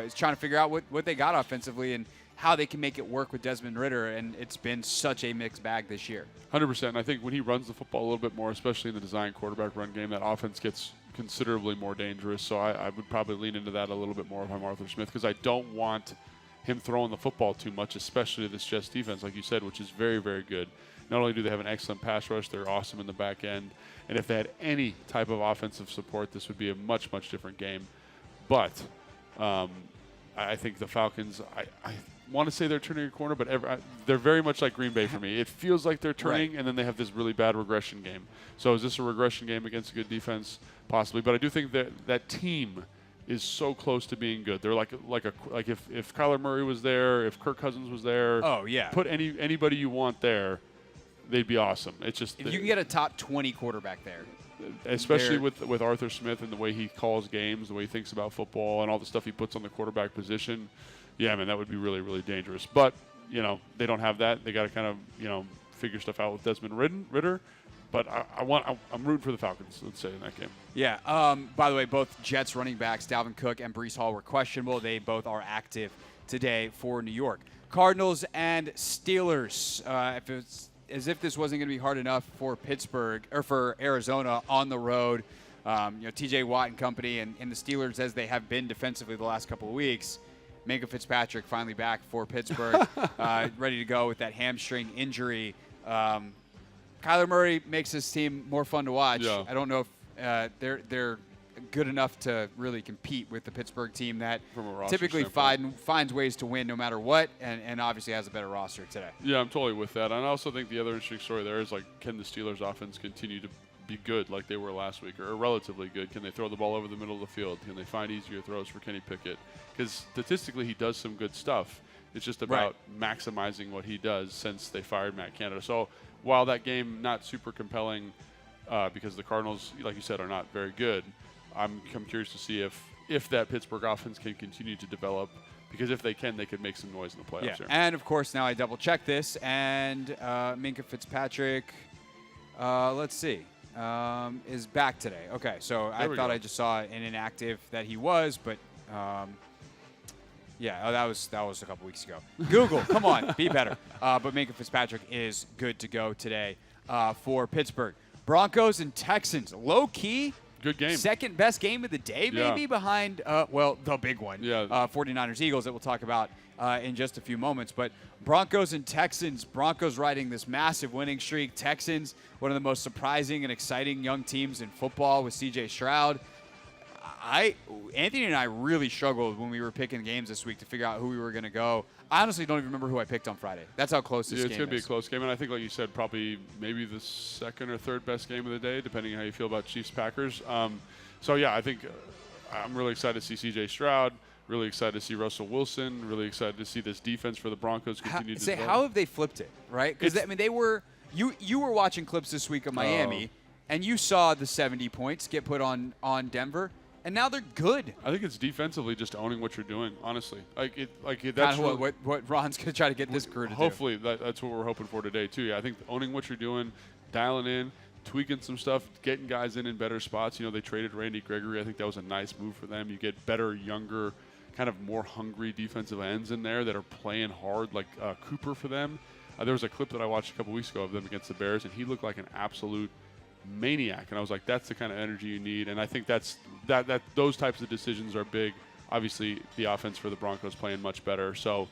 is trying to figure out what they got offensively and how they can make it work with Desmond Ridder, and it's been such a mixed bag this year. 100%. I think when he runs the football a little bit more, especially in the design quarterback run game, that offense gets considerably more dangerous. So I would probably lean into that a little bit more if I'm Arthur Smith, because I don't want him throwing the football too much, especially this Jets defense, like you said, which is very, very good. Not only do they have an excellent pass rush, they're awesome in the back end. And if they had any type of offensive support, this would be a much, much different game. But I think the Falcons, I want to say they're turning a corner, but they're very much like Green Bay for me. It feels like they're turning, and then they have this really bad regression game. So is this a regression game against a good defense? Possibly. But I do think that team is so close to being good. They're like if Kyler Murray was there, if Kirk Cousins was there. Oh, yeah. Put anybody you want there, they'd be awesome. It's just if you can get a top 20 quarterback there. Especially with Arthur Smith and the way he calls games, the way he thinks about football, and all the stuff he puts on the quarterback position. Yeah, man, that would be really, really dangerous. But, they don't have that. They got to kind of, figure stuff out with Desmond Ridder. But I'm rooting for the Falcons, let's say, in that game. Yeah. By the way, both Jets running backs, Dalvin Cook and Breece Hall, were questionable. They both are active today for New York. Cardinals and Steelers. If this wasn't going to be hard enough for Pittsburgh or for Arizona on the road, T.J. Watt and company and the Steelers, as they have been defensively the last couple of weeks. Minka Fitzpatrick finally back for Pittsburgh, ready to go with that hamstring injury. Kyler Murray makes his team more fun to watch. Yeah. I don't know if they're good enough to really compete with the Pittsburgh team that typically finds ways to win no matter what, and obviously has a better roster today. Yeah, I'm totally with that. And I also think the other interesting story there is, can the Steelers offense continue to be good like they were last week, or relatively good? Can they throw the ball over the middle of the field? Can they find easier throws for Kenny Pickett? Because statistically, he does some good stuff. It's just about maximizing what he does since they fired Matt Canada. So while that game not super compelling because the Cardinals, like you said, are not very good, I'm curious to see if that Pittsburgh offense can continue to develop, because if they can, they could make some noise in the playoffs. Yeah, and of course now I double-checked this, and Minka Fitzpatrick, let's see, is back today. Okay, so I thought I just saw an inactive that he was, but that was a couple weeks ago. Google, come on, be better. But Minka Fitzpatrick is good to go today for Pittsburgh. Broncos and Texans, low-key. Good game. Second best game of the day, maybe, behind, the big one. Yeah. 49ers-Eagles that we'll talk about in just a few moments. But Broncos and Texans, Broncos riding this massive winning streak. Texans, one of the most surprising and exciting young teams in football with C.J. Stroud. Anthony and I really struggled when we were picking games this week to figure out who we were going to go. I honestly don't even remember who I picked on Friday. That's how close this game is. It's going to be a close game, and I think, like you said, probably maybe the second or third best game of the day, depending on how you feel about Chiefs-Packers. I think I'm really excited to see C.J. Stroud, really excited to see Russell Wilson, really excited to see this defense for the Broncos continue to develop. How have they flipped it, right? Because, they were – you were watching clips this week of Miami, and you saw the 70 points get put on Denver. And now they're good. I think it's defensively just owning what you're doing, honestly. That's kind of what Ron's going to try to get this crew to do. Hopefully, that's what we're hoping for today, too. Yeah, I think owning what you're doing, dialing in, tweaking some stuff, getting guys in better spots. They traded Randy Gregory. I think that was a nice move for them. You get better, younger, kind of more hungry defensive ends in there that are playing hard, like Cooper for them. There was a clip that I watched a couple weeks ago of them against the Bears, and he looked like an absolute maniac, and I was like, that's the kind of energy you need. And I think that those types of decisions are big. Obviously, the offense for the Broncos playing much better, so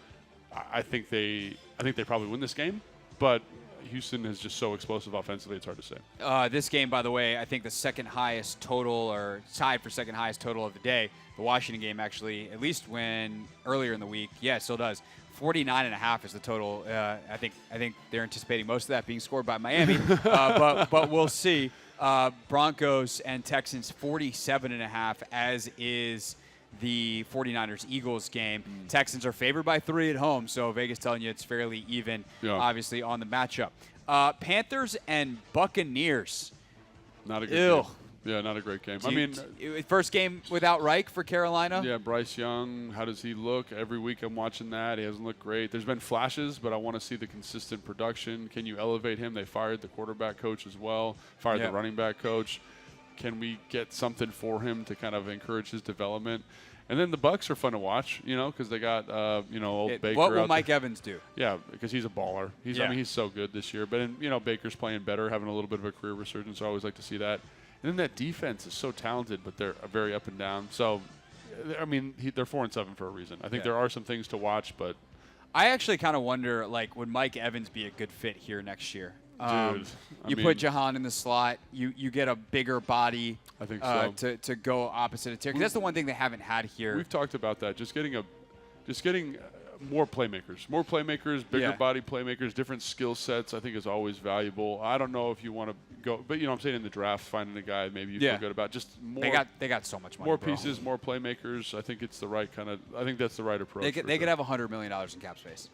I think they probably win this game, but Houston is just so explosive offensively, it's hard to say. This game, by the way, I think the second highest total, or tied for second highest total of the day. The Washington game, actually, at least when earlier in the week, it still does. 49.5 is the total. I think they're anticipating most of that being scored by Miami, but we'll see. Broncos and Texans 47.5, as is the 49ers-Eagles game. Texans are favored by 3 at home, so Vegas telling you it's fairly even, obviously, on the matchup. Panthers and Buccaneers. Not a good game. Yeah, not a great game. First game without Reich for Carolina? Yeah, Bryce Young, how does he look? Every week I'm watching that. He hasn't looked great. There's been flashes, but I want to see the consistent production. Can you elevate him? They fired the quarterback coach as well, fired the running back coach. can we get something for him to kind of encourage his development? And then the Bucs are fun to watch, because they got old Baker. What will out Mike there. Evans do? Yeah, because he's a baller. I mean, he's so good this year. But Baker's playing better, having a little bit of a career resurgence. I always like to see that. And then that defense is so talented, but they're very up and down. So, I mean, they're 4-7 for a reason. I think there are some things to watch, but I actually kind of wonder, would Mike Evans be a good fit here next year? Dude, put Jahan in the slot. You get a bigger body. I think so. To go opposite of Terry. 'Cause that's the one thing they haven't had here. We've talked about that. Just getting more playmakers, bigger body playmakers, different skill sets. I think is always valuable. I don't know if you want to go, but I'm saying in the draft, finding a guy maybe you feel good about. Just more. They got so much money. More pieces, more playmakers. I think it's the right kind of. I think that's the right approach. They could have $100 million in cap space.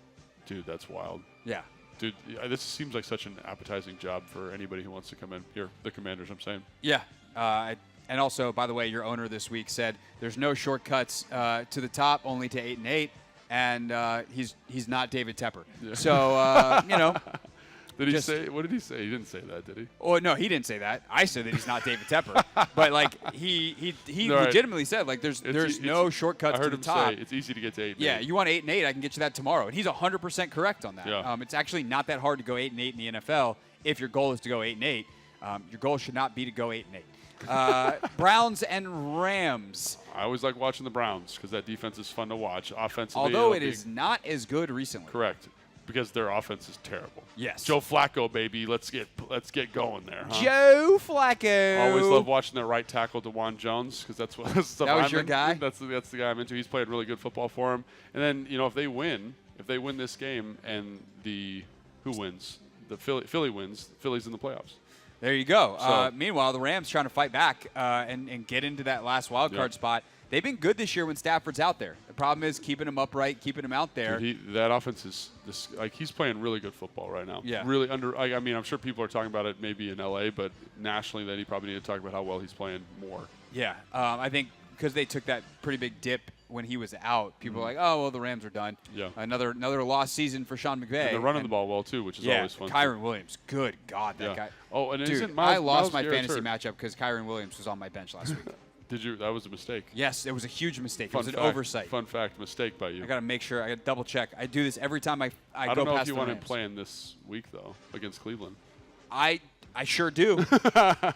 Dude, that's wild. Yeah. Dude, this seems like such an appetizing job for anybody who wants to come in. Here, the Commanders, I'm saying. Yeah. And also, by the way, your owner this week said there's no shortcuts to the top, only to 8-8, and he's not David Tepper. Yeah. So Did he say? What did he say? He didn't say that, did he? Oh no, he didn't say that. I said that he's not David Tepper, but he legitimately said there's no shortcuts to the top. I heard him say it's easy to get to 8-8. Yeah, you want 8-8, I can get you that tomorrow, and he's 100% correct on that. Yeah. It's actually not that hard to go 8-8 in the NFL if your goal is to go 8-8. Your goal should not be to go 8-8. Browns and Rams. I always like watching the Browns because that defense is fun to watch. Offensively, although it is not as good recently. Correct. Because their offense is terrible. Yes. Joe Flacco, baby. Let's get going there. Huh? Joe Flacco. Always love watching their right tackle, DeJuan Jones, because that's what stuff that was your guy. That's the guy I'm into. He's played really good football for him. And then if they win this game, and who wins? The Philly wins. Philly's in the playoffs. There you go. Meanwhile, the Rams trying to fight back and get into that last wild card spot. They've been good this year when Stafford's out there. The problem is keeping him upright, keeping him out there. Dude, that offense is he's playing really good football right now. Yeah. Really I mean, I'm sure people are talking about it maybe in LA, but nationally, then you probably need to talk about how well he's playing more. Yeah. I think because they took that pretty big dip when he was out, people were like, oh, well, the Rams are done. Yeah. Another lost season for Sean McVay. And they're running the ball well, too, which is always fun. Kyren Williams. Good God, that guy. Oh, and dude, isn't I lost Myles my Garrett's fantasy matchup because Kyren Williams was on my bench last week. Did you? That was a mistake. Yes, it was a huge mistake. Fun it was fact, an oversight. Fun fact, mistake by you. I got to make sure. I got to double check. I do this every time I go past the Rams. I don't know if you want him playing this week, though, against Cleveland. I sure do.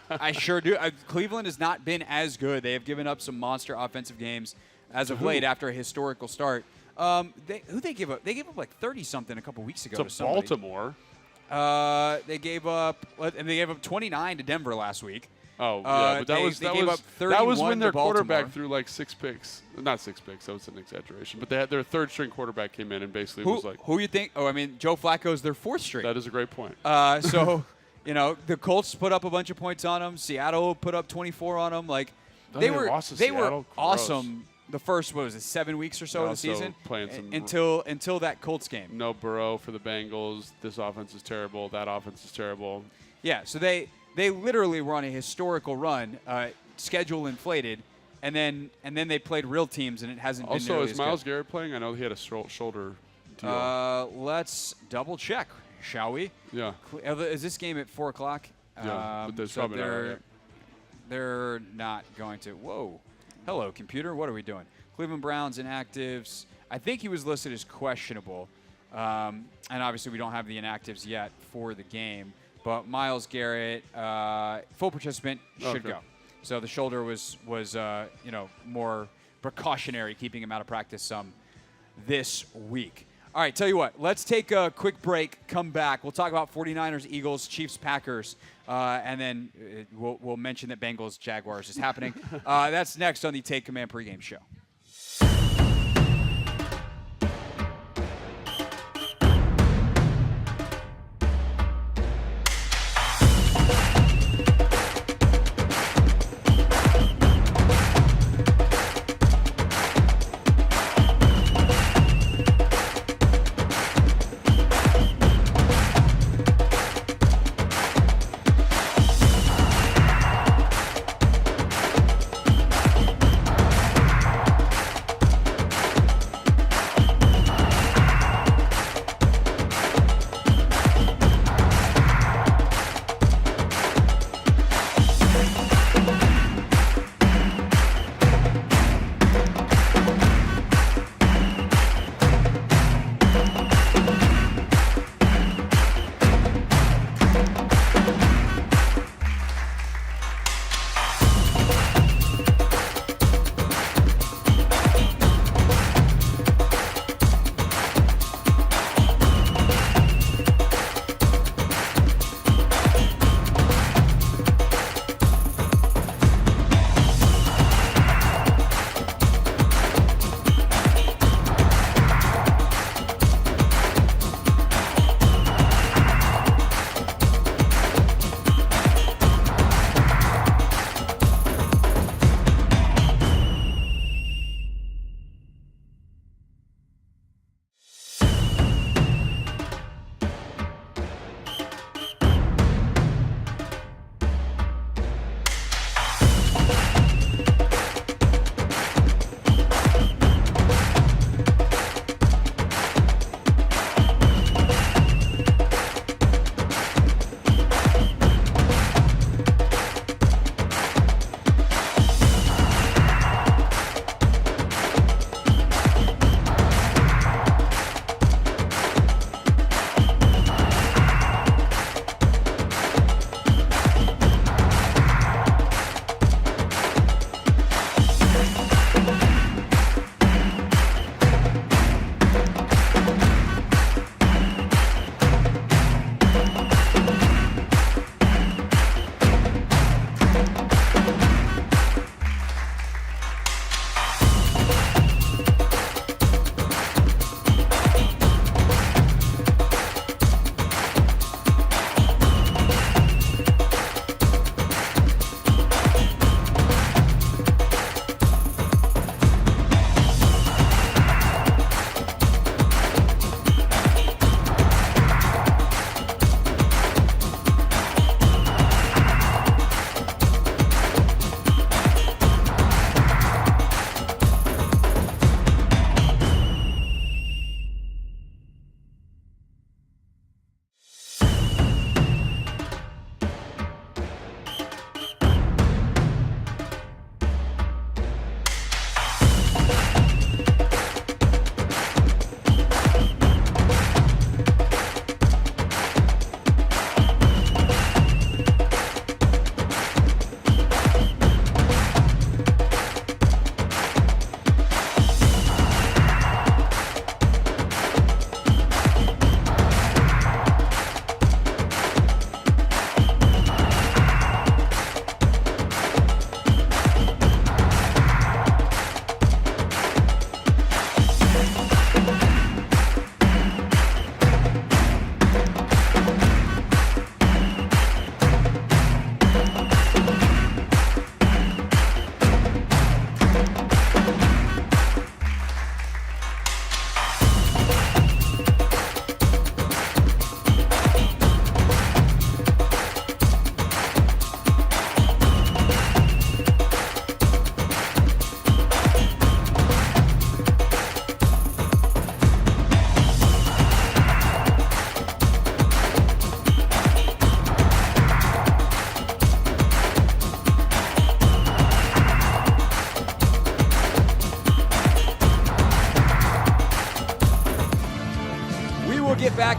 I sure do. Cleveland has not been as good. They have given up some monster offensive games as of late after a historical start. They gave up? They gave up like 30-something a couple weeks ago to somebody. Baltimore. They gave up 29 to Denver last week. Oh, yeah, but that was when their quarterback threw like 6 picks. Not 6 picks. That was an exaggeration. But they had their third-string quarterback came in and basically was like. Who you think? Oh, I mean, Joe Flacco's their fourth string. That is a great point. So, the Colts put up a bunch of points on them. Seattle put up 24 on them. Like, they were awesome. The first 7 weeks or so of the season until that Colts game. No Burrow for the Bengals. This offense is terrible. That offense is terrible. Yeah, so they literally were on a historical run, schedule inflated, and then they played real teams, and it hasn't been Also, nearly is Myles Garrett playing? I know he had a shoulder deal. Let's double check, shall we? Yeah. Is this game at 4 o'clock? Yeah, but they're not going to. Whoa. Hello, computer. What are we doing? Cleveland Browns inactives. I think he was listed as questionable, and obviously we don't have the inactives yet for the game. But Myles Garrett, full participant, should go. So the shoulder was more precautionary, keeping him out of practice some this week. All right, tell you what, let's take a quick break, come back. We'll talk about 49ers, Eagles, Chiefs, Packers, and then we'll mention that Bengals, Jaguars is happening. That's next on the Take Command pregame show.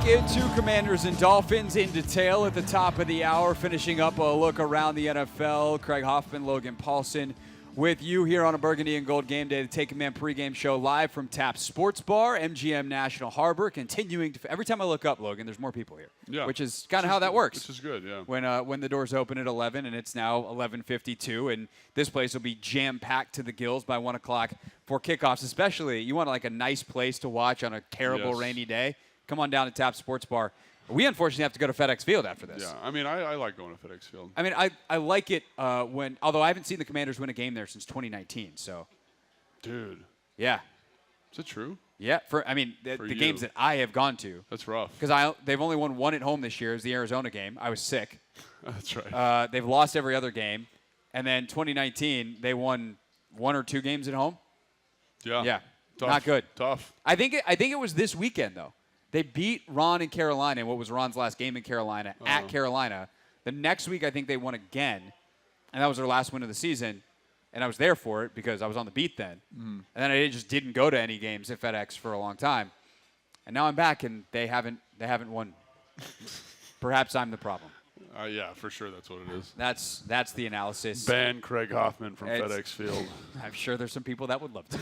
into Commanders and Dolphins in detail at the top of the hour, finishing up a look around the NFL. Craig Hoffman, Logan Paulsen with you here on a Burgundy and Gold Game Day, the Take Command pregame show live from Tap Sports Bar, MGM National Harbor, continuing to, every time I look up, Logan, there's more people here, which is kind of how that works. Which is good, yeah. When the doors open at 11 and it's now 11:52, and this place will be jam-packed to the gills by 1 o'clock for kickoffs, especially you want like a nice place to watch on a terrible rainy day. Come on down to Tap Sports Bar. We unfortunately have to go to FedEx Field after this. Yeah, I mean, I like going to FedEx Field. I mean, I like it although I haven't seen the Commanders win a game there since 2019. So, dude, yeah, is it true? Yeah, the games that I have gone to. That's rough. Because they've only won one at home this year. It was the Arizona game. I was sick. That's right. They've lost every other game, and then 2019 they won 1 or 2 games at home. Yeah, tough. Not good. Tough. I think it was this weekend though. They beat Ron in Carolina in what was Ron's last game in Carolina at Carolina. The next week, I think they won again, and that was their last win of the season. And I was there for it because I was on the beat then. And then I just didn't go to any games at FedEx for a long time. And now I'm back, and they haven't won. Perhaps I'm the problem. Yeah, for sure that's what it is. That's the analysis. Ban Craig Hoffman from FedEx Field. I'm sure there's some people that would love to.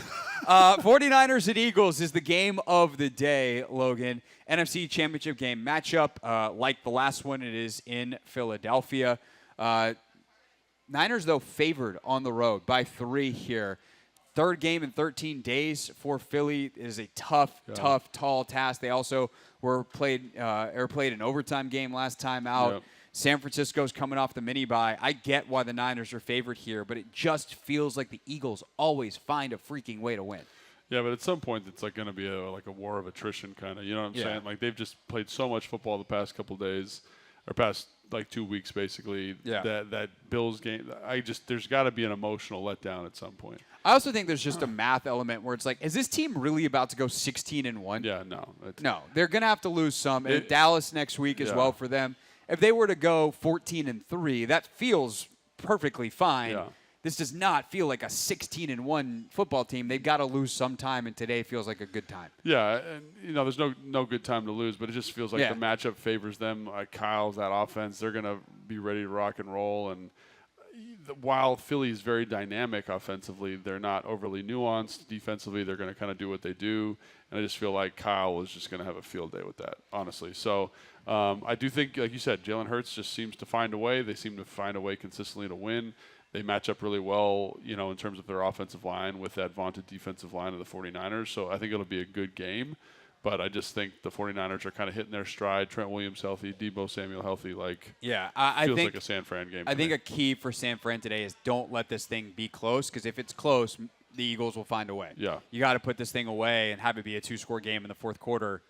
49ers and Eagles is the game of the day, Logan. NFC Championship game matchup. Like the last one, it is in Philadelphia. Niners, though, favored on the road by 3 here. Third game in 13 days for Philly. It is a tough, tall task. They also played an overtime game last time out. Yep. San Francisco's coming off the mini-bye. I get why the Niners are favored here, but it just feels like the Eagles always find a freaking way to win. Yeah, but at some point it's like going to be a war of attrition kind of. You know what I'm saying? Like they've just played so much football the past couple days, or past like 2 weeks basically. Yeah. That Bills game, there's got to be an emotional letdown at some point. I also think there's just a math element where it's like, is this team really about to go 16-1? Yeah, no. No, they're going to have to lose some. And Dallas next week as well for them. If they were to go 14-3, that feels perfectly fine. Yeah. This does not feel like a 16-1 football team. They've got to lose some time, and today feels like a good time. Yeah, and there's no good time to lose, but it just feels like the matchup favors them. Like Kyle's that offense, they're going to be ready to rock and roll. And while Philly's very dynamic offensively, they're not overly nuanced. Defensively, they're going to kind of do what they do. And I just feel like Kyle is just going to have a field day with that, honestly. So I do think, like you said, Jalen Hurts just seems to find a way. They seem to find a way consistently to win. They match up really well, in terms of their offensive line with that vaunted defensive line of the 49ers. So I think it'll be a good game. But I just think the 49ers are kind of hitting their stride. Trent Williams healthy, Deebo Samuel healthy. I feels think like a San Fran game. I think a key for San Fran today is don't let this thing be close, because if it's close, the Eagles will find a way. Yeah. You got to put this thing away and have it be a 2-score game in the fourth quarter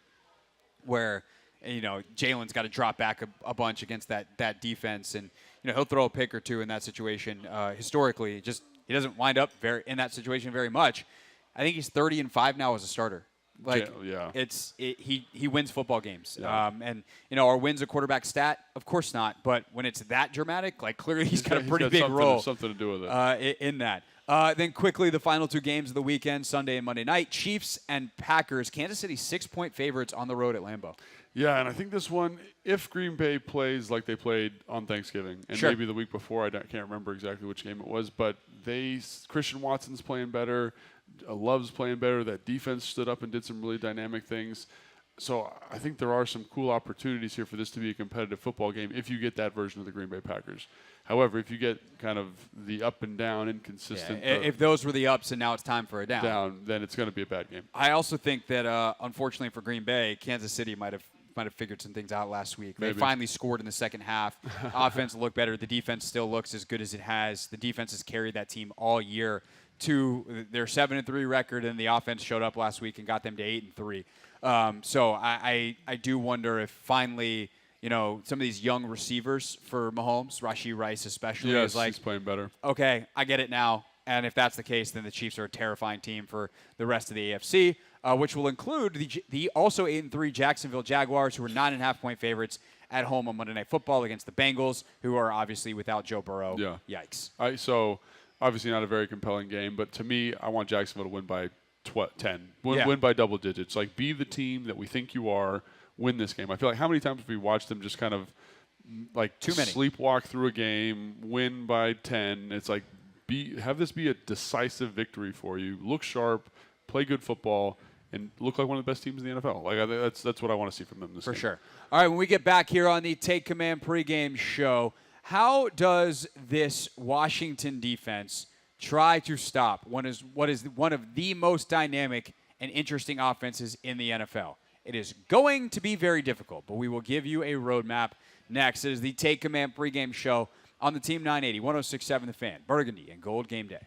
where, Jalen's got to drop back a bunch against that defense. And, he'll throw a pick or two in that situation. Historically, he doesn't wind up in that situation very much. I think he's 30-5 now as a starter. He wins football games. Yeah. And are wins a quarterback stat? Of course not. But when it's that dramatic, clearly he's got a pretty big role. Something to do with it. In that. Then quickly, the final 2 games of the weekend, Sunday and Monday night, Chiefs and Packers. Kansas City 6-point favorites on the road at Lambeau. Yeah, and I think this one, if Green Bay plays like they played on Thanksgiving, and maybe the week before, I can't remember exactly which game it was, but Christian Watson's playing better, Love's playing better, that defense stood up and did some really dynamic things. So I think there are some cool opportunities here for this to be a competitive football game if you get that version of the Green Bay Packers. However, if you get kind of the up and down, inconsistent. If those were the ups and now it's time for a down, then it's going to be a bad game. I also think that, unfortunately for Green Bay, Kansas City might have figured some things out last week. Maybe. They finally scored in the second half. Offense looked better. The defense still looks as good as it has. The defense has carried that team all year to their 7-3 record, and the offense showed up last week and got them to 8-3. So I do wonder if finally, some of these young receivers for Mahomes, Rashee Rice especially, is like, he's playing better. Okay, I get it now. And if that's the case, then the Chiefs are a terrifying team for the rest of the AFC, which will include the also 8-3 Jacksonville Jaguars, who are 9.5-point favorites at home on Monday Night Football against the Bengals, who are obviously without Joe Burrow. Yeah. Yikes. So obviously not a very compelling game, but to me, I want Jacksonville to win by 10. Win by double digits. Be the team that we think you are. win this game. I feel like how many times have we watched them just kind of like too many sleepwalk through a game, win by 10. It's like have this be a decisive victory for you. Look sharp, play good football, and look like one of the best teams in the NFL. Like that's what I want to see from them this for game. sure. All right, when we get back here on the Take Command pregame show, how does this Washington defense try to stop what is one of the most dynamic and interesting offenses in the NFL? It is going to be very difficult, but we will give you a roadmap next. It is the Take Command pregame show on the Team 980, 106.7 The Fan, Burgundy and Gold Game Day.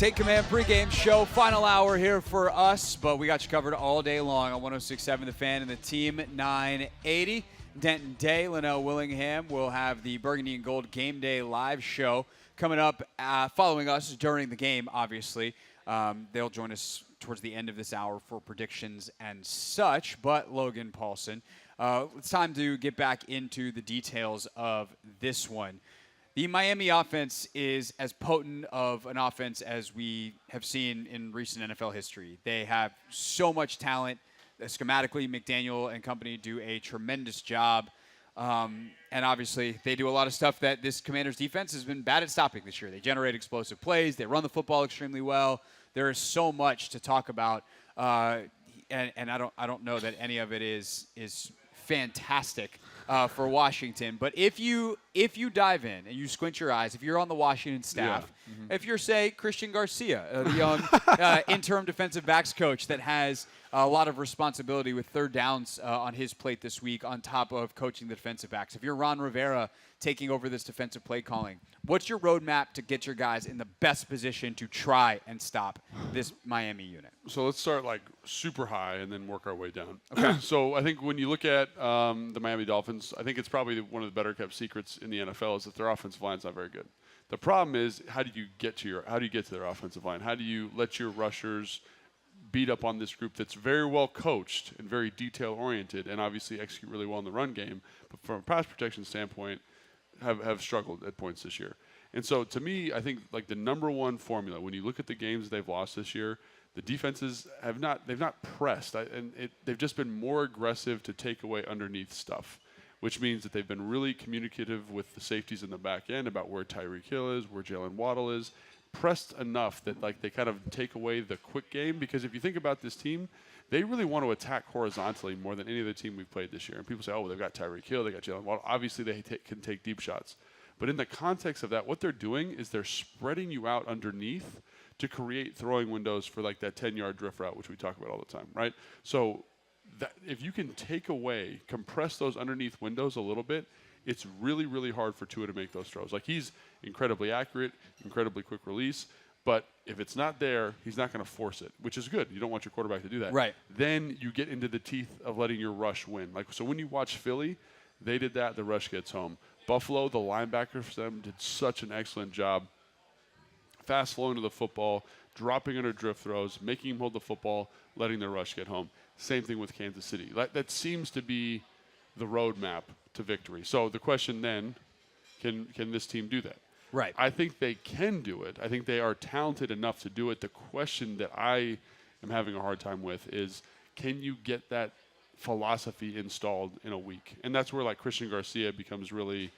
Take Command pregame show, final hour here for us, but we got you covered all day long on 106.7 The Fan and the Team 980. Denton Day, Linnell Willingham will have the Burgundy and Gold Game Day live show coming up following us during the game, obviously. They'll join us towards the end of this hour for predictions and such, but Logan Paulsen, it's time to get back into the details of this one. The Miami offense is as potent of an offense as we have seen in recent NFL history. They have so much talent. Schematically, McDaniel and company do a tremendous job. And obviously, they do a lot of stuff that this Commanders defense has been bad at stopping this year. They generate explosive plays. They run the football extremely well. There is so much to talk about. And I don't know that any of it is fantastic for Washington. But if you dive in and you squint your eyes, if you're on the Washington staff, if you're, say, Christian Garcia, the young interim defensive backs coach that has a lot of responsibility with third downs on his plate this week on top of coaching the defensive backs. If you're Ron Rivera taking over this defensive play calling, what's your roadmap to get your guys in the best position to try and stop this Miami unit? So let's start like super high and then work our way down. Okay. So I think when you look at the Miami Dolphins, I think it's probably one of the better kept secrets in the NFL is that their offensive line is not very good. The problem is how do you get to their offensive line? How do you let your rushers beat up on this group that's very well coached and very detail oriented and obviously execute really well in the run game, but from a pass protection standpoint have struggled at points this year. And so to me, I think like the number one formula when you look at the games they've lost this year, the defenses they've not pressed they've just been more aggressive to take away underneath stuff, which means that they've been really communicative with the safeties in the back end about where Tyreek Hill is, where Jalen Waddle is, pressed enough that like they kind of take away the quick game. Because if you think about this team, they really want to attack horizontally more than any other team we've played this year. And people say, oh, well, they've got Tyreek Hill, they got Jalen Waddle. Obviously, they can take deep shots. But in the context of that, what they're doing is they're spreading you out underneath to create throwing windows for like that 10-yard drift route, which we talk about all the time, right? So that if you can compress those underneath windows a little bit, it's really, really hard for Tua to make those throws. Like he's incredibly accurate, incredibly quick release, but if it's not there, he's not going to force it, which is good. You don't want your quarterback to do that. Right. Then you get into the teeth of letting your rush win. Like so when you watch Philly, they did that, the rush gets home. Buffalo, the linebacker for them did such an excellent job fast flowing to the football, dropping under drift throws, making him hold the football, letting their rush get home. Same thing with Kansas City. That seems to be the roadmap to victory. So the question then, can this team do that? Right. I think they can do it. I think they are talented enough to do it. The question that I am having a hard time with is, can you get that philosophy installed in a week? And that's where like Christian Garcia becomes really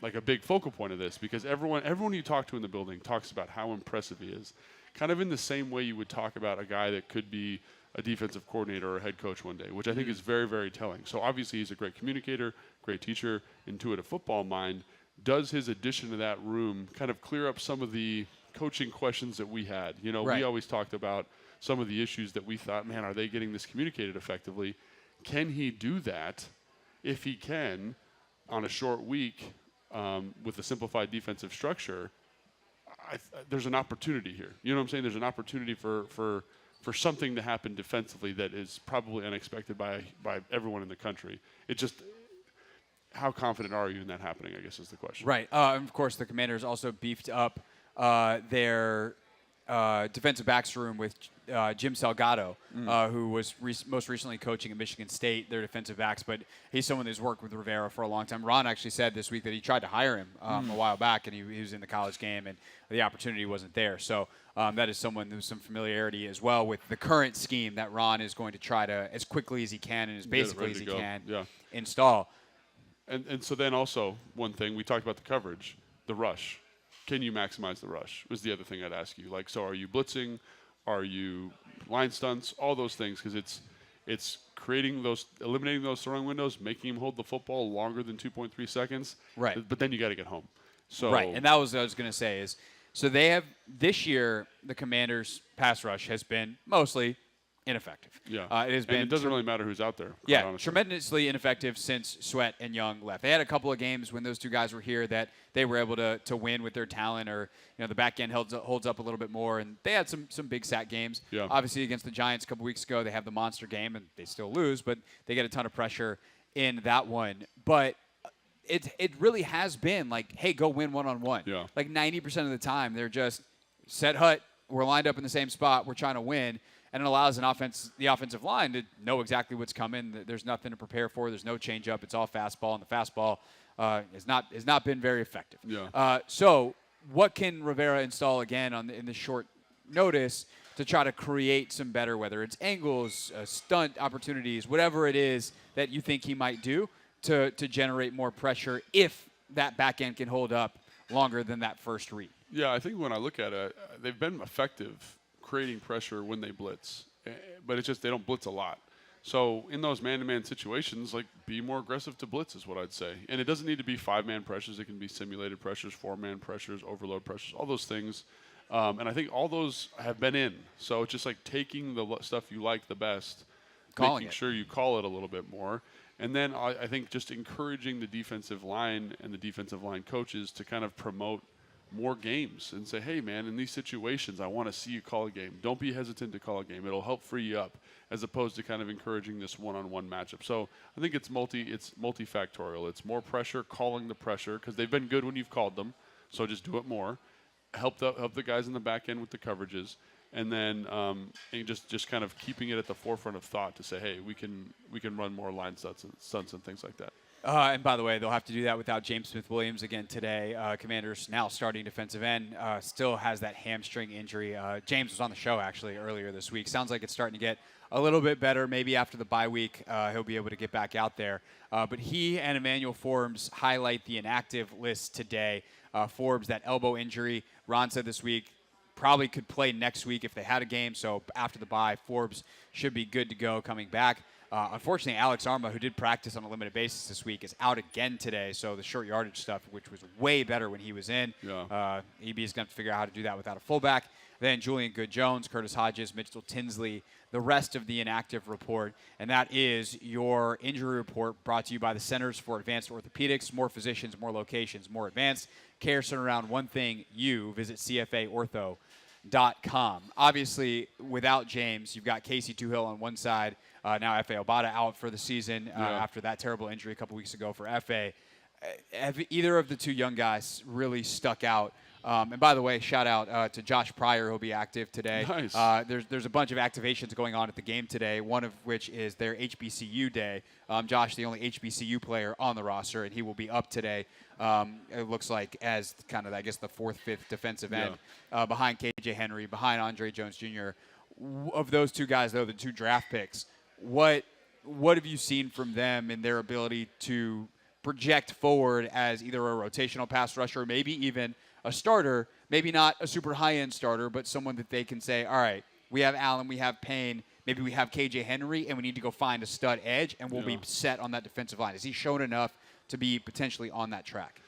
like a big focal point of this, because everyone you talk to in the building talks about how impressive he is, kind of in the same way you would talk about a guy that could be a defensive coordinator or a head coach one day, which I think is very, very telling. So obviously he's a great communicator, great teacher, intuitive football mind. Does his addition to that room kind of clear up some of the coaching questions that we had? You know, we always talked about some of the issues that we thought, man, are they getting this communicated effectively? Can he do that? If he can, on a short week, with a simplified defensive structure, there's an opportunity here. You know what I'm saying? There's an opportunity for something to happen defensively that is probably unexpected by everyone in the country. It just, how confident are you in that happening, I guess is the question. Right. Of course, the Commanders also beefed up their defensive backs room with Jim Salgado, who was most recently coaching at Michigan State, their defensive backs, but he's someone who's worked with Rivera for a long time. Ron actually said this week that he tried to hire him a while back, and he was in the college game, and the opportunity wasn't there. So that is someone who's some familiarity as well with the current scheme that Ron is going to try to, as quickly as he can and as basically as he can, install. And so then also, one thing, we talked about the coverage, the rush. Can you maximize the rush was the other thing I'd ask you. Like, so are you blitzing? Are you line stunts? All those things, because it's eliminating those throwing windows, making him hold the football longer than 2.3 seconds. Right. But then you got to get home. So right, and that was what I was going to say is, so they have, this year, the Commanders' pass rush has been mostly ineffective. Yeah, it has been. And it doesn't really matter who's out there. Yeah, honestly. tremendously ineffective since Sweat and Young left. They had a couple of games when those two guys were here that they were able to win with their talent, or the back end holds up a little bit more, and they had some big sack games. Yeah. Obviously against the Giants a couple weeks ago, they have the monster game, and they still lose, but they get a ton of pressure in that one. But it really has been like, hey, go win one-on-one. Yeah. Like 90% of the time, they're just set hut. We're lined up in the same spot. We're trying to win. And it allows the offensive line to know exactly what's coming. There's nothing to prepare for. There's no change-up. It's all fastball, and the fastball has not been very effective. Yeah. So what can Rivera install again in the short notice to try to create some better, whether it's angles, stunt opportunities, whatever it is that you think he might do to generate more pressure if that back end can hold up longer than that first read? Yeah, I think when I look at it, they've been effective creating pressure when they blitz, but it's just they don't blitz a lot. So in those man-to-man situations, like, be more aggressive to blitz is what I'd say. And it doesn't need to be 5-man pressures. It can be simulated pressures, 4-man pressures, overload pressures, all those things. And I think all those have been in. So it's just like taking the stuff you like the best, making sure you call it a little bit more. And then I think just encouraging the defensive line and the defensive line coaches to kind of promote more games and say, hey, man, in these situations, I want to see you call a game. Don't be hesitant to call a game. It'll help free you up, as opposed to kind of encouraging this one-on-one matchup. So I think it's multifactorial. It's more pressure, calling the pressure, because they've been good when you've called them. So just do it more. Help the guys in the back end with the coverages, and then and just kind of keeping it at the forefront of thought to say, hey, we can run more line stunts and things like that. And by the way, they'll have to do that without James Smith-Williams again today. Commanders now starting defensive end still has that hamstring injury. James was on the show actually earlier this week. Sounds like it's starting to get a little bit better. Maybe after the bye week, he'll be able to get back out there. But he and Emmanuel Forbes highlight the inactive list today. Forbes, that elbow injury, Ron said this week, probably could play next week if they had a game. So after the bye, Forbes should be good to go coming back. Unfortunately, Alex Arma, who did practice on a limited basis this week, is out again today. So the short yardage stuff, which was way better when he was in, EB is going to figure out how to do that without a fullback. Then Julian Good-Jones, Curtis Hodges, Mitchell Tinsley, the rest of the inactive report. And that is your injury report brought to you by the Centers for Advanced Orthopedics. More physicians, more locations, more advanced care centered around one thing, you. Visit CFAortho.com. Obviously, without James, you've got Casey Tuhill on one side. Now F.A. Obata out for the season after that terrible injury a couple weeks ago for F.A. Have either of the two young guys really stuck out? And by the way, shout out to Josh Pryor, who'll be active today. Nice. There's a bunch of activations going on at the game today, one of which is their HBCU day. Josh, the only HBCU player on the roster, and he will be up today, it looks like, as kind of, I guess, the 4th, 5th defensive end behind KJ Henry, behind Andre Jones Jr. Of those two guys, though, the two draft picks, what have you seen from them in their ability to project forward as either a rotational pass rusher, maybe even a starter, maybe not a super high-end starter, but someone that they can say, all right, we have Allen, we have Payne, maybe we have KJ Henry, and we need to go find a stud edge, and we'll be set on that defensive line. Has he shown enough to be potentially on that track?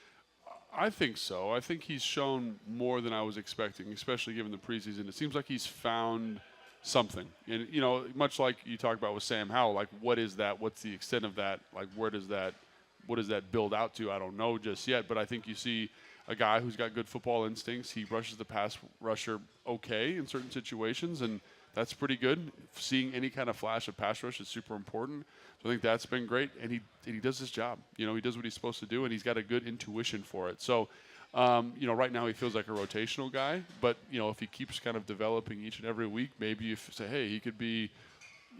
I think so. I think he's shown more than I was expecting, especially given the preseason. It seems like he's found something. And, much like you talked about with Sam Howell, like, what is that? What's the extent of that? Like, what does that build out to? I don't know just yet, but I think you see a guy who's got good football instincts. He rushes the pass rusher okay in certain situations, and that's pretty good. Seeing any kind of flash of pass rush is super important. So I think that's been great, and he does his job. He does what he's supposed to do, and he's got a good intuition for it. So, right now he feels like a rotational guy, but, if he keeps kind of developing each and every week, maybe you say, hey, he could be,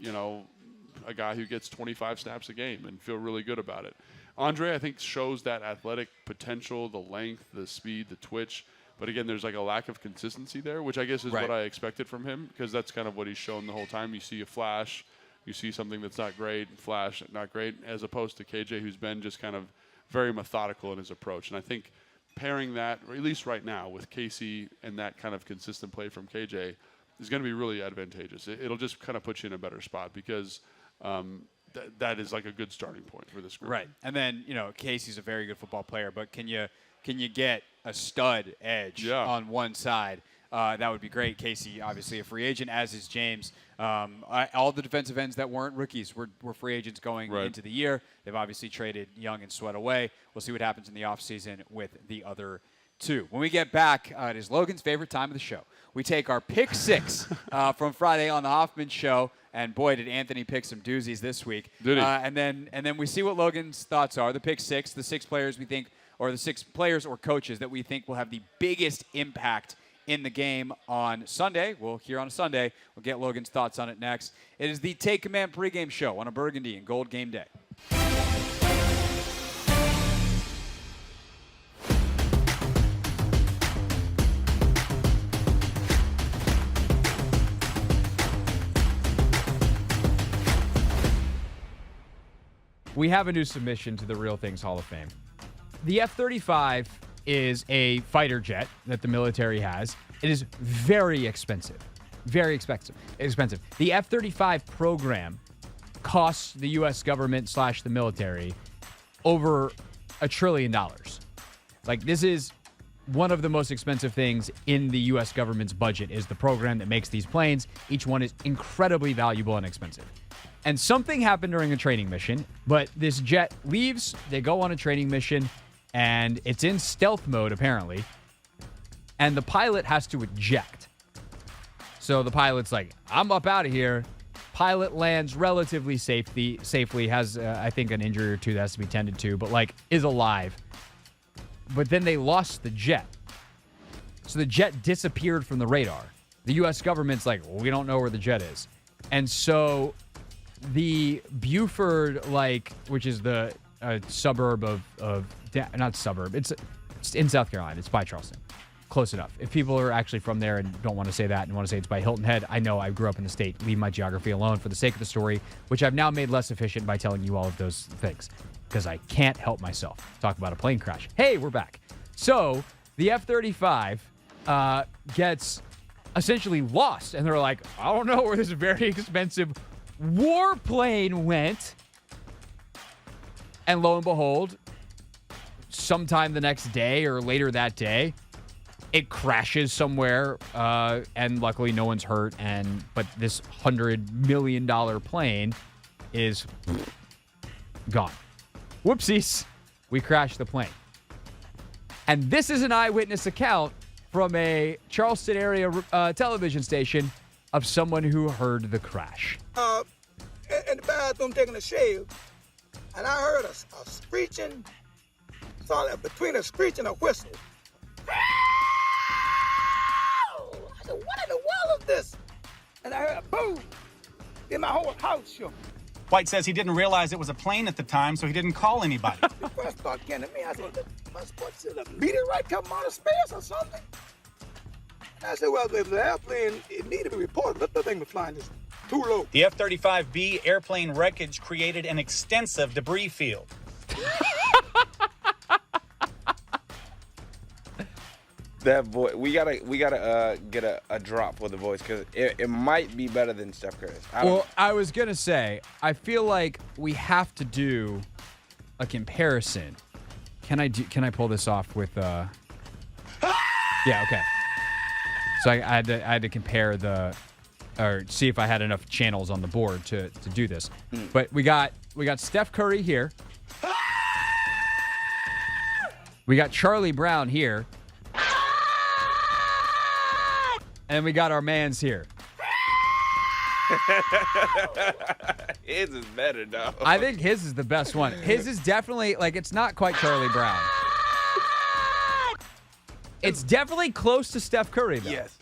a guy who gets 25 snaps a game and feel really good about it. Andre, I think, shows that athletic potential, the length, the speed, the twitch. But again, there's like a lack of consistency there, which I guess is what I expected from him, because that's kind of what he's shown the whole time. You see a flash, you see something that's not great, flash, not great, as opposed to KJ, who's been just kind of very methodical in his approach. And I think pairing that, or at least right now, with Casey and that kind of consistent play from KJ is going to be really advantageous. It'll just kind of put you in a better spot, because that is like a good starting point for this group. Right. And then, Casey's a very good football player, but can you get a stud edge on one side? that would be great. Casey, obviously a free agent, as is James. All the defensive ends that weren't rookies were free agents going into the year. They've obviously traded Young and Sweat away. We'll see what happens in the offseason with the other two. When we get back, it is Logan's favorite time of the show. We take our pick six from Friday on the Hoffman Show, and boy, did Anthony pick some doozies this week. Did he? And then we see what Logan's thoughts are. The pick six, the six players we think, or the six players or coaches that we think will have the biggest impact in the game on Sunday. We'll hear on a Sunday. We'll get Logan's thoughts on it next. It is the Take Command pregame show on a Burgundy and Gold game day. We have a new submission to the Real Things Hall of Fame. The F-35 is a fighter jet that the military has. It is very expensive. Very expensive. The F-35 program costs the U.S. government / the military over $1 trillion. Like, this is one of the most expensive things in the U.S. government's budget is the program that makes these planes. Each one is incredibly valuable and expensive. And something happened during a training mission, but this jet leaves, they go on a training mission, and it's in stealth mode, apparently, and the pilot has to eject. So the pilot's like, I'm up out of here. Pilot lands relatively safely, has, I think, an injury or two that has to be tended to, but, like, is alive. But then they lost the jet. So the jet disappeared from the radar. The U.S. government's like, well, we don't know where the jet is. And so the Buford, which is the suburb not suburb, it's in South Carolina. It's by Charleston. Close enough. If people are actually from there and don't want to say that and want to say it's by Hilton Head, I know I grew up in the state. Leave my geography alone for the sake of the story, which I've now made less efficient by telling you all of those things because I can't help myself. Talk about a plane crash. Hey, we're back. So the F-35 gets essentially lost, and they're like, I don't know where this very expensive warplane went. And lo and behold, sometime the next day or later that day, it crashes somewhere, and luckily no one's hurt. But this $100 million plane is gone. Whoopsies, we crashed the plane. And this is an eyewitness account from a Charleston area television station of someone who heard the crash. In the bathroom taking a shave, and I heard a screeching, between a screech and a whistle. I said, what in the world is this? And I heard a boom. Then my whole house shook. White says he didn't realize it was a plane at the time, so he didn't call anybody. The first thought came to me, I said, what's it, a meteorite coming out of space or something? And I said, well, if the airplane, it needed to be reported. Let the thing was flying this too low. The F-35B airplane wreckage created an extensive debris field. That voice, we gotta get a drop for the voice because it might be better than Steph Curry's. I was gonna say, I feel like we have to do a comparison. Can I pull this off with? Yeah, okay. So I had to compare or see if I had enough channels on the board to do this. But we got Steph Curry here. We got Charlie Brown here. And we got our mans here. His is better, though. I think his is the best one. His is definitely, it's not quite Charlie Brown. It's definitely close to Steph Curry, though. Yes.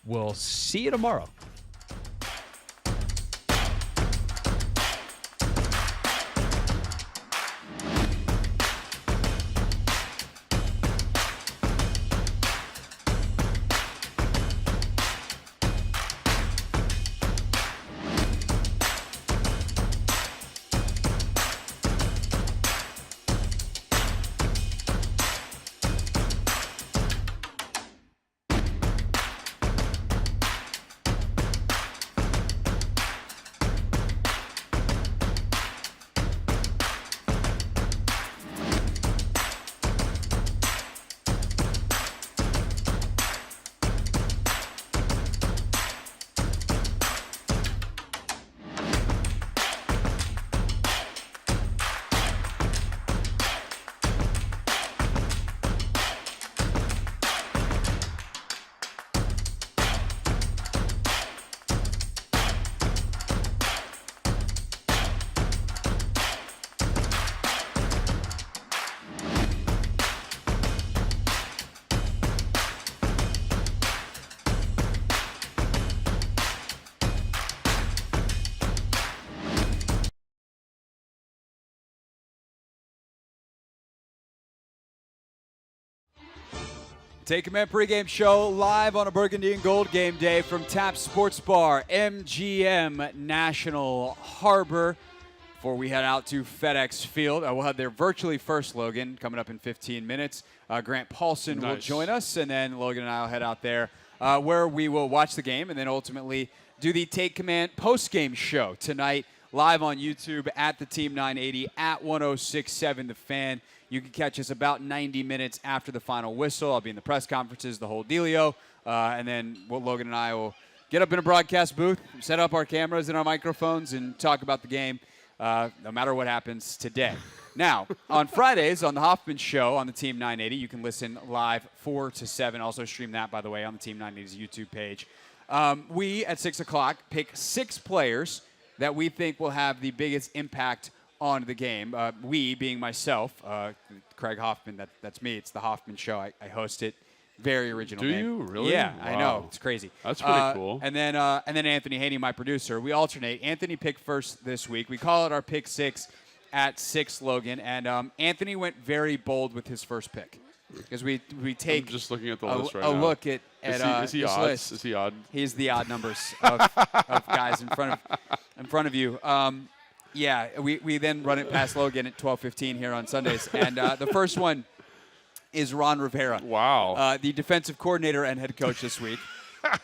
We'll see you tomorrow. Take Command pregame show live on a Burgundy and Gold game day from Tap Sports Bar, MGM National Harbor. Before we head out to FedEx Field, we'll have their virtually first Logan coming up in 15 minutes. Grant Paulsen will join us, and then Logan and I will head out there where we will watch the game and then ultimately do the Take Command post-game show tonight live on YouTube at the Team 980 at 106.7 The Fan. You can catch us about 90 minutes after the final whistle. I'll be in the press conferences, the whole dealio, and then Logan and I will get up in a broadcast booth, set up our cameras and our microphones, and talk about the game no matter what happens today. Now, on Fridays on the Hoffman Show on the Team 980, you can listen live 4 to 7. Also stream that, by the way, on the Team 980's YouTube page. We, at 6 o'clock, pick 6 players that we think will have the biggest impact on the game. We, being myself, Craig Hoffman, that's me. It's the Hoffman Show. I host it. Very original name. Do you? Really? Yeah, Wow. I know. It's crazy. That's pretty cool. And then Anthony Haney, my producer. We alternate. Anthony picked first this week. We call it our pick 6 at 6, Logan. And Anthony went very bold with his first pick. Because we take I'm just looking at the list right a now. look at is he this odd? list. Is he odd? He's the odd numbers of guys in front of you. Yeah, we then run it past Logan at 12:15 here on Sundays, and the first one is Ron Rivera. Wow, the defensive coordinator and head coach this week.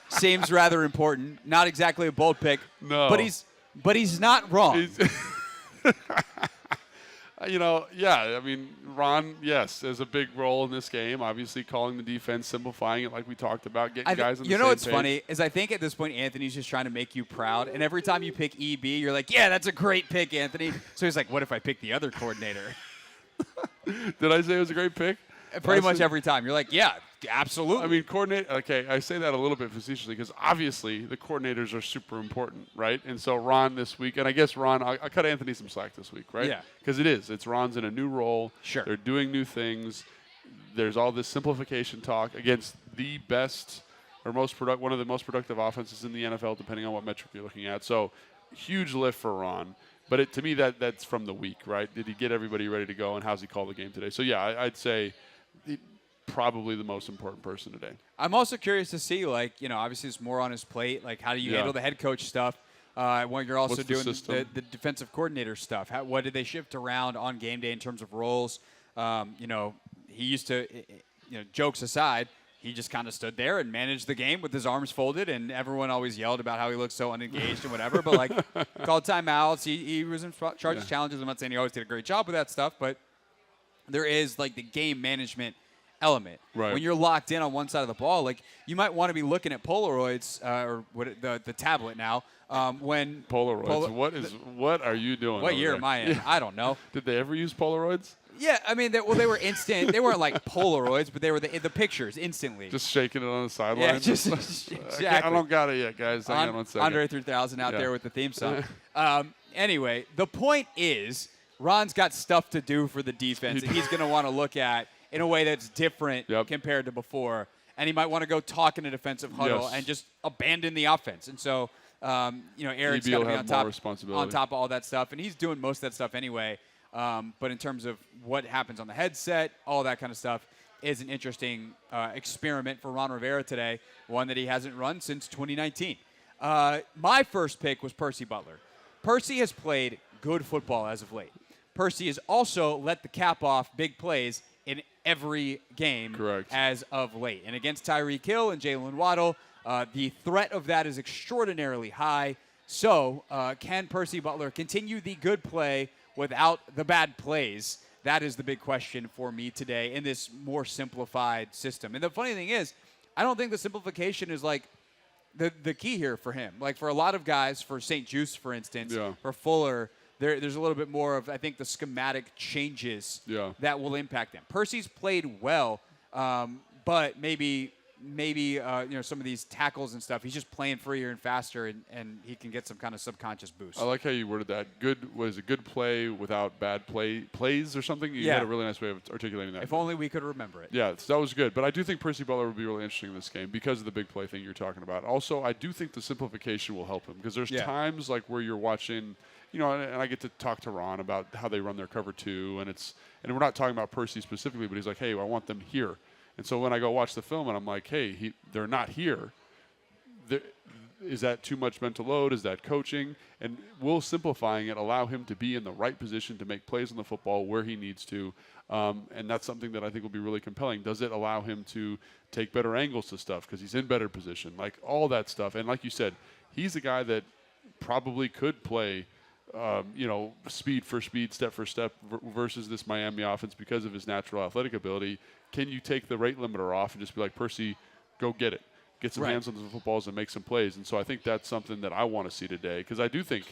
Seems rather important. Not exactly a bold pick. No, but he's not wrong. I mean, Ron, yes, has a big role in this game. Obviously, calling the defense, simplifying it like we talked about, getting guys on the same page. You know what's funny is I think at this point Anthony's just trying to make you proud, and every time you pick EB, you're like, yeah, that's a great pick, Anthony. So he's like, what if I pick the other coordinator? Did I say it was a great pick? Pretty much every time. You're like, yeah, absolutely. I mean, I say that a little bit facetiously because obviously the coordinators are super important, right? And so Ron this week, and I guess Ron, I cut Anthony some slack this week, right? Yeah. Because it's Ron's in a new role. Sure. They're doing new things. There's all this simplification talk against the best or one of the most productive offenses in the NFL, depending on what metric you're looking at. So huge lift for Ron. But to me, that's from the week, right? Did he get everybody ready to go, and how's he call the game today? So, yeah, I'd say probably the most important person today. I'm also curious to see, obviously there's more on his plate. Like, how do you handle the head coach stuff when you're also doing the defensive coordinator stuff? What did they shift around on game day in terms of roles? He used to, jokes aside, he just kind of stood there and managed the game with his arms folded, and everyone always yelled about how he looked so unengaged and whatever. But, called timeouts. He was in charge of challenges. I'm not saying he always did a great job with that stuff, but there is, the game management element. Right. When you're locked in on one side of the ball, you might want to be looking at Polaroids or the tablet now. When Polaroids, what are you doing? What year am I in? I don't know. Did they ever use Polaroids? Yeah, I mean, they were instant. They weren't like Polaroids, but they were the pictures instantly. Just shaking it on the sideline. Yeah, exactly. I don't got it yet, guys. Hang on 1 second. Andre 3000 out there with the theme song. Anyway, the point is, Ron's got stuff to do for the defense that he's going to want to look at in a way that's different compared to before. And he might want to go talk in a defensive huddle and just abandon the offense. And so, Eric's got to be on top of all that stuff. And he's doing most of that stuff anyway. But in terms of what happens on the headset, all that kind of stuff is an interesting experiment for Ron Rivera today, one that he hasn't run since 2019. My first pick was Percy Butler. Percy has played good football as of late. Percy has also let the cap off big plays in every game as of late. And against Tyreek Hill and Jalen Waddle, the threat of that is extraordinarily high. So can Percy Butler continue the good play without the bad plays? That is the big question for me today in this more simplified system. And the funny thing is, I don't think the simplification is the key here for him. For a lot of guys, for St. Juice, for instance, for Fuller, there's a little bit more of, I think, the schematic changes that will impact them. Percy's played well, but maybe some of these tackles and stuff, he's just playing freer and faster, and he can get some kind of subconscious boost. I like how you worded that. Good play without bad plays or something? You had a really nice way of articulating that. If only we could remember it. Yeah, that was good. But I do think Percy Butler would be really interesting in this game because of the big play thing you're talking about. Also, I do think the simplification will help him because there's times where you're watching, and I get to talk to Ron about how they run their cover two, and we're not talking about Percy specifically, but he's like, hey, I want them here. And so when I go watch the film and I'm like, hey, they're not here. Is that too much mental load? Is that coaching? And will simplifying it allow him to be in the right position to make plays on the football where he needs to? And that's something that I think will be really compelling. Does it allow him to take better angles to stuff because he's in better position? Like all that stuff. And like you said, he's a guy that probably could play, speed for speed, step for step versus this Miami offense because of his natural athletic ability. Can you take the rate limiter off and just be like, Percy, go get it? Get some hands on the footballs and make some plays. And so I think that's something that I want to see today because I do think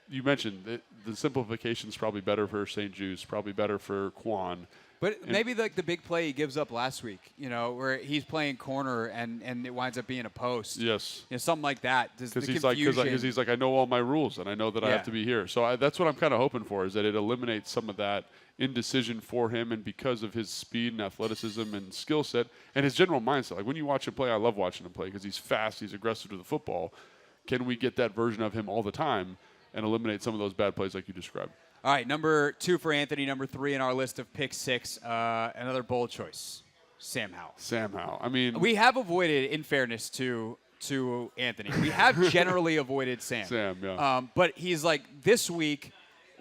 you mentioned that the simplification is probably better for St. Jude's, probably better for Quan. But maybe like the big play he gives up last week, where he's playing corner and it winds up being a post. Yes. Something like that. Because he's like, I know all my rules and I know that I have to be here. So that's what I'm kind of hoping for is that it eliminates some of that indecision for him, and because of his speed and athleticism and skill set and his general mindset. Like when you watch him play, I love watching him play because he's fast, he's aggressive to the football. Can we get that version of him all the time and eliminate some of those bad plays like you described? All right, number 2 for Anthony, number 3 in our list of pick 6, another bold choice, Sam Howell. Sam Howell. I mean, we have avoided, in fairness to Anthony, we have generally avoided Sam. Sam, yeah. But he's like this week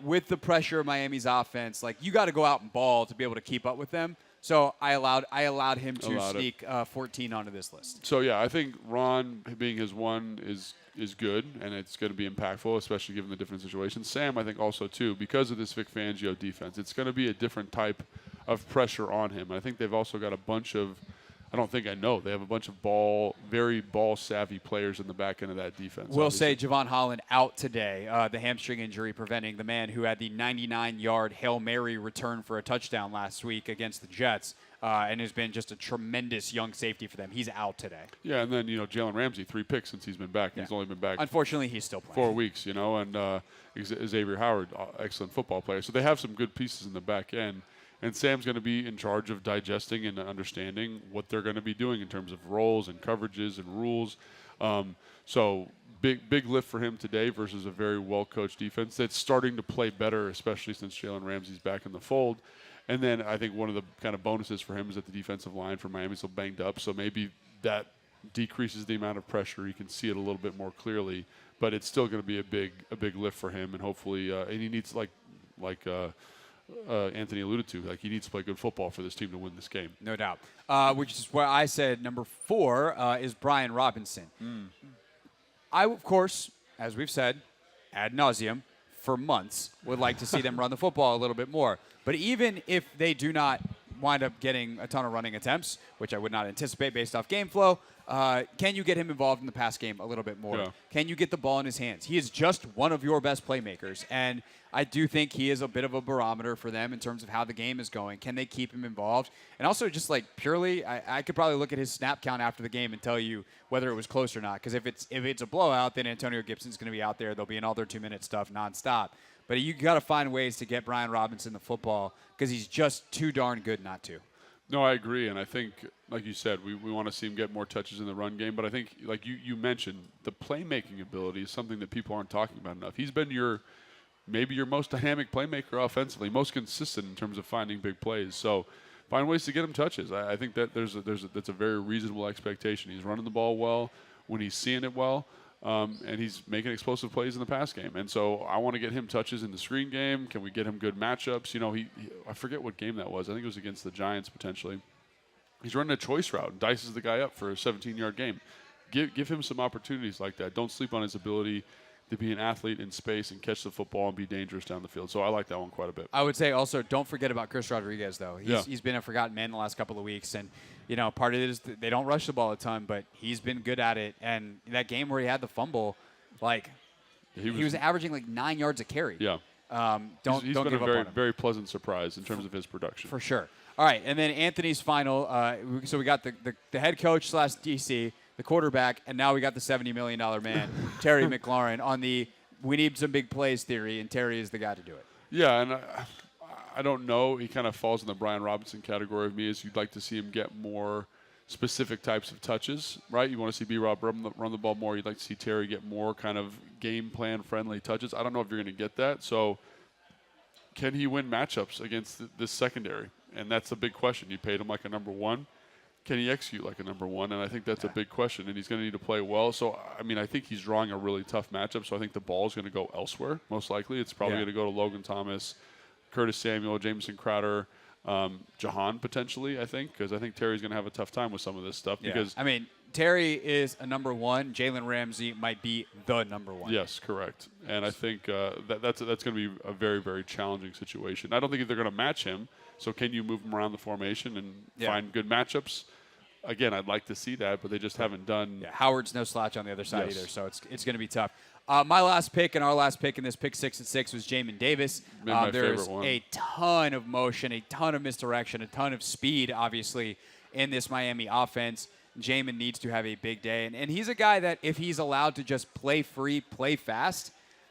with the pressure of Miami's offense, like you got to go out and ball to be able to keep up with them. So I allowed him to sneak 14 onto this list. So yeah, I think Ron being his one is good, and it's going to be impactful, especially given the different situations. Sam, I think also too, because of this Vic Fangio defense, it's going to be a different type of pressure on him. And I think they've also got a bunch of, they have a bunch of very ball-savvy players in the back end of that defense. We'll say Javon Holland out today, the hamstring injury preventing the man who had the 99-yard Hail Mary return for a touchdown last week against the Jets and has been just a tremendous young safety for them. He's out today. Yeah, and then, Jalen Ramsey, 3 picks since he's been back. Yeah. He's only been back. Unfortunately, he's still playing. 4 weeks, and Xavier Howard, excellent football player. So they have some good pieces in the back end. And Sam's going to be in charge of digesting and understanding what they're going to be doing in terms of roles and coverages and rules. So big lift for him today versus a very well-coached defense that's starting to play better, especially since Jalen Ramsey's back in the fold. And then I think one of the kind of bonuses for him is that the defensive line for Miami is so banged up. So maybe that decreases the amount of pressure. He can see it a little bit more clearly. But it's still going to be a big lift for him. And hopefully and he needs, like Anthony alluded to, like he needs to play good football for this team to win this game. No doubt. Which is where I said number 4 is Brian Robinson. I, of course, as we've said, ad nauseum, for months, would like to see them run the football a little bit more. But even if they do not wind up getting a ton of running attempts, which I would not anticipate based off game flow, can you get him involved in the pass game a little bit more? Yeah. Can you get the ball in his hands? He is just one of your best playmakers, and I do think he is a bit of a barometer for them in terms of how the game is going. Can they keep him involved? And also just like purely, I could probably look at his snap count after the game and tell you whether it was close or not, because if it's a blowout, then Antonio Gibson's going to be out there. They'll be in all their 2-minute stuff nonstop. But you got to find ways to get Brian Robinson the football because he's just too darn good not to. No, I agree, and I think, like you said, we want to see him get more touches in the run game. But I think, like you mentioned, the playmaking ability is something that people aren't talking about enough. He's been maybe your most dynamic playmaker offensively, most consistent in terms of finding big plays. So find ways to get him touches. I think that that's a very reasonable expectation. He's running the ball well when he's seeing it well. And he's making explosive plays in the pass game. And so I want to get him touches in the screen game. Can we get him good matchups? I forget what game that was. I think it was against the Giants potentially. He's running a choice route and dices the guy up for a 17-yard game. Give him some opportunities like that. Don't sleep on his ability to be an athlete in space and catch the football and be dangerous down the field. So I like that one quite a bit. I would say also don't forget about Chris Rodriguez, though. He's been a forgotten man the last couple of weeks. And, part of it is they don't rush the ball a ton, but he's been good at it. And that game where he had the fumble, he was averaging 9 yards a carry. Yeah. He's been a very, very pleasant surprise in terms of his production. For sure. All right, and then Anthony's final. So we got the head coach / DC, the quarterback, and now we got the $70 million man, Terry McLaurin, on the we need some big plays theory, and Terry is the guy to do it. Yeah, and I don't know. He kind of falls in the Brian Robinson category of me, as you'd like to see him get more specific types of touches, right? You want to see B-Rob run the ball more. You'd like to see Terry get more kind of game plan friendly touches. I don't know if you're going to get that. So can he win matchups against this secondary? And that's the big question. You paid him like a number 1. can he execute like a number one? And I think that's a big question, and he's going to need to play well. So, I mean, I think he's drawing a really tough matchup, so I think the ball is going to go elsewhere, most likely. It's probably going to go to Logan Thomas, Curtis Samuel, Jamison Crowder, Jahan potentially, I think, because I think Terry's going to have a tough time with some of this stuff. Because I mean, Terry is a number one. Jalen Ramsey might be the number one. Yes, correct. And I think that's going to be a very, very challenging situation. I don't think they're going to match him. So can you move him around the formation and find good matchups? Again, I'd like to see that, but they just haven't done. Yeah, Howard's no slouch on the other side either, so it's going to be tough. My last pick and our last pick in this pick 6 and 6 was Jamin Davis. There's a ton of motion, a ton of misdirection, a ton of speed, obviously, in this Miami offense. Jamin needs to have a big day, and he's a guy that if he's allowed to just play free, play fast,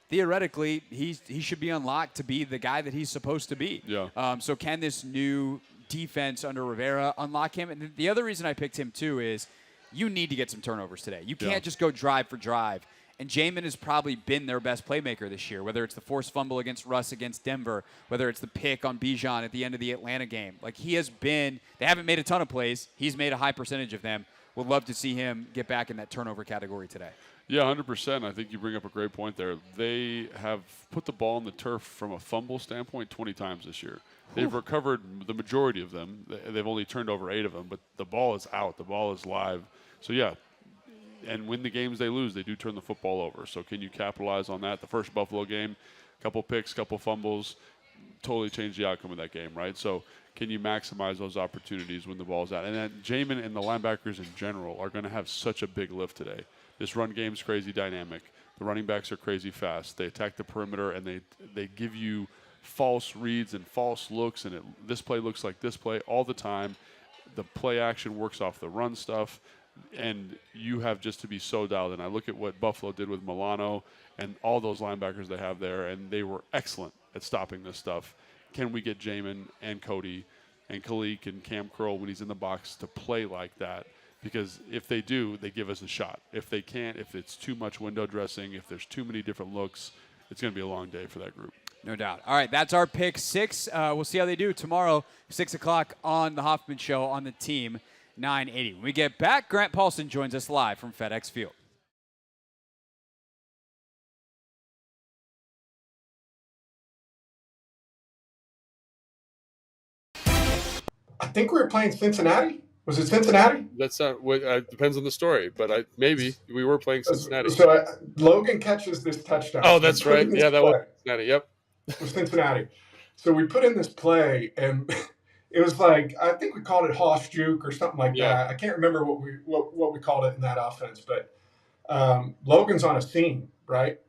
theoretically he should be unlocked to be the guy that he's supposed to be. Yeah. So can this new defense under Rivera unlock him? And the other reason I picked him too is you need to get some turnovers today. You can't just go drive for drive. And Jamin has probably been their best playmaker this year, whether it's the forced fumble against Russ against Denver, whether it's the pick on Bijan at the end of the Atlanta game. Like he has been, they haven't made a ton of plays. He's made a high percentage of them. Would love to see him get back in that turnover category today. Yeah, 100%. I think you bring up a great point there. They have put the ball on the turf from a fumble standpoint 20 times this year. They've recovered the majority of them. They've only turned over 8 of them, but the ball is out. The ball is live. So, yeah, and when the games they lose, they do turn the football over. So can you capitalize on that? The first Buffalo game, couple picks, couple fumbles, totally changed the outcome of that game, right? So can you maximize those opportunities when the ball's out? And then Jamin and the linebackers in general are going to have such a big lift today. This run game's crazy dynamic. The running backs are crazy fast. They attack the perimeter, and they give you false reads and false looks, and this play looks like this play all the time. The play action works off the run stuff, and you have just to be so dialed in. I look at what Buffalo did with Milano and all those linebackers they have there, and they were excellent at stopping this stuff. Can we get Jamin and Cody and Kalik and Cam Curl when he's in the box to play like that? Because if they do, they give us a shot. If they can't, if it's too much window dressing, if there's too many different looks, it's going to be a long day for that group. No doubt. All right, that's our pick 6. We'll see how they do tomorrow, 6 o'clock on the Hoffman Show on the Team 980. When we get back, Grant Paulsen joins us live from FedEx Field. I think we were playing Cincinnati. Was it Cincinnati? That's not what depends on the story, but maybe we were playing Cincinnati. So Logan catches this touchdown. Oh, that's right. Yeah, that was Cincinnati. Yep. It was Cincinnati. So we put in this play, and it was like, I think we called it Hoss Juke or something like that. I can't remember what we called it in that offense, but Logan's on a seam, right?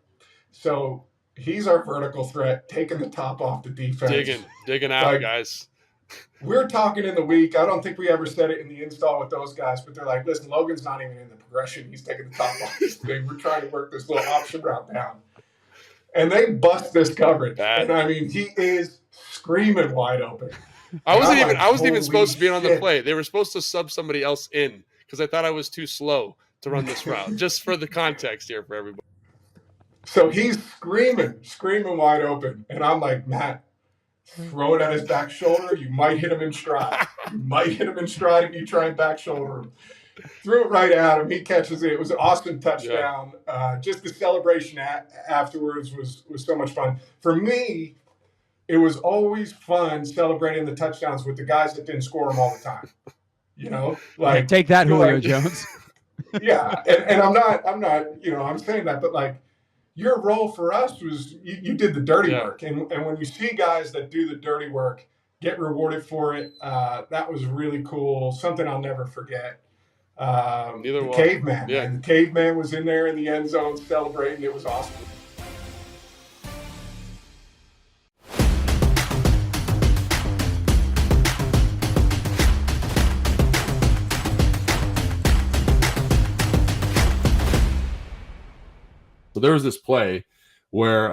So he's our vertical threat, taking the top off the defense. Digging out, guys. We're talking in the week. I don't think we ever said it in the install with those guys, but they're like, listen, Logan's not even in the progression. He's taking the top off this thing. We're trying to work this little option route down. And they bust this coverage. And I mean, he is screaming wide open. I wasn't even supposed to be on the play. They were supposed to sub somebody else in because I thought I was too slow to run this route. Just for the context here for everybody. So he's screaming wide open. And I'm like, Matt, throw it at his back shoulder. You might hit him in stride. If you try and back shoulder him. Threw it right at him. He catches it. It was an awesome touchdown. Just the celebration afterwards was so much fun. For me, it was always fun celebrating the touchdowns with the guys that didn't score them all the time. You know, like take that, Julio Jones. Yeah, and I'm not, I'm saying that, but like your role for us was you did the dirty work, and when you see guys that do the dirty work get rewarded for it, that was really cool. Something I'll never forget. The caveman. Yeah. And the caveman was in there in the end zone celebrating. It was awesome. So there was this play where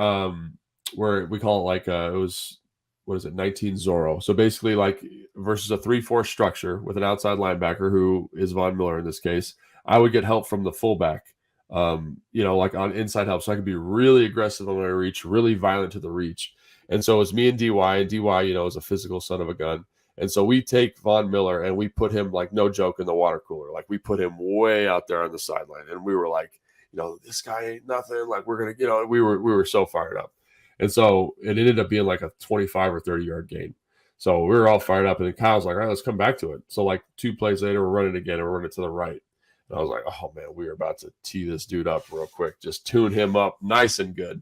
we call it like it was, what is it, 19 Zorro. So basically like versus a 3-4 structure with an outside linebacker who is Von Miller in this case, I would get help from the fullback, like on inside help. So I could be really aggressive on my reach, really violent to the reach. And so it was me and DY is a physical son of a gun. And so we take Von Miller and we put him, like, no joke, in the water cooler. Like, we put him way out there on the sideline. And we were like, this guy ain't nothing. Like, we're going to, we were so fired up. And so it ended up being like a 25 or 30-yard gain. So we were all fired up. And then Kyle's like, all right, let's come back to it. So, like, 2 plays later, we're running again, and we're running to the right. And I was like, oh, man, we are about to tee this dude up real quick. Just tune him up nice and good.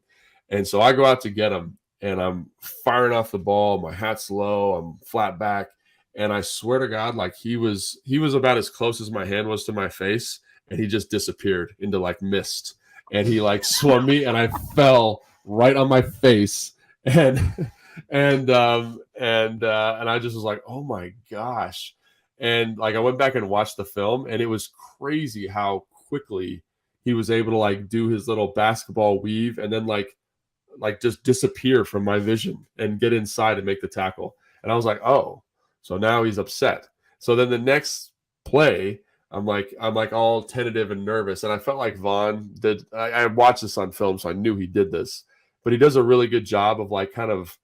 And so I go out to get him, and I'm firing off the ball. My hat's low. I'm flat back. And I swear to God, like, he was about as close as my hand was to my face, and he just disappeared into, like, mist. And he, like, swung me, and I fell right on my face. And I just was like, oh, my gosh. And, like, I went back and watched the film, and it was crazy how quickly he was able to, like, do his little basketball weave and then, like just disappear from my vision and get inside and make the tackle. And I was like, oh, so now he's upset. So then the next play, I'm like all tentative and nervous. And I felt like Vaughn did. I watched this on film, so I knew he did this. But he does a really good job of, like, kind of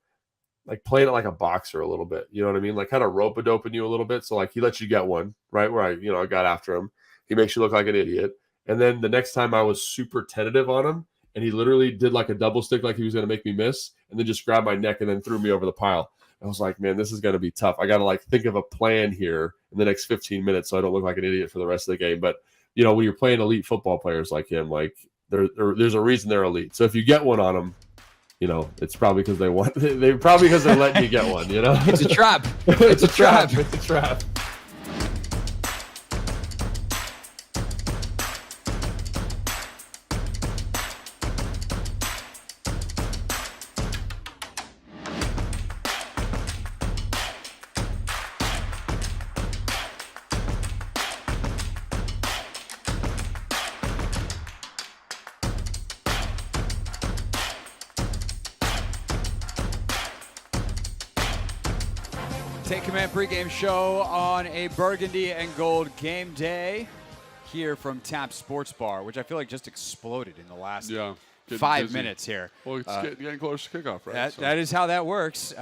like playing it like a boxer a little bit. You know what I mean? Like, kind of rope-a-doping you a little bit. So, like, he lets you get one, right, where I got after him. He makes you look like an idiot. And then the next time I was super tentative on him, and he literally did like a double stick, like he was going to make me miss, and then just grabbed my neck and then threw me over the pile. I was like, man, this is going to be tough. I got to, like, think of a plan here in the next 15 minutes so I don't look like an idiot for the rest of the game. But, when you're playing elite football players like him, like, there's a reason they're elite. So if you get one on them, it's probably because they want. They probably because they're letting you get one. It's a trap. It's a trap. It's a trap. Take Command pregame show on a burgundy and gold game day here from Tap Sports Bar, which I feel like just exploded in the last 5 minutes here. Well, it's getting close to kickoff, right? That is how that works.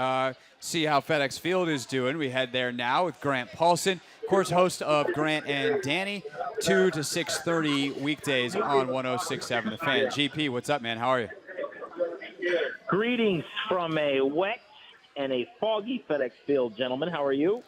See how FedEx Field is doing. We head there now with Grant Paulsen, of course, host of Grant and Danny, 2 to 6:30 weekdays on 106.7 The Fan. GP, what's up, man? How are you? Greetings from a wet and a foggy FedEx Field, gentlemen. How are you?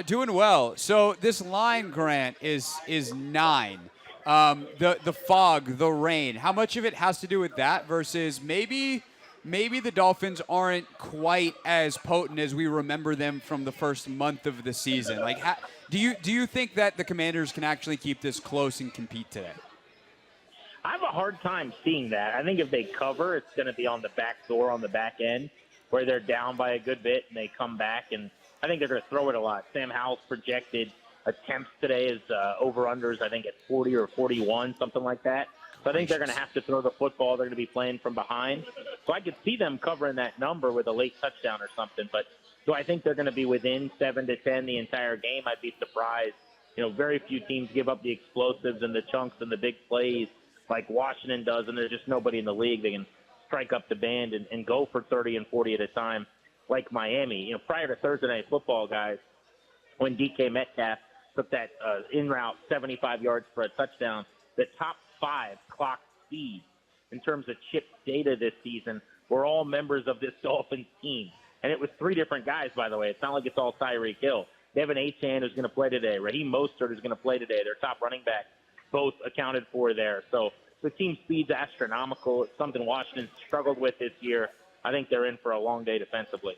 Doing well. So this line, Grant, is 9. The fog, the rain. How much of it has to do with that versus maybe the Dolphins aren't quite as potent as we remember them from the first month of the season? Like, do you think that the Commanders can actually keep this close and compete today? I have a hard time seeing that. I think if they cover, it's going to be on the back door, on the back end, where they're down by a good bit and they come back, and I think they're going to throw it a lot. Sam Howell's projected attempts today is over-unders, I think, at 40 or 41, something like that. So I think they're going to have to throw the football. They're going to be playing from behind. So I could see them covering that number with a late touchdown or something. But do I think they're going to be within 7 to 10 the entire game? I'd be surprised. Very few teams give up the explosives and the chunks and the big plays like Washington does, and there's just nobody in the league that can strike up the band and go for 30 and 40 at a time like Miami. Prior to Thursday Night Football, guys, when DK Metcalf took that in-route 75 yards for a touchdown, the top 5 clock speeds in terms of chip data this season were all members of this Dolphins team. And it was 3 different guys, by the way. It's not like it's all Tyreek Hill. Devin Achane is going to play today. Raheem Mostert is going to play today. Their top running back both accounted for there. So the team speed's astronomical. It's something Washington struggled with this year. I think they're in for a long day defensively.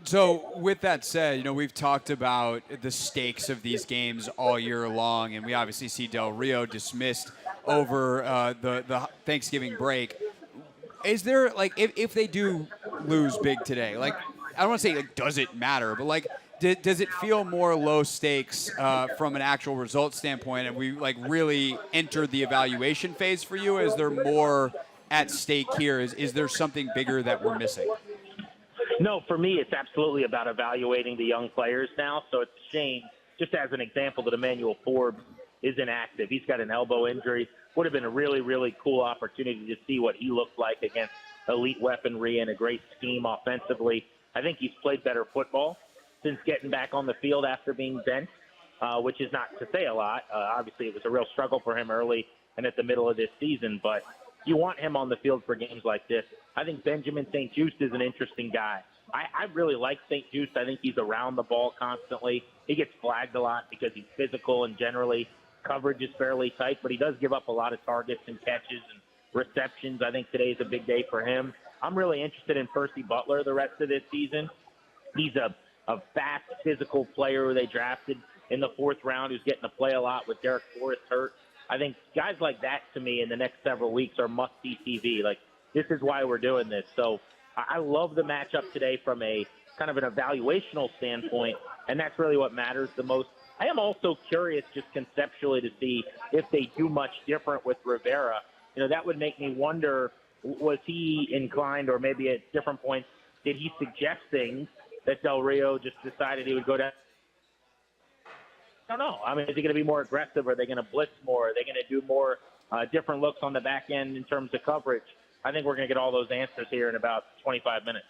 So with that said, we've talked about the stakes of these games all year long, and we obviously see Del Rio dismissed over the Thanksgiving break. Is there, like, if they do lose big today, like, I don't want to say, like, does it matter, but, like, does it feel more low stakes from an actual result standpoint, and we, like, really entered the evaluation phase for you? Is there more at stake here? Is there something bigger that we're missing? No, for me, it's absolutely about evaluating the young players now. So it's a shame, just as an example, that Emmanuel Forbes is inactive. He's got an elbow injury. Would have been a really, really cool opportunity to see what he looked like against elite weaponry and a great scheme offensively. I think he's played better football since getting back on the field after being benched, which is not to say a lot. Obviously, it was a real struggle for him early and at the middle of this season, but you want him on the field for games like this. I think Benjamin St. Juste is an interesting guy. I really like St. Juste. I think he's around the ball constantly. He gets flagged a lot because he's physical and generally coverage is fairly tight, but he does give up a lot of targets and catches and receptions. I think today's a big day for him. I'm really interested in Percy Butler the rest of this season. He's a fast, physical player who they drafted in the 4th round who's getting to play a lot with Derek Forrest hurt. I think guys like that, to me, in the next several weeks are must-see TV. Like, this is why we're doing this. So I love the matchup today from a kind of an evaluational standpoint, and that's really what matters the most. I am also curious just conceptually to see if they do much different with Rivera. You know, that would make me wonder, was he inclined, or maybe at different points, did he suggest things that Del Rio just decided he would go down? I don't know. I mean, is he going to be more aggressive? Are they going to blitz more? Are they going to do more different looks on the back end in terms of coverage? I think we're going to get all those answers here in about 25 minutes.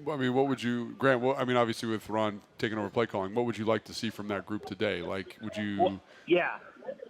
I mean, what would you, Grant? Well, I mean, obviously with Ron taking over play calling, what would you like to see from that group today? Like, would you? Well, yeah,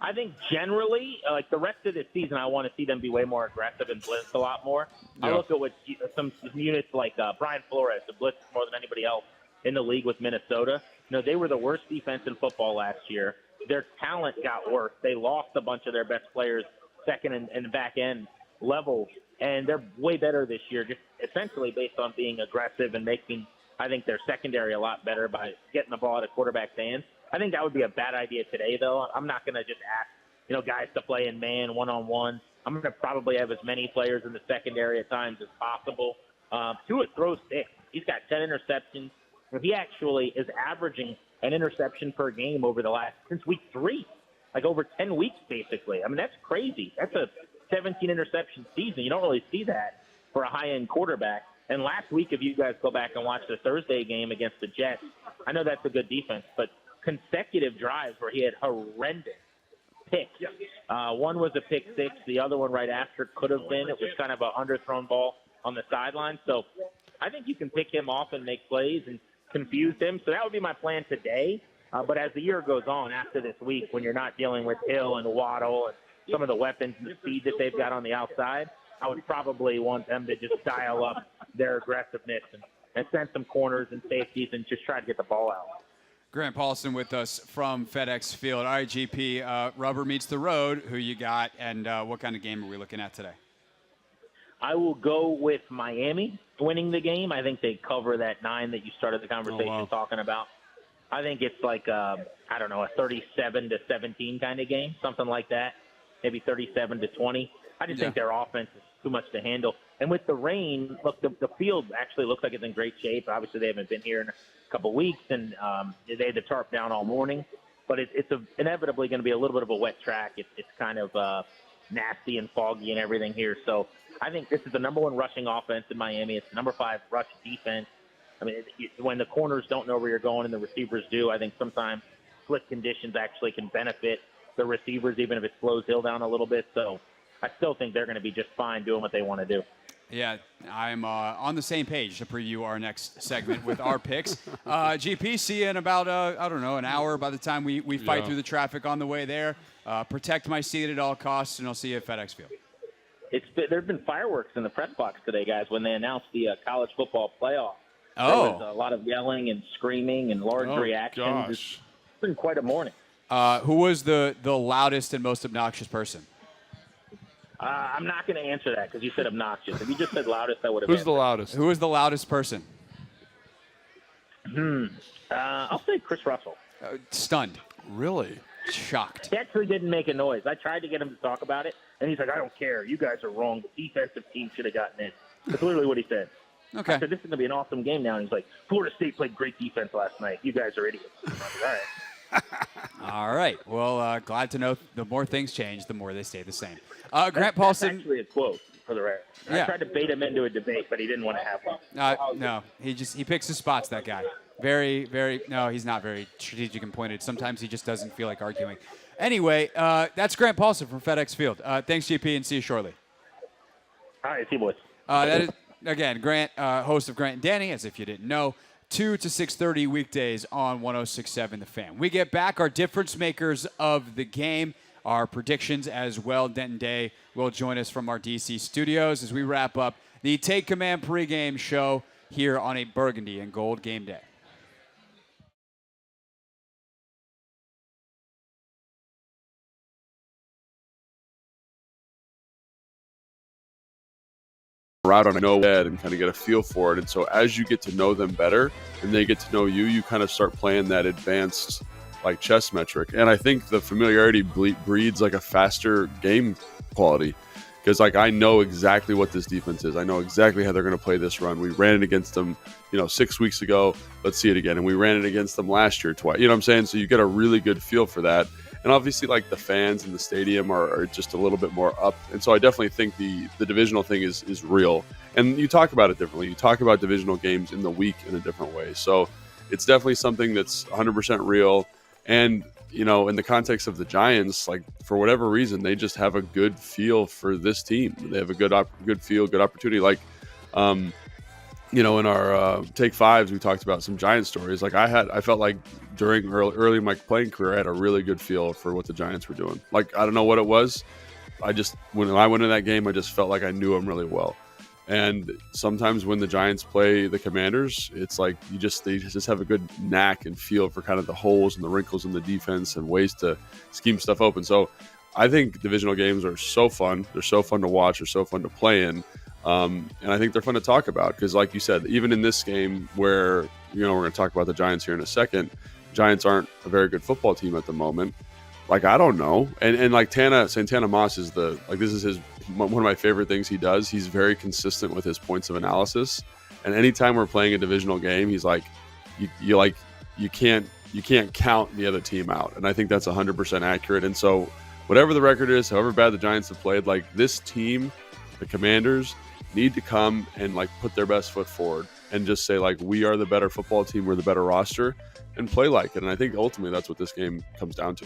I think generally, like the rest of the season, I want to see them be way more aggressive and blitz a lot more. Yeah. I look at what some units like Brian Flores, who blitzed more than anybody else in the league with Minnesota. You know, they were the worst defense in football last year. Their talent got worse. They lost a bunch of their best players, second and back end levels, and they're way better this year, just essentially based on being aggressive and making, I think, their secondary a lot better by getting the ball at a quarterback's hands. I think that would be a bad idea today, though. I'm not going to just ask, guys to play in man, one-on-one. I'm going to probably have as many players in the secondary at times as possible. Tua throws 6. He's got 10 interceptions. He actually is averaging an interception per game since week 3, like over 10 weeks, basically. I mean, that's crazy. That's a 17 interception season. You don't really see that for a high-end quarterback. And last week, if you guys go back and watch the Thursday game against the Jets, I know that's a good defense, but consecutive drives where he had horrendous picks. One was a pick 6. The other one right after could have been. It was kind of an underthrown ball on the sideline. So I think you can pick him off and make plays and confuse him. So that would be my plan today. But as the year goes on, after this week, when you're not dealing with Hill and Waddle and some of the weapons and the speed that they've got on the outside, I would probably want them to just dial up their aggressiveness and send some corners and safeties and just try to get the ball out. Grant Paulsen with us from FedEx Field. All right, GP, rubber meets the road. Who you got, and what kind of game are we looking at today? I will go with Miami winning the game. I think they cover that 9 that you started the conversation talking about. I think it's like, a 37-17 kind of game, something like that. Maybe 37-20. I just think their offense is too much to handle. And with the rain, look, the field actually looks like it's in great shape. Obviously, they haven't been here in a couple weeks, and they had the tarp down all morning. But it's inevitably going to be a little bit of a wet track. It's kind of nasty and foggy and everything here. So I think this is the number 1 rushing offense in Miami. It's the number 5 rush defense. I mean, when the corners don't know where you're going and the receivers do, I think sometimes split conditions actually can benefit the receivers, even if it slows Hill down a little bit. So I still think they're going to be just fine doing what they want to do. Yeah, I'm on the same page to preview our next segment with our picks. GP, see you in about, an hour by the time we fight through the traffic on the way there. Protect my seat at all costs, and I'll see you at FedEx Field. There have been fireworks in the press box today, guys, when they announced the college football playoff. Oh. There was a lot of yelling and screaming and large reactions. Gosh. It's been quite a morning. Who was the loudest and most obnoxious person? I'm not going to answer that because you said obnoxious. If you just said loudest, I would have. Who's the loudest? Who was the loudest person? I'll say Chris Russell. Stunned. Really? Shocked. He actually didn't make a noise. I tried to get him to talk about it, and he's like, I don't care. You guys are wrong. The defensive team should have gotten in. That's literally what he said. Okay. I said, this is going to be an awesome game now. And he's like, Florida State played great defense last night. You guys are idiots. I'm like, all right. All right. Well, glad to know the more things change, the more they stay the same. Grant Paulsen. That's actually a quote for the record. Yeah. I tried to bait him into a debate, but he didn't want to have one. No, he picks his spots, that guy. No, he's not very strategic and pointed. Sometimes he just doesn't feel like arguing. Anyway, that's Grant Paulsen from FedEx Field. Thanks, GP, and see you shortly. All right, see you, boys. That is, again, Grant, host of Grant and Danny, as if you didn't know. 2 to 6:30 weekdays on 106.7 The Fan. We get back our difference makers of the game, our predictions as well. Denton Day will join us from our DC studios as we wrap up the Take Command pregame show here on a Burgundy and Gold game day. Route on know that and kind of get a feel for it. And so as you get to know them better and they get to know you, you kind of start playing that advanced like chess metric. And I think the familiarity breeds like a faster game quality, because like I know exactly what this defense is. I know exactly how they're going to play this run. We ran it against them, 6 weeks ago. Let's see it again. And we ran it against them last year twice. You know what I'm saying? So you get a really good feel for that. And obviously, like, the fans in the stadium are just a little bit more up. And so I definitely think the divisional thing is real. And you talk about it differently. You talk about divisional games in the week in a different way. So it's definitely something that's 100% real. And, in the context of the Giants, like, for whatever reason, they just have a good feel for this team. They have a good feel, good opportunity. Like, in our Take Fives, we talked about some Giant stories. Like I felt like during early in my playing career, I had a really good feel for what the Giants were doing. Like, I don't know what it was. When I went in that game, I just felt like I knew them really well. And sometimes when the Giants play the Commanders, it's like they just have a good knack and feel for kind of the holes and the wrinkles in the defense and ways to scheme stuff open. So I think divisional games are so fun. They're so fun to watch. They're so fun to play in. And I think they're fun to talk about because, like you said, even in this game where, we're going to talk about the Giants here in a second, Giants aren't a very good football team at the moment. Like, I don't know. And like Santana Moss is this is one of my favorite things he does. He's very consistent with his points of analysis. And anytime we're playing a divisional game, he's like, you can't count the other team out. And I think that's 100% accurate. And so whatever the record is, however bad the Giants have played, like, this team, the Commanders, need to come and like put their best foot forward and just say, like, we are the better football team, we're the better roster, and play like it. And I think ultimately that's what this game comes down to.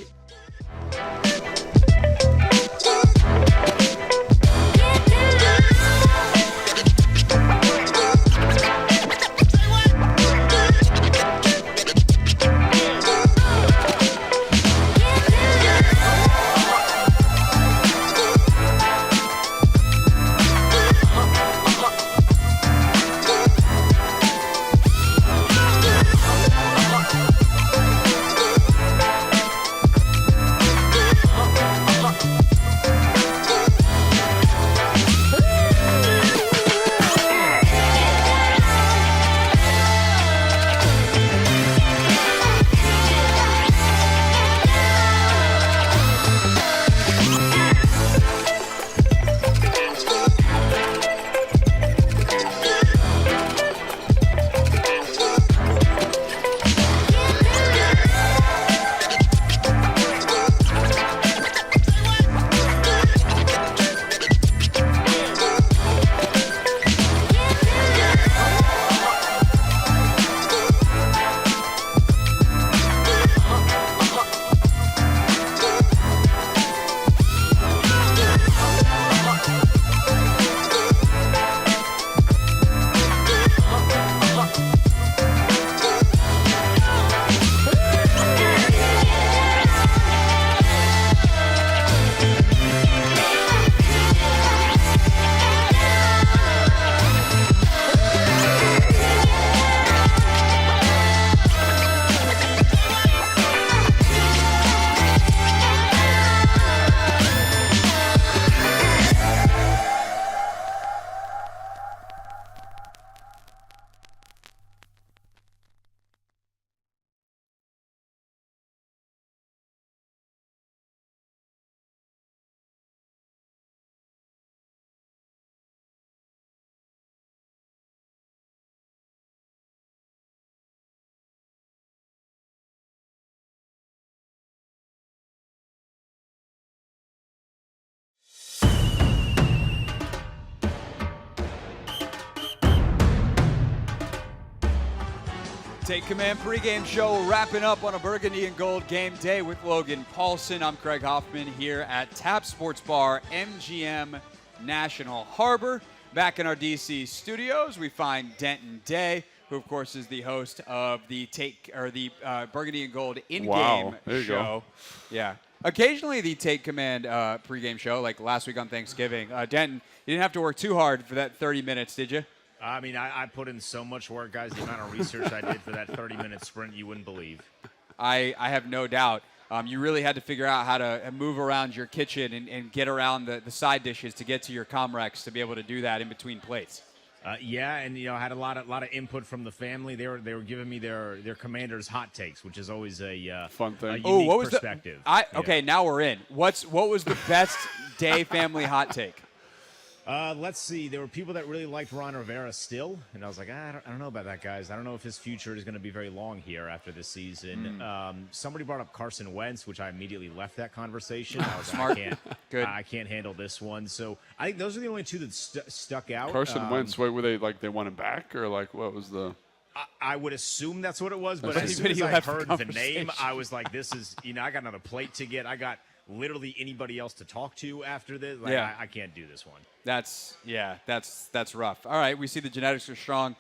Take Command pregame show wrapping up on a Burgundy and Gold game day with Logan Paulsen. I'm Craig Hoffman here at Tap Sports Bar, MGM National Harbor. Back in our DC studios, we find Denton Day who of course is the host of the Burgundy and Gold in-game Wow. There you show. go. Yeah. Occasionally the Take Command pregame show, like last week on Thanksgiving. Denton, you didn't have to work too hard for that 30 minutes, did you? I mean, I put in so much work, guys. The amount of research I did for that 30-minute sprint, you wouldn't believe. I have no doubt. You really had to figure out how to move around your kitchen and get around the side dishes to get to your Comrex to be able to do that in between plates. Yeah, and I had a lot of input from the family. They were giving me their Commanders hot takes, which is always a fun thing. Unique perspective. Okay, now we're in. What was the best day family hot take? Let's see. There were people that really liked Ron Rivera still, and I was like, I don't know about that, guys. I don't know if his future is going to be very long here after this season. Somebody brought up Carson Wentz, which I immediately left that conversation. I was Smart. Good. I can't handle this one. So I think those are the only two that stuck out. Carson Wentz, were they want him back, or like what was the? I would assume that's what it was, but as soon as I heard the name, I was like, this is, I got another plate to get. I got literally anybody else to talk to after this. Like, I can't do this one. That's rough. All right, we see the genetics are strong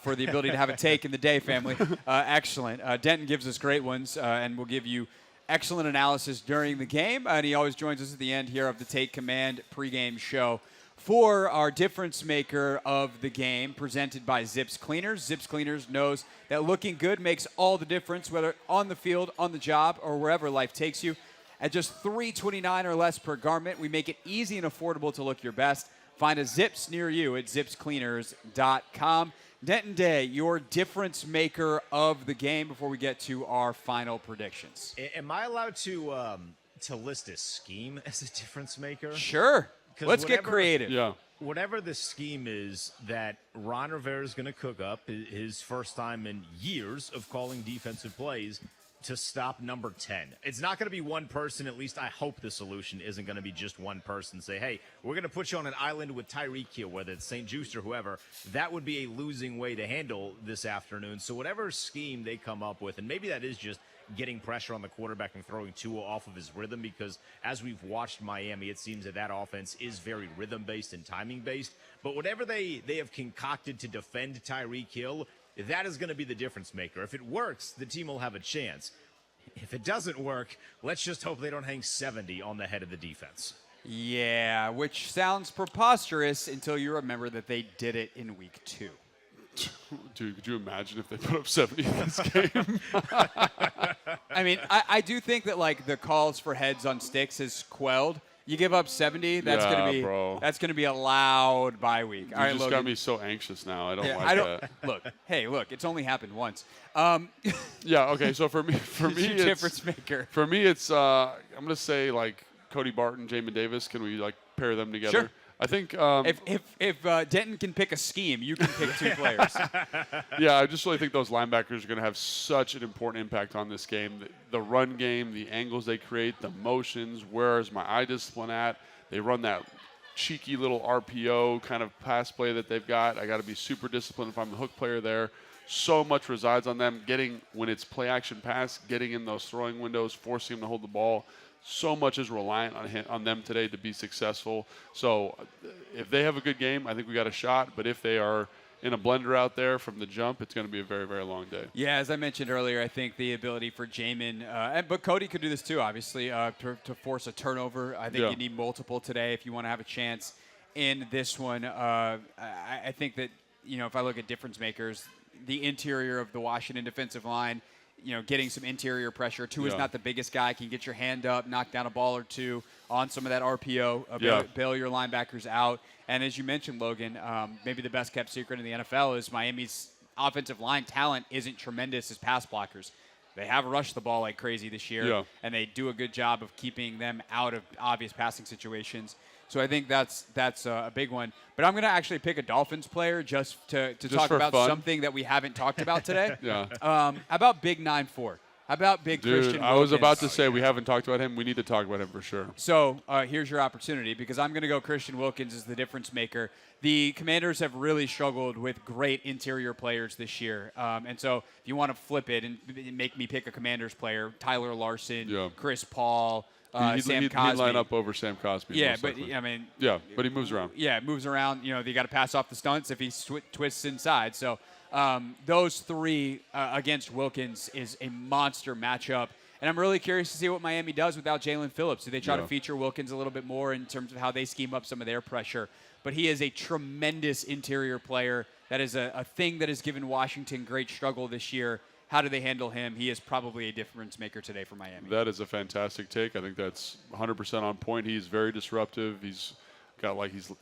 for the ability to have a take in the day family. Excellent. Denton gives us great ones, and we'll give you excellent analysis during the game. And he always joins us at the end here of the Take Command pregame show for our difference maker of the game, presented by Zips Cleaners. Zips Cleaners knows that looking good makes all the difference, whether on the field, on the job, or wherever life takes you. At just $3.29 or less per garment, we make it easy and affordable to look your best. Find a Zips near you at zipscleaners.com. Denton Day, your difference maker of the game before we get to our final predictions. Am I allowed to list a scheme as a difference maker? Sure. Let's get creative. Yeah. Whatever the scheme is that Ron Rivera is going to cook up, his first time in years of calling defensive plays, to stop number 10. It's not going to be one person. At least I hope the solution isn't going to be just one person. Say, hey, we're going to put you on an island with Tyreek Hill, whether it's St. Juice or whoever. That would be a losing way to handle this afternoon. So whatever scheme they come up with, and maybe that is just getting pressure on the quarterback and throwing Tua off of his rhythm, because as we've watched Miami, it seems that offense is very rhythm-based and timing-based. But whatever they have concocted to defend Tyreek Hill, that is going to be the difference maker. If it works, the team will have a chance. If it doesn't work, let's just hope they don't hang 70 on the head of the defense. Yeah, which sounds preposterous until you remember that they did it in week 2. Dude, could you imagine if they put up 70 in this game? I mean, I do think that like the calls for heads on sticks is quelled. You give up 70, that's gonna be a loud bye week. You All right, just Logan. got me so anxious now. I don't that. Look, it's only happened once. Yeah. Okay. So for me, it's difference maker. For me, it's I'm gonna say like Cody Barton, Jamin Davis. Can we like pair them together? Sure. I think if Denton can pick a scheme, you can pick 2 players. Yeah, I just really think those linebackers are going to have such an important impact on this game. The run game, the angles they create, the motions, where is my eye discipline at? They run that cheeky little RPO kind of pass play that they've got. I got to be super disciplined if I'm the hook player there. So much resides on them when it's play action pass, getting in those throwing windows, forcing them to hold the ball. So much is reliant on them today to be successful. So if they have a good game, I think we got a shot. But if they are in a blender out there from the jump, it's going to be a very, very long day. Yeah, as I mentioned earlier, I think the ability for Jamin, but Cody could do this too, obviously, to force a turnover. I think you need multiple today if you want to have a chance in this one. I think that, if I look at difference makers, the interior of the Washington defensive line, getting some interior pressure. Tua's not the biggest guy. Can get your hand up, knock down a ball or two on some of that RPO, bail your linebackers out. And as you mentioned, Logan, maybe the best kept secret in the NFL is Miami's offensive line talent isn't tremendous as pass blockers. They have rushed the ball like crazy this year, and they do a good job of keeping them out of obvious passing situations. So I think that's a big one. But I'm going to actually pick a Dolphins player just to talk about something that we haven't talked about today. How about Big 9-4? How about Big Christian Wilkins? I was about to say we haven't talked about him. We need to talk about him for sure. So here's your opportunity, because I'm going to go Christian Wilkins as the difference maker. The Commanders have really struggled with great interior players this year. And so if you want to flip it and make me pick a Commanders player, Tyler Larson, Chris Paul, Sam Cosmi. He'd line up over Sam Cosmi. Yeah, but I mean. Yeah, but he moves around. Yeah, moves around. They got to pass off the stunts if he twists inside. So Those three against Wilkins is a monster matchup. And I'm really curious to see what Miami does without Jalen Phillips. Do they try to feature Wilkins a little bit more in terms of how they scheme up some of their pressure? But he is a tremendous interior player. That is a thing that has given Washington great struggle this year. How do they handle him? He is probably a difference maker today for Miami. That is a fantastic take. I think that's 100% on point. He's very disruptive. He's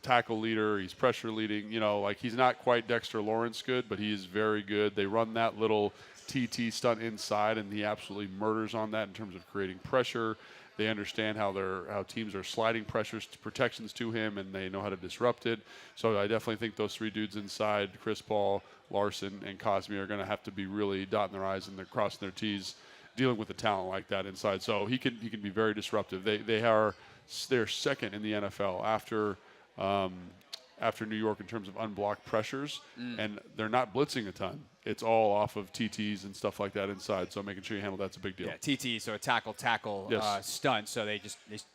tackle leader. He's pressure leading. He's not quite Dexter Lawrence good, but he is very good. They run that little TT stunt inside, and he absolutely murders on that in terms of creating pressure. They understand how teams are sliding protections to him, and they know how to disrupt it. So I definitely think those three dudes inside, Chris Paul, Larson, and Cosme, are going to have to be really dotting their I's and they're crossing their T's, dealing with a talent like that inside. So he can be very disruptive. They're second in the NFL after New York in terms of unblocked pressures, and they're not blitzing a ton. It's all off of TTs and stuff like that inside, so making sure you handle that's a big deal. Yeah, TT, so a tackle stunt, so they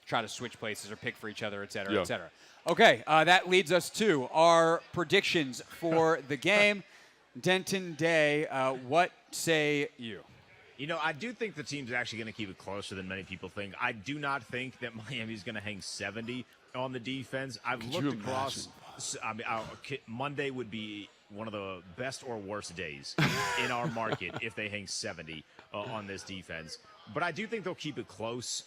try to switch places or pick for each other, et cetera, et cetera. Okay, that leads us to our predictions for the game. Denton Day, what say you? I do think the team's actually going to keep it closer than many people think. I do not think that Miami's going to hang 70 on the defense. I've looked across. Monday would be one of the best or worst days in our market if they hang 70 on this defense. But I do think they'll keep it close.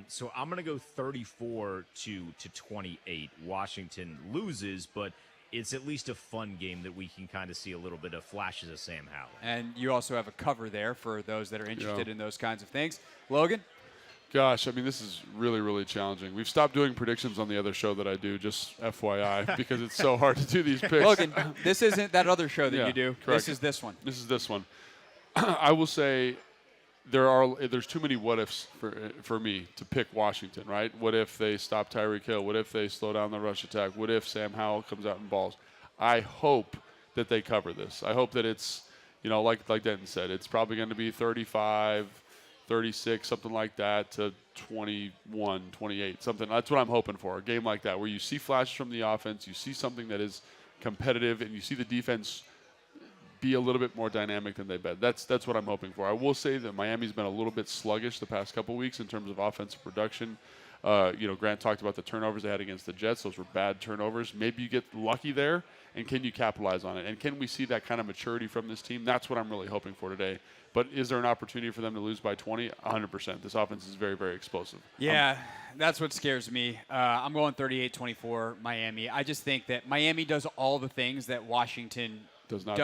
So I'm going to go 34-28. Washington loses, but it's at least a fun game that we can kind of see a little bit of flashes of Sam Howell. And you also have a cover there for those that are interested in those kinds of things. Logan? Gosh, this is really, really challenging. We've stopped doing predictions on the other show that I do, just FYI, because it's so hard to do these picks. Logan, this isn't that other show that you do. Correct. This is this one. This is this one. I will say there's too many what ifs for me to pick Washington, right? What if they stop Tyreek Hill? What if they slow down the rush attack? What if Sam Howell comes out and balls? I hope that they cover this. I hope that it's, like Denton said, it's probably going to be 35, 36, something like that, to 21, 28, something. That's what I'm hoping for, a game like that where you see flashes from the offense, you see something that is competitive, and you see the defense be a little bit more dynamic than they've been. That's what I'm hoping for. I will say that Miami's been a little bit sluggish the past couple weeks in terms of offensive production. Grant talked about the turnovers they had against the Jets. Those were bad turnovers. Maybe you get lucky there, and can you capitalize on it? And can we see that kind of maturity from this team? That's what I'm really hoping for today. But is there an opportunity for them to lose by 20? 100%. This offense is very, very explosive. Yeah, that's what scares me. I'm going 38-24 Miami. I just think that Miami does all the things that Washington does not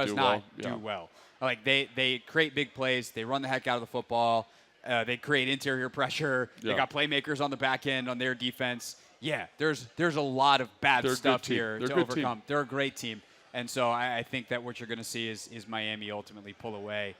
do well. Like they create big plays. They run the heck out of the football. They create interior pressure. They got playmakers on the back end on their defense. Yeah, there's a lot of bad stuff here to overcome. They're a great team. And so I think that what you're going to see is Miami ultimately pull away.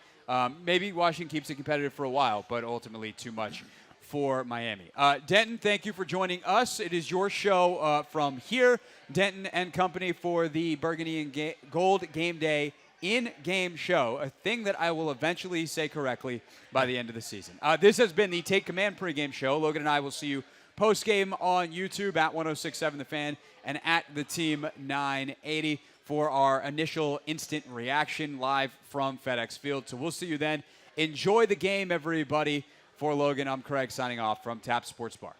Maybe Washington keeps it competitive for a while, but ultimately too much for Miami. Denton, thank you for joining us. It is your show from here, Denton and Company, for the Burgundy and Gold Game Day in-game show, a thing that I will eventually say correctly by the end of the season. This has been the Take Command pregame show. Logan and I will see you post-game on YouTube at 1067 The Fan and at the Team 980 for our initial instant reaction live from FedEx Field. So we'll see you then. Enjoy the game, everybody. For Logan, I'm Craig signing off from Tap Sports Bar.